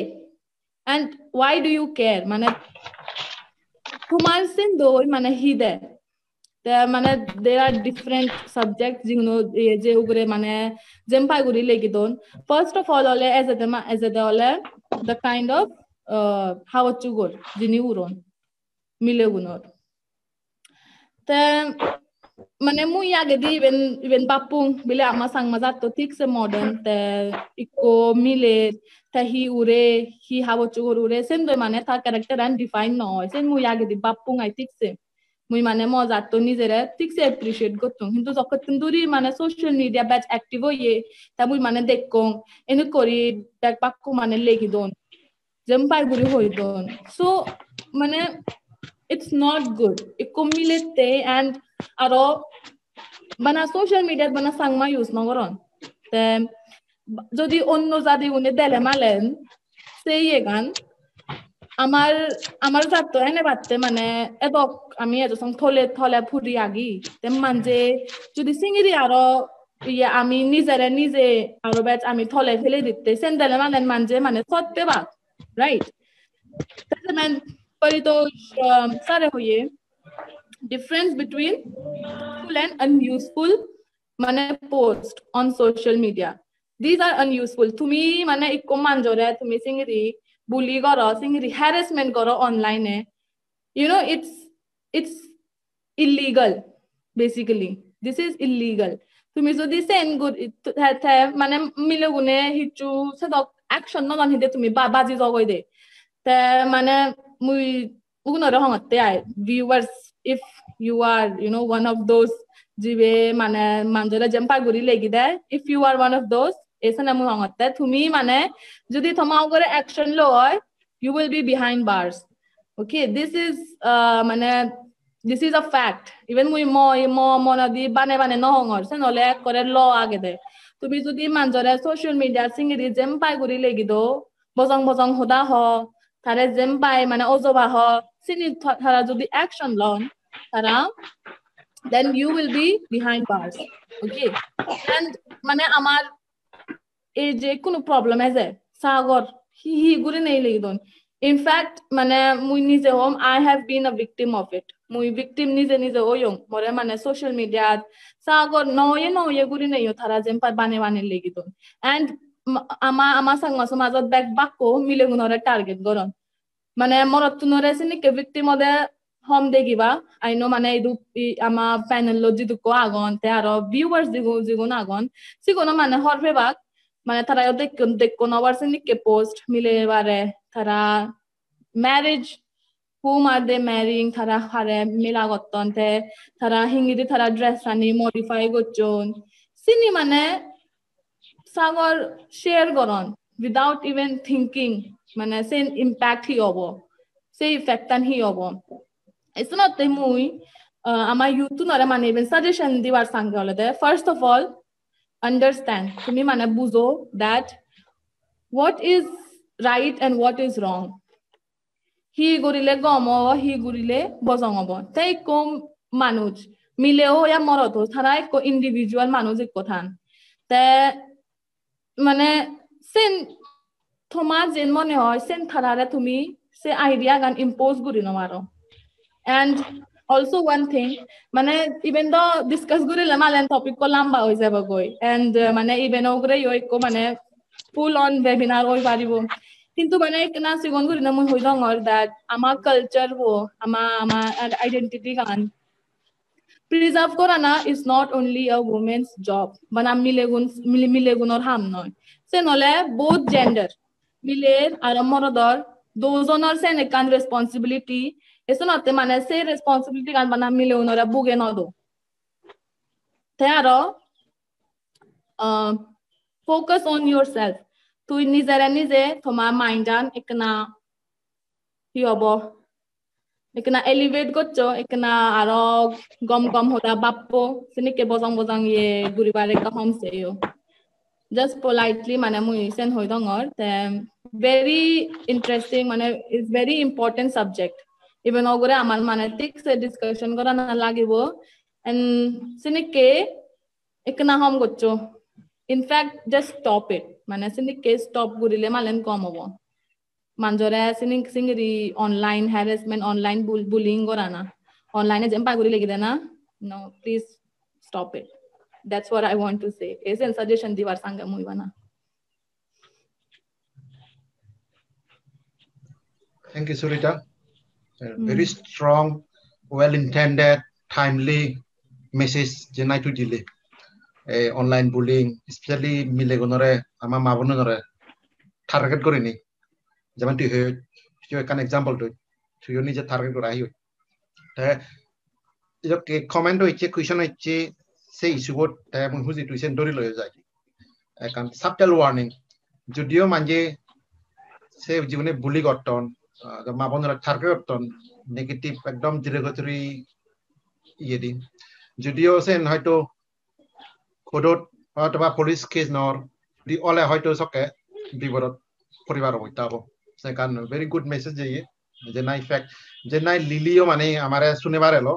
and why do you care মানে তোমার সেন দই মানে হিদে তে মানে there are different subjects জিগুনো যে উগরে মানে জেম পাই গুরি লেগি দন first of all ole as a ole the kind of how to go jini uron mile gunor তে মানে মুই আগে দি ইভেন বাপুং বিলে আমা সাং মাজা তো ঠিক সে মডার্ন তে ইকো মিলে তে হি উরে হি হাও চুগর উরে সেন দই মানে তার ক্যারেক্টার আন ডিফাইন নয় সেন মুই আগে দি বাপুং আই ঠিক সে মুই মানে মজা তো নিজেরে ঠিক সে অ্যাপ্রিশিয়েট করতুম কিন্তু যখন দূরি মানে সোশ্যাল মিডিয়া ব্যাচ অ্যাক্টিভ হইয়ে তা মুই মানে দেখকং এনে করি দেখ বাক্কু মানে লেগি দন জেম পাই গুরি হই দন সো মানে it's not good ikko milete and aro bana social media bana sangma use nogoron te jodi onno jadi une dele malen sei egan আমার জাতো এনে বাতে মানে এদক আমি এত সং থলে ফুরি আগি তে মানজে যদি সিঙ্গিরি আরো ইয়ে আমি নিজে আরো ব্যাচ আমি থলে ফেলে দিতে সেন্ডেলে মানজে মানে সত্যি বা রাইট তাহলে মান পরি তো সারে হইয়ে difference between useful and unuseful মানে post on social media. These are unuseful. তুমি মানে ইকো মানজরে তুমি সিংরি বুলি করো সিংরি harassment করো online you know it's illegal basically. This is illegal. তুমি যদি send good মানে মিলে গুনে হিচু সেদক action ন জানি দে তুমি বাজি জগই দে তে মানে মুই উগুনরে হংতে আই viewers if you are you know one of those jibe মানে manjora jampa guri legi dai if you are one of those esana mu hangate thumi mane jodi thomao gore action loy you will be behind bars. Okay, this is mane this is a fact. Even mui mo na di bane no hongor se nole kore law age de tumi jodi manjora social media singri jampa guri legi do bojong hoda ho thare jampai mane ojoba ho sini thara jodi action lon thara then you will be behind bars. Okay, and mane amar এই যে কোনো প্রবলেম আছে সাগর হি গুরে নেই লাগি in fact মানে মুই নিজে হম I have been a victim of it. মুই victim নিজে ওয়ং মরে মানে social media সাগর নয়ে গুরে নেই তারা যেম পার বানে লাগি and আমা সাংমা সমাজত ব্যাক বাকো মিলে গুনরে টার্গেট গরন মানে মরত তুনরে সিনি কে victim ওদে hom degiba I know মানে ইদু আমা প্যানেল লজি দুকো আগন তে আরো viewers জিগুন আগন সিগোনা মানে হরফে বাক মানে তারা দেখো নবার সিনিকে পোস্ট মিলে বারে তারা marriage whom are they marrying তারা হারে মিলা গতন তে তারা হিঙ্গিদি তারা ড্রেস আনি মডিফাই গচন সিনি মানে সাগর শেয়ার করন without even thinking মানে সেন ইম্প্যাক্ট হি হবো সেই ইফেক্টান হি হবো এসনতে মুই আমার ইউথ নরে মানে ইভেন সাজেশন দিবার সঙ্গে হলে দে first of all understand tumi mane buzo that what is right and what is wrong hi gorile gomo hi gorile bojongobo tai kom manuj mileo ya moroto thara ekko individual manuj ekko than te mane sen thoma jen mone hoy sen tharare tumi se idea gan impose guri no maro and also one thing মানে even though discuss গুরিলে মালেন টপিক কো লম্বা হই যাব গই and মানে even ওগরে ইকো মানে full on webinar হই পারিব কিন্তু মানে কেনা সিগন গুরিনা মই হই দঙর that আমার কালচার হো আমার আইডেন্টিটি গান preserve করানা is not only a woman's job বানা মিলেগুনর হাম নয় সে নলে both gender মিলের আর মরদর দুজনের সেন একান responsibility eso no te mane se responsibility kan bana mile unora buge no do tero focus on yourself tu nize thoma mindan ekna hi hobo ekna elevate goccho ekna aro gom hoda bappo sini ke bojang ye guribare ka hom se yo just politely mane mui sen hoi dongor te very interesting mane is very important subject even ogore amar mane tik se discussion kora na lagibo and sinike ekna hom goccho in fact just stop it mane sinike stop gurile malen kom hobo manjore singri online harassment online bullying gorana online e jempa guri legi dena no please stop it. That's what I want to say. Is a suggestion divar sanga mui bana. Thank you, Surita. Very strong, well-intended, timely message jenai to delay. Online bullying, especially milegonore, ama mabonore, target korini. Jaman tu he, you can example to you need a target to rayu. The comment or question say issue what who's it to send Dori Loyazaki. I can subtle warning. Judio manje say June bully got on. The Mabonra target on negative ekdom derogatory yedi judio sen hoyto kodot অথবা police case nor di ole hoyto soke biborot poribar hoitabo sekan very good message je jenai fact jenai lilio mane amare sunebar elo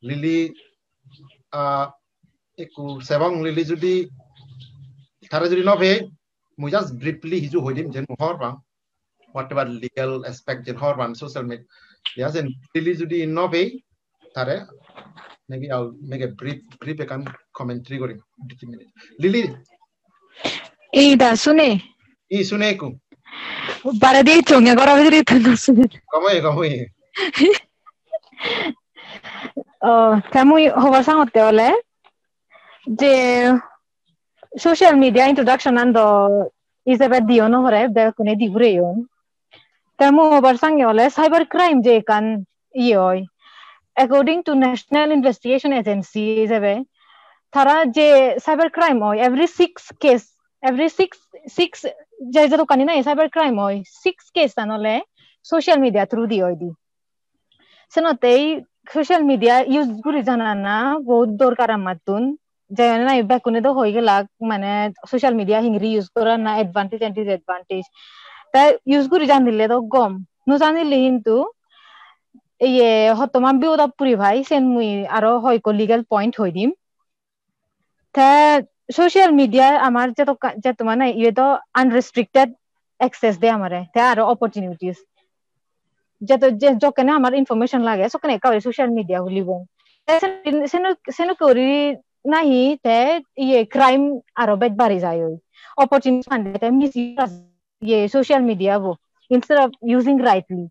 lili eku sebong lili judi thara judi no be mu just briefly hiju hoidim jen mohor bang whatever legal aspect in Horban social media. Yes, and really, Judy in Nove, Tare, maybe I'll make a brief commentary going 2 minutes. Lily, Ida sune. Suneku. Para dito nga agora dito no sune. Como é? Tamu hovasan hote ole. Je social media introduction ando isebe dio no hore be kune digure yon. Tamu hovasan ole cyber crime je kan ioi. According to National Investigation Agency isebe thara je cyber crime hoy every 6 je to kanina cyber crime hoy 6 case anole social media through di hoy di. Senotei social media use guri janana bahut dorkar amatun jana bekune do hoy gela mane social media hingri use kora na advantage and disadvantage ta use guri janile do gom no janile hintu ye hotoma biuda puri bhai sen mui aro hoy ko legal point hoy dim ta social media amar jeto mane ye do unrestricted access de amare ta aro opportunities jeto jokane amar information lage so kane ka social media hulibong seno kori nahi te ye crime aro bet bari jayo opportunities fande te misuse ye social media bo instead of using rightly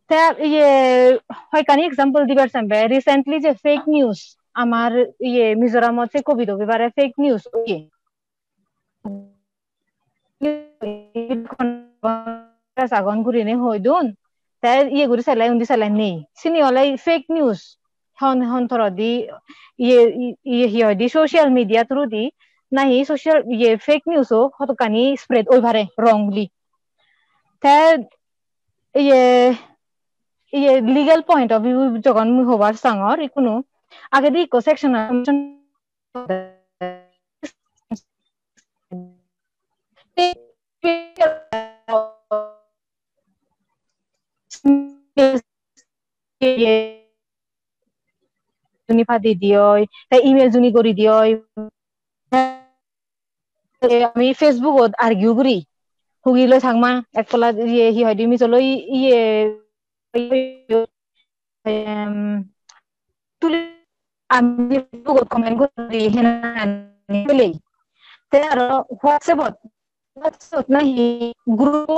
te ye hoy kani example dibar sambe recently je fake news amar ye Mizoram se covid hobe bare fake news ye sagon gurine hoidun ta ye guri salai undi salai nei sini olai fake news hon thorodi ye hiodi social media through di nahi social ye fake news ho hotokani spread oi bhare wrongly ta ye legal point of view jogon mu hobar sangor ikunu age di ko section juni phadi dioi ta email juni gori dioi ami facebook ot argue guri hugilo thangma ekla ye hi hoidi mi cholo ye tuli ami facebook ot comment guri henan bele te aro whatsapp nahi group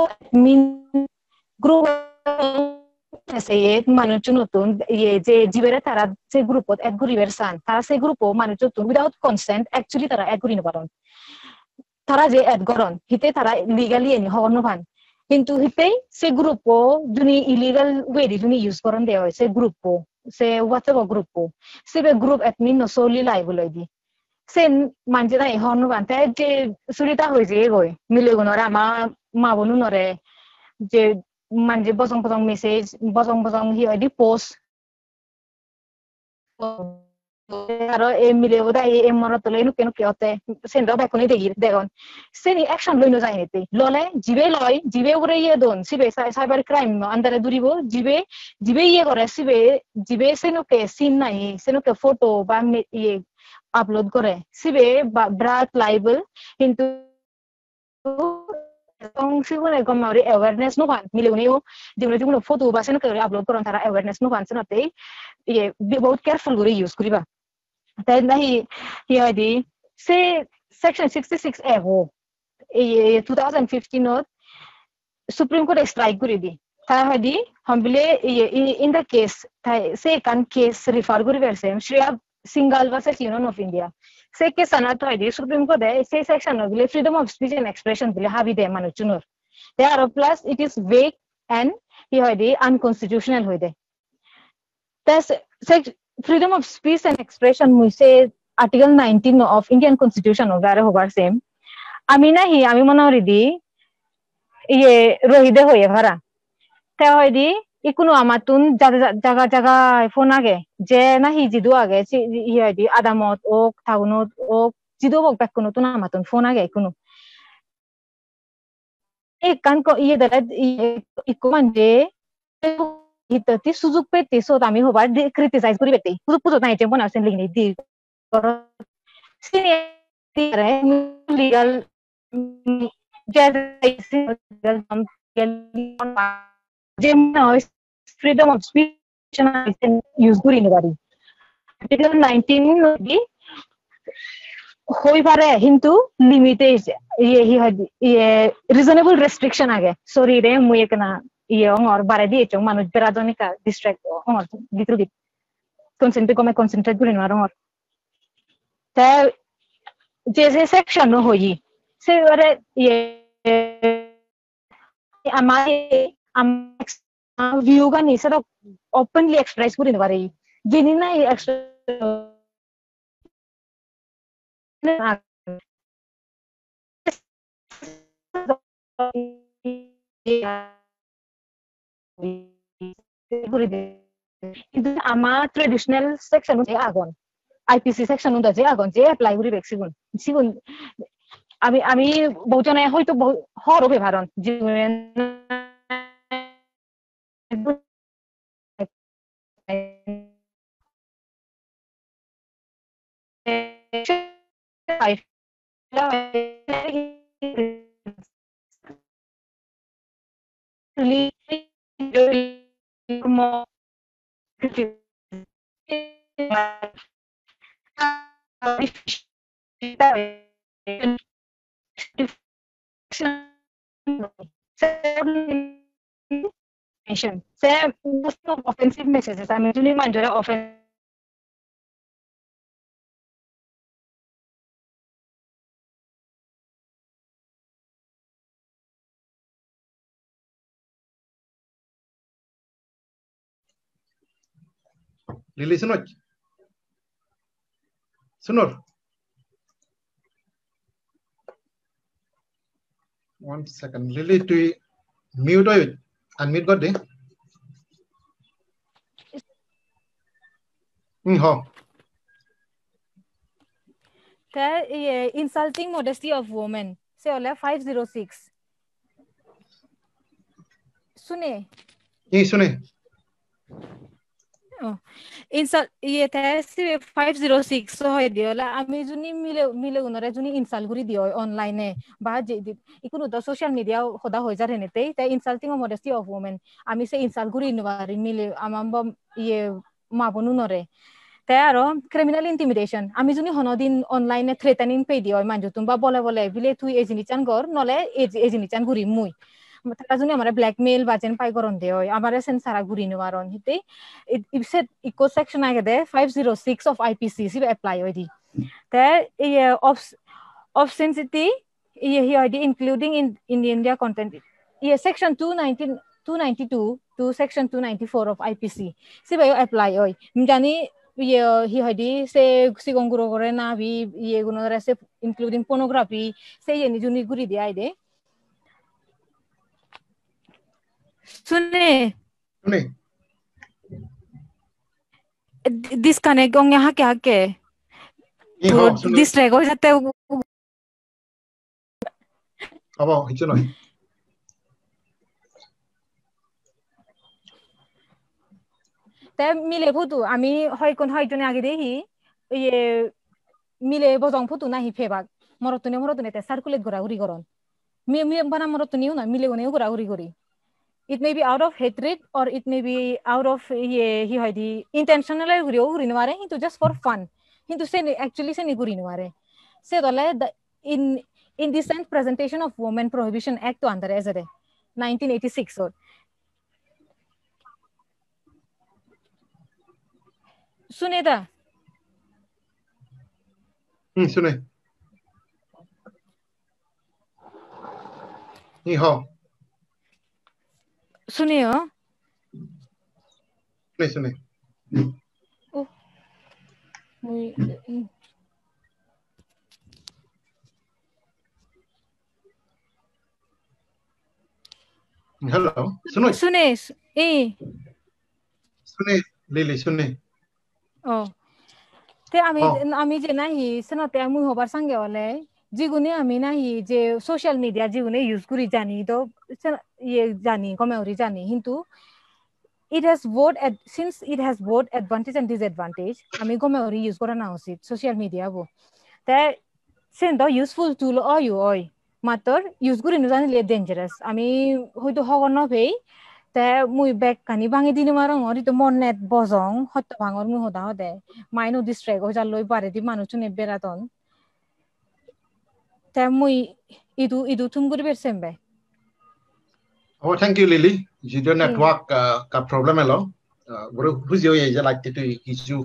se manuchu notun ye je jibere tara se group ot add guri versan tara se group o manuchu tun without consent actually tara add guri no paron tara je add goron hite tara legally eni hon no ban কিন্তু hite se group o juni illegal way di juni use koron de se group o se whatsapp group o se be group admin no solely liable di sen manje na hon no ban te je surita hoy je goy mile gonora ma bonu nore je manje bosong message bosong hi di post aro mile oda moro tole no keno kyote sen do ba koni degon seni action loino jainete lole jibe ugre ye don sibe cyber crime no andare duribo jibe ye gore jibe seno ke sin nai seno ke photo ba ye upload করে সিবে ব্রাক লাইবল কিন্তু সংশিবনে গমারি অ্যাওয়ারনেস নো ফান মিলেউনিও দিমনে ফটো বা সেন করে আপলোড করন তারা অ্যাওয়ারনেস নো ফান সেনতে ইয়ে বহুত কেয়ারফুল করে ইউজ করিবা তাই নাহি হিয়াদি সে সেকশন 66 এ হো এই 2015 ত সুপ্রিম কোর্ট স্ট্রাইক করে দি তারা হদি হামবিলে ইন দা কেস সে কান কেস রেফার করে verse Shreya Singal versus Union of India. Se ke sanat hoidi Supreme Court se section ogile freedom of speech and expression bile habi de manuchunor. They are plus it is vague and he hoidi unconstitutional hoide. Thus freedom of speech and expression mu se article 19 of Indian Constitution ogare hobar same. Amina hi ami monori di ye rohide hoye bhara. Te hoidi ikunu amatun jaga phone age je nahi jidu age di adamot ok thagunot ok jidu bok bekkuno tun amatun phone age ikunu kan ko iye dara ikumande hitati sujuk pete so ami hobar criticize kuri bete pujo nai tempo na sen lingni di sini legal freedom of speech use করি নিবারি আর্টিকেল 19 নদি হই পারে কিন্তু লিমিটে রিজনেবল রেস্ট্রিকশন আগে সরি রে মুই একনা অর বারে দিয়েছ মানুষ বেরাজনিকা ডিস্ট্রাক্ট অর ভিতর দিক কনসেন্ট্রেট করি না অর তা যে সেকশন হই সে ওরে আমার ভিউ গানি সেটা ওপেনলি এক্সপ্রেস করি নিবারি যিনি না কিন্তু আমার ট্রেডিশনাল সেকশন আগুন আইপিসি সেকশন যে আগুন যে এপ্লাই করি বেক্সিগুন সিগুন আমি বহুজনে হয়তো হরও ব্যবহারন more say most of offensive messages I'm usually mandora offensive Lily Sunor. 1 second. Lily to mute or unmute got there. Insulting modesty of women. Say all 506. Sune. Yes, Sune. Insult ये थे सिर्फ 506 so है दियो ला आमी जुनी मिले उन्होंने जुनी इंसल्ट करी दियो ऑनलाइन है बाहर इकुनो तो सोशल मीडिया खुदा हो जा रहे ने ते insulting of modesty of women आमी से इंसल्ट करी नवारी मिले आमाम ये माबनु नरे ते आरो क्रिमिनल इंटिमिडेशन आमी जुनी हनदिन ऑनलाइन ने थ्रेटनिंग पे दियो मानजो तुमबा बोले बिले तू एजिनी चान गर नले एजिनी चान गुरी मुई তারা জন্য আমরা ব্ল্যাকমেইল বাজেন পাই করন দে হয় আমারে সেন্সারা গুরি নওয়ারন হিতে ইবসেট ইকো সেকশন আগে দে 506 অফ আইপিসি সি অ্যাপ্লাই হইদি তে এই অবসেন্সিটি এই হইদি ইনক্লুডিং ইন ইন্ডিয়া কন্টেন্ট এই section 292 to section 294 of IPC সি বাই অ্যাপ্লাই হয় জানি হি হইদি সে সিগঙ্গুরো করে না বি ইয়ে গুনো রেসে ইনক্লুডিং পোর্নোগ্রাফি সে ইনি জুনি গুরি দে আইদে Sune. Disconnect gong यहाँ क्या के? Distract हो जाते हो. अब हिचो नहीं. ते मिले फुटू आमी हय कोन हय जने आगे देही ये मिले बजंग फुटू नाही फेबाक मरतुने ते सार्कुलेट गरा उरी गरन मी बना मरतुने ना मिले गने गरा उरी गरी it may be out of hatred or it may be out of he hoidi intentional guri nware into just for fun into say actually say guri nware say dole in indecent presentation of women prohibition act to under as 1986 or suneda sune ni ho सुनियो सुने oh hello सुने लिली सुने oh ते आमी जे नाही सनते आमी होबार सांगे वाले जिगुने आमी नाही जे सोशल मीडिया जिगुने यूज करी जानी तो ये जानी कमेउरी जानी किंतु it has both advantage and disadvantage आमी कमेउरी यूज करा ना उचित सोशल मीडिया बो ते सेंदो यूजफुल टुल ओय मात्र यूज करी न जानिले डेंजरस आमी हयतो हगन भे তে মুই বেক কানি ভাঙি দিনি মারং অরি তো মনেত বজং হত ভাঙর মুই হদা হদে মাইনো ডিস্ট্রেক ও যা লই পারে দি মানুষ নে বেরাতন তে মুই ইদু তুম গুরি বেরসেমবে Oh, thank you, Lily. Video network ka problem elo. Bro, who's your age? Like to issue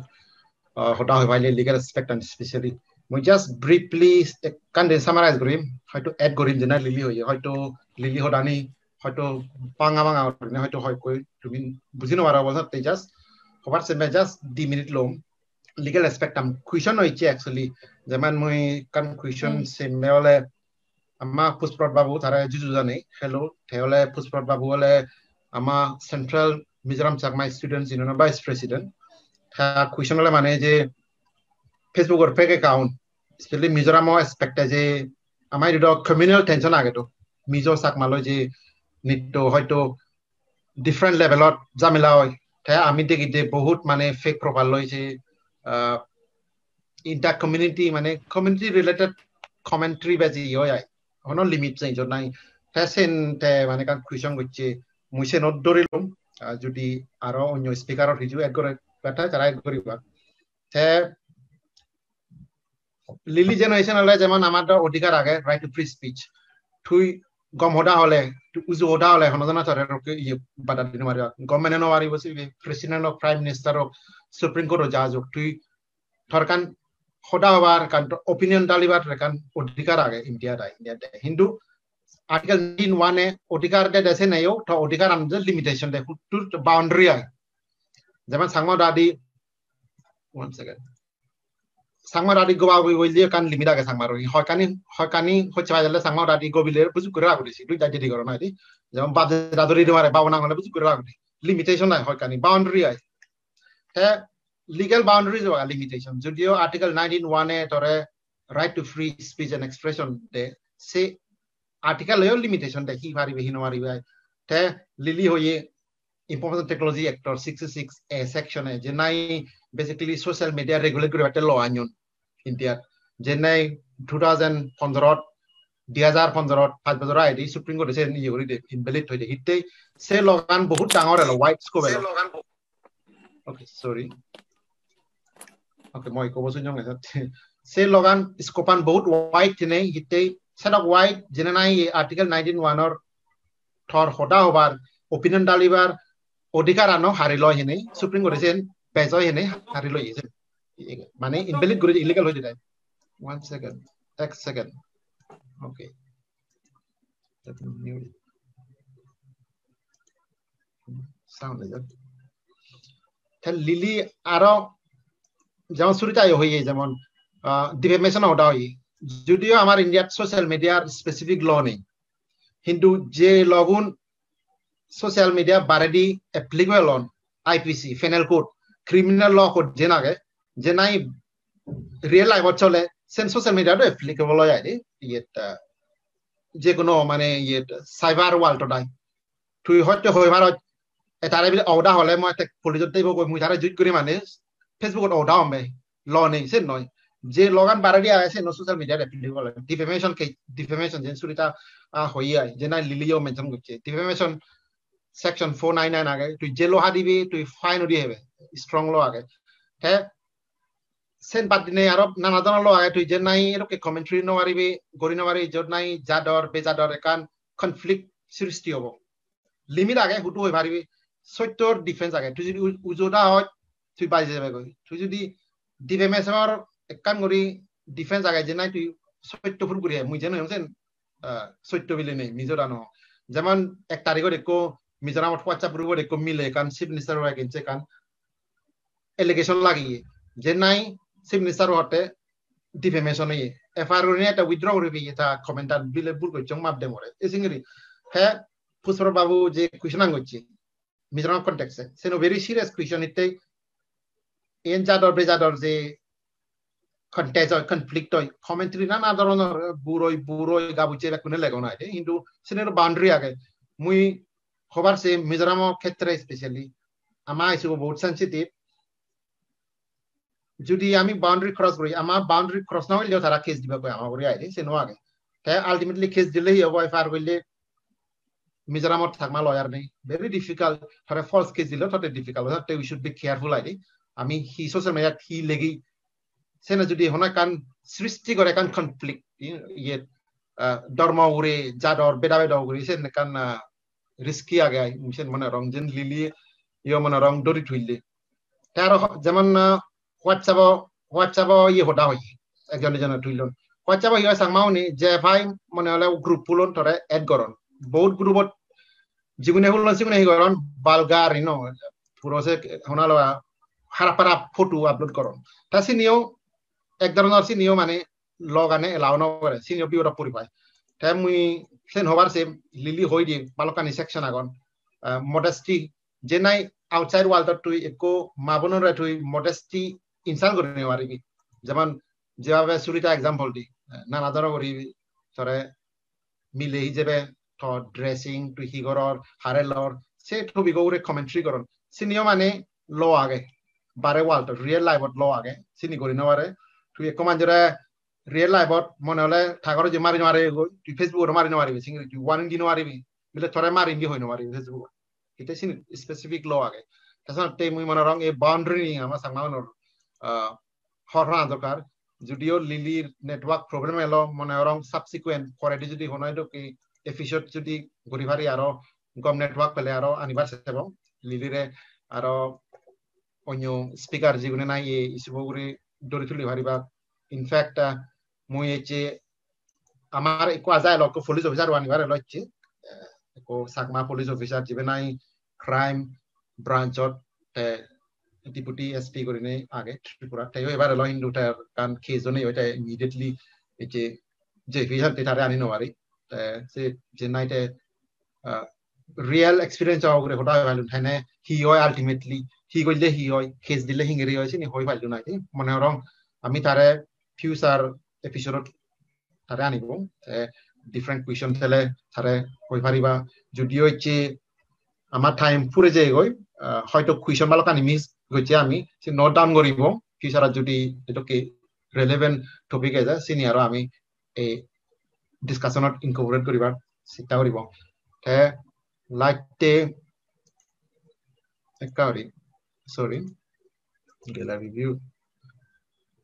hota hoy legal aspect and especially. We just briefly can summarize grim. How to add grim jena Lily hoy. How to Lily hodani. How to panga manga out. How to hoy koi. To mean buzino wara was not just. Hobar se me just 10 minute long. Legal aspect am question hoy actually. Zaman moi kan question se me ole. Amma Pushprat Babu thara juju jane hello theole Pushprat Babu ole amma Central Mizoram Chakma students in vice president tha question ole mane je Facebook or fake account especially Mizoram aspect je amai do communal tension age to Mizo Chakma lo je nitto hoyto different level of jamila hoy tha ami dekhi je bahut mane fake profile loi je inter community mane community related commentary baji hoy ono limit নাই জনাই ফেসেন তে মানে কান কুইশন গচ্ছে মুইছে নট দরিলম যদি আরো অন্য স্পিকারর হিজু এড করে কথা যারা এড করিবা তে লিলি জেনারেশন হলে যেমন আমাদের অধিকার আগে রাইট টু ফ্রি স্পিচ তুই গম হদা হলে তুই উজু হদা হলে হনজনা তরে রকে ই বাদা দিন মারি গভর্নমেন্ট নো মারি বসি president of prime minister of supreme court জাজক তুই থরকান হদা হবার কান অপিনিয়ন ডালিবার কান অধিকার আগে ইন্ডিয়া হিন্দু আর্টিকেল 1 এ অধিকার দে দেশে নাইও তো অধিকার আমাদের লিমিটেশন দে টু বাউন্ডারি আই যেমন সাংমা দাদি 1 সেকেন্ড সাংমা দাদি গোবা বইলি কান লিমিট আগে সাংমা রই হকানি হচ্ছে বাজালে সাংমা দাদি গবিলে বুঝু করে রাখুছি দুই দাদি দি করো না দি যেমন বাজে দাদরি দিমারে বাবনা হলে বুঝু করে রাখুছি লিমিটেশন নাই হকানি বাউন্ডারি আই হে legal boundaries or limitation. Judio Article 19(1) tore right to free speech and expression de say article yo limitation de hi paribe hino maribe te lili hoye information technology act 66 a section e jenai basically social media regulate kore bate law anyon India jenai 2015 2015 5 বছর আইডি সুপ্রিম কোর্টে সে নিয়ে করি দে ইনভ্যালিড হই দে হিতে সে লগান বহুত ডাঙর এলো ওয়াইড স্কোপ এলো okay sorry Okay, moi ko bosun jong se logan scopan bahut wide tene hitte sedak wide jenanai article 19(1) or thor hoda hobar opinion dalibar odhikar ano harilo hene supreme court sen bezo hene harilo ise mane invalid gori illegal hoy jay 1 second x second okay sound like that tell lily aro যেমন শুরুটাই হয়ে যেমন ডিফেমেশন ওটা হয় যদিও আমার ইন্ডিয়ার সোশ্যাল মিডিয়ার স্পেসিফিক ল নেই কিন্তু যে লগন সোশ্যাল মিডিয়া বারেডি applicable on IPC penal code criminal law code যে নাগে যে নাই রিয়েল লাইফত চলে সেন সোশ্যাল মিডিয়াটো অ্যাপ্লিকেবল হয় আরে ইয়েটা যে কোনো মানে ইয়ে সাইবার ওয়ার্ল্ড নাই তুই হয়তো হইবার তারে বিলে অর্ডার হলে মই পুলিশত দেব কই মুই তারে জুইট করি মানে Facebook or down me law name said no je logan baradi ase no social media applicable defamation jen surita hoya jena lilio mention goche defamation section 499 age tu je lo hadibi tu fine odi hebe strong law age he sen badine arab nana dana law age tu je nai eroke commentary no aribe gori no mari jod nai jador bezador ekan conflict sristi hobo limit age hutu hoi paribi soitor defense age tu jodi ujoda hoy তুই বাজি যাবে কই তুই যদি ডিফেমেশনৰ একান কৰি ডিফেন্স আগাই যে নাই তুই সত্য ফুল কৰি মুই জানো হেমছেন সত্য বিলে নেই মিজোরানো যেমন এক তারিখত একো মিজোরামত হোয়াটসঅ্যাপ গ্রুপত একো মিলে কান চিফ মিনিস্টার এগেইনস্ট কান এলিগেশন লাগি যে নাই চিফ মিনিস্টার হতে ডিফেমেশন ই এফআইআর কৰি এটা উইথড্ৰ কৰিবি এটা কমেন্টার বিলে বুল কই জং মাপ দে মরে এসিংরি হে পুষ্পর বাবু যে কোয়েশ্চন আঙ্গছি মিজোরাম কনটেক্সে সেনো ভেরি সিরিয়াস কোয়েশ্চন ইতে en jador bezador je contest or conflict hoy commentary na na ধরনের buroi gabuche bekune lego na কিন্তু সেনের বাউন্ডারি আগে মুই খবর সে মিজোরাম ক্ষেত্রে স্পেশালি আমার ইস্যু বহুত সেনসিটিভ যদি আমি বাউন্ডারি ক্রস করি আমার বাউন্ডারি ক্রস না হইলে তারা কেস দিবা কই আমার করি আইরে সে নো আগে তাই আলটিমেটলি কেস দিলেই হবে এফআইআর কইলে মিজোরামত থাকমা লয়ার নেই ভেরি ডিফিকাল্ট থরে ফলস কেস দিল থতে ডিফিকাল্ট থতে we should be careful ID আমি হি সোশ্যাল মিডিয়া হি লেগি সেনা যদি হনা কান সৃষ্টি করে কান কনফ্লিক্ট ইয়ে ধর্ম উড়ে জাদর বেদা বেদা উড়ে সেন কান রিস্কি আগে সেন মানে রং যেন লিলি ইয়ে মানে রং দড়ি থুইলে তার যেমন হোয়াটসঅ্যাপ ইয়ে হতা হয় একজন জন থুইলন হোয়াটসঅ্যাপ ইয়ে সাংমাউনি যে ভাই মনে হলে গ্রুপ পুলন ধরে এড করন বহুত গ্রুপত জীবনে হল সিগুনে হিগরন বালগার ইনো পুরো সে হনালো হারাপারা ফটো আপলোড করন তা সিনিও এক ধরনের সিনিও মানে লগ আনে এলাও ন করে সিনিও বিওরা পরিপায় তাই মুই সেন হবার সে লিলি হই দি বালকানি সেকশন আগন মডেস্টি যে নাই আউটসাইড ওয়ার্ল্ড তুই একো মাবনরে তুই মডেস্টি ইনসাল করে নেওয়ারিবি যেমন যেভাবে সুরিটা এক্সাম্পল দি নানা ধরনের করিবি ধরে মিলে হিসেবে থর ড্রেসিং তুই হিগরর হারেলর সে ছবি গৌরে কমেন্ট্রি করন সিনিও মানে ল আগে বারে ওয়ার্ল্ড রিয়েল লাইফত ল আগে সিনি করি নেওয়ারে তুই এক মানজরে রিয়েল লাইফত মনে হলে ঠাকুর যে মারি মারি তুই ফেসবুকত মারি নেওয়ারিবি সিঙ্গি তুই ওয়ান ইন্ডি নেওয়ারিবি বলে থরে মারি ইন্ডি হই নেওয়ারিবি ফেসবুক এটা সিনি স্পেসিফিক ল আগে তাছাড়া তে মুই মনে রং এই বাউন্ডারি নি আমার সাংমাউনর হরনা দরকার যদিও লিলির নেটওয়ার্ক প্রবলেম এলো মনে রং সাবসিকুয়েন্ট পরে যদি হনাই তো কি এফিশিয়েন্ট যদি গরিভারি আরো গম নেটওয়ার্ক পেলে আরো আনিবার চেষ্টা লিলিরে আরো অন্য স্পিকার যেগুলো নাই এই ইস্যুগুলি দড়ি তুলি ভারিবা ইনফ্যাক্ট মুই যে আমার একো আজায় লক্ষ্য পুলিশ অফিসার আনিবার লচ্ছে একো সাকমা পুলিশ অফিসার যেবে নাই ক্রাইম ব্রাঞ্চত ডিপুটি এসপি করে নেই আগে ত্রিপুরা তাই এবার এলো হিন্দুটার কারণ কেজনে ওইটা ইমিডিয়েটলি এই যে ভিজন তারে আনি নেওয়ারি সে যে নাইটে রিয়েল এক্সপিরিয়েন্স করে হঠাৎ ভালো ঠাইনে হি হয় আলটিমেটলি হি করলে হি হয় কেস দিলে হিঙ্গেরি হয়েছে নি হই ভালো নাই মনে রং আমি তারে ফিউচার এপিসোডত তারে আনিব ডিফারেন্ট কুয়েশন ফেলে তারে হই পারিবা যদিও হচ্ছে আমার টাইম পুরে যায় গই হয়তো কুয়েশন বালক আনি মিস হচ্ছে আমি সে নোট ডাউন করিব ফিউচারত যদি এটাকে রেলেভেন্ট টপিক আছে সিনি আর আমি এই ডিসকাশনত ইনকর্পোরেট করিবার চেষ্টা করিব লাইকতে একাউরি সরি গ্যালারি ভিউ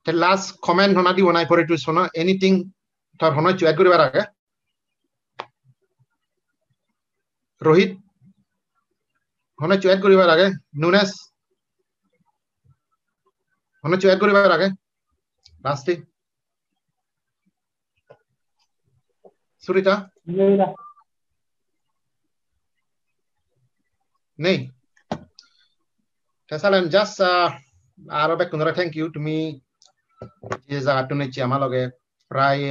তে লাস্ট কমেন্ট হনা দিব নাই পরে টু শোনা এনিথিং তার হনা চুয়াদ করিবার আগে রোহিত হনা চুয়াদ করিবার আগে নুনেস হনা চুয়াদ করিবার আগে লাস্টে সুরিতা নেই তাহলে জাস্ট আরো বেক কোনরা থ্যাংক ইউ তুমি যে জায়গাটা নিচ্ছি আমার লগে প্রায়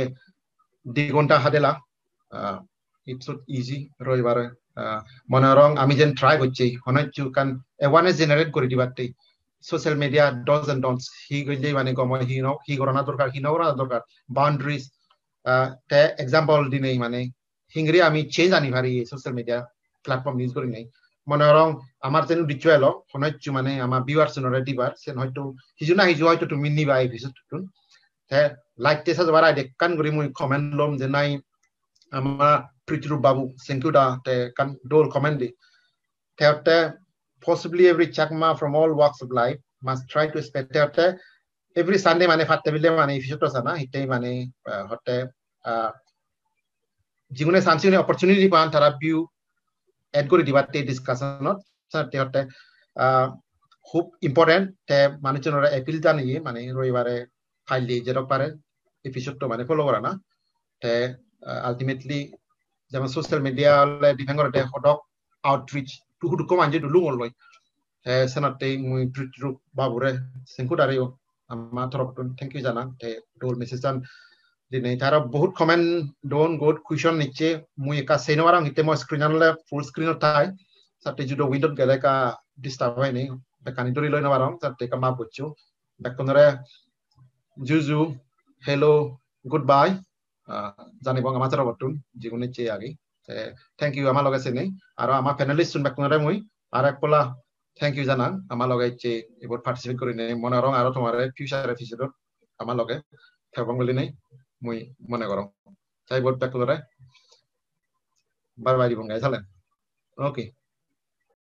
2 ঘন্টা হাদেলা ইটস নট ইজি রবিবারে মনে রং আমি যেন ট্রাই করছি হনাইছু কারণ অ্যাওয়ারনেস জেনারেট করে দিবারতেই সোশ্যাল মিডিয়া ডজ এন্ড ডন্টস হি গইলে মানে গম হি করোনা দরকার হি নকরা দরকার বাউন্ডারিজ তে এক্সাম্পল দিনেই মানে হিংরি আমি চেঞ্জ আনি ভারি সোশ্যাল মিডিয়া প্ল্যাটফর্ম ইউজ করি নাই মনে রং আমার যেন রিচুয়াল হনাইছু মানে আমার ভিউয়ার্স নরে দিবার সেন হয়তো হিজুনা হিজু হয়তো তুমি নিবা এই ভিডিওটুন তে লাইক তেসা যাবার আই দেখান করি মুই কমেন্ট লম যে নাই আমার প্রিতিরূপ বাবু থ্যাংক ইউ দা তে কান ডোল কমেন্ট দি তে possibly every chakma from all walks of life must try to spend every Sunday মানে ফাটতে বিলে মানে ভিডিওটো জানা হিতেই মানে হতে জীবনে সানসিনে অপরচুনিটি পান তারা ভিউ এড করে দিবা তে ডিসকাশনত সাথে হতে খুব ইম্পর্টেন্ট তে মানুষজনের এপিল জানিয়ে মানে রবিবারে ফাইলি যেরক পারে এপিসোডটো মানে ফলো করা না তে আলটিমেটলি যেমন সোশ্যাল মিডিয়া ডিপেন্ড করে হদক আউটরিচ টুকু কম আনজে দুলু লয় সেনাতে মুই প্রিতিরূপ বাবুরে সেংকু দারিও আমার তরফটুন থ্যাংক ইউ জানা তে ডোল মেসেজ জান দিনে তারা বহুত কমেন্ট ডোন গুড কুয়েশন নিচে মুই একা সেনওয়ারাং হিতে মই স্ক্রিনলে ফুল স্ক্রিনত তাই সাথে জুডো উইন্ডোত গেলে কা ডিস্টার্ব হয় নাই বেকানি দরি লই নবারাং সাথে কা মা বুঝছো বেকনরে জুজু হেলো গুড বাই জানিব আমার তরফটুন জীবনে চে আগে থ্যাংক ইউ আমার লগে সেনে আর আমার প্যানেলিস্ট শুনবে কোনরে মুই আর এক পলা থ্যাংক ইউ জানা আমার লগে চে এবার পার্টিসিপেট করি নাই মনে রং আর তোমার ফিউচার এপিসোডত আমার লগে থাকবং বলি নাই মুই মনে করো তাই বোট ব্যাক করে bye bye Dibang guys Okay.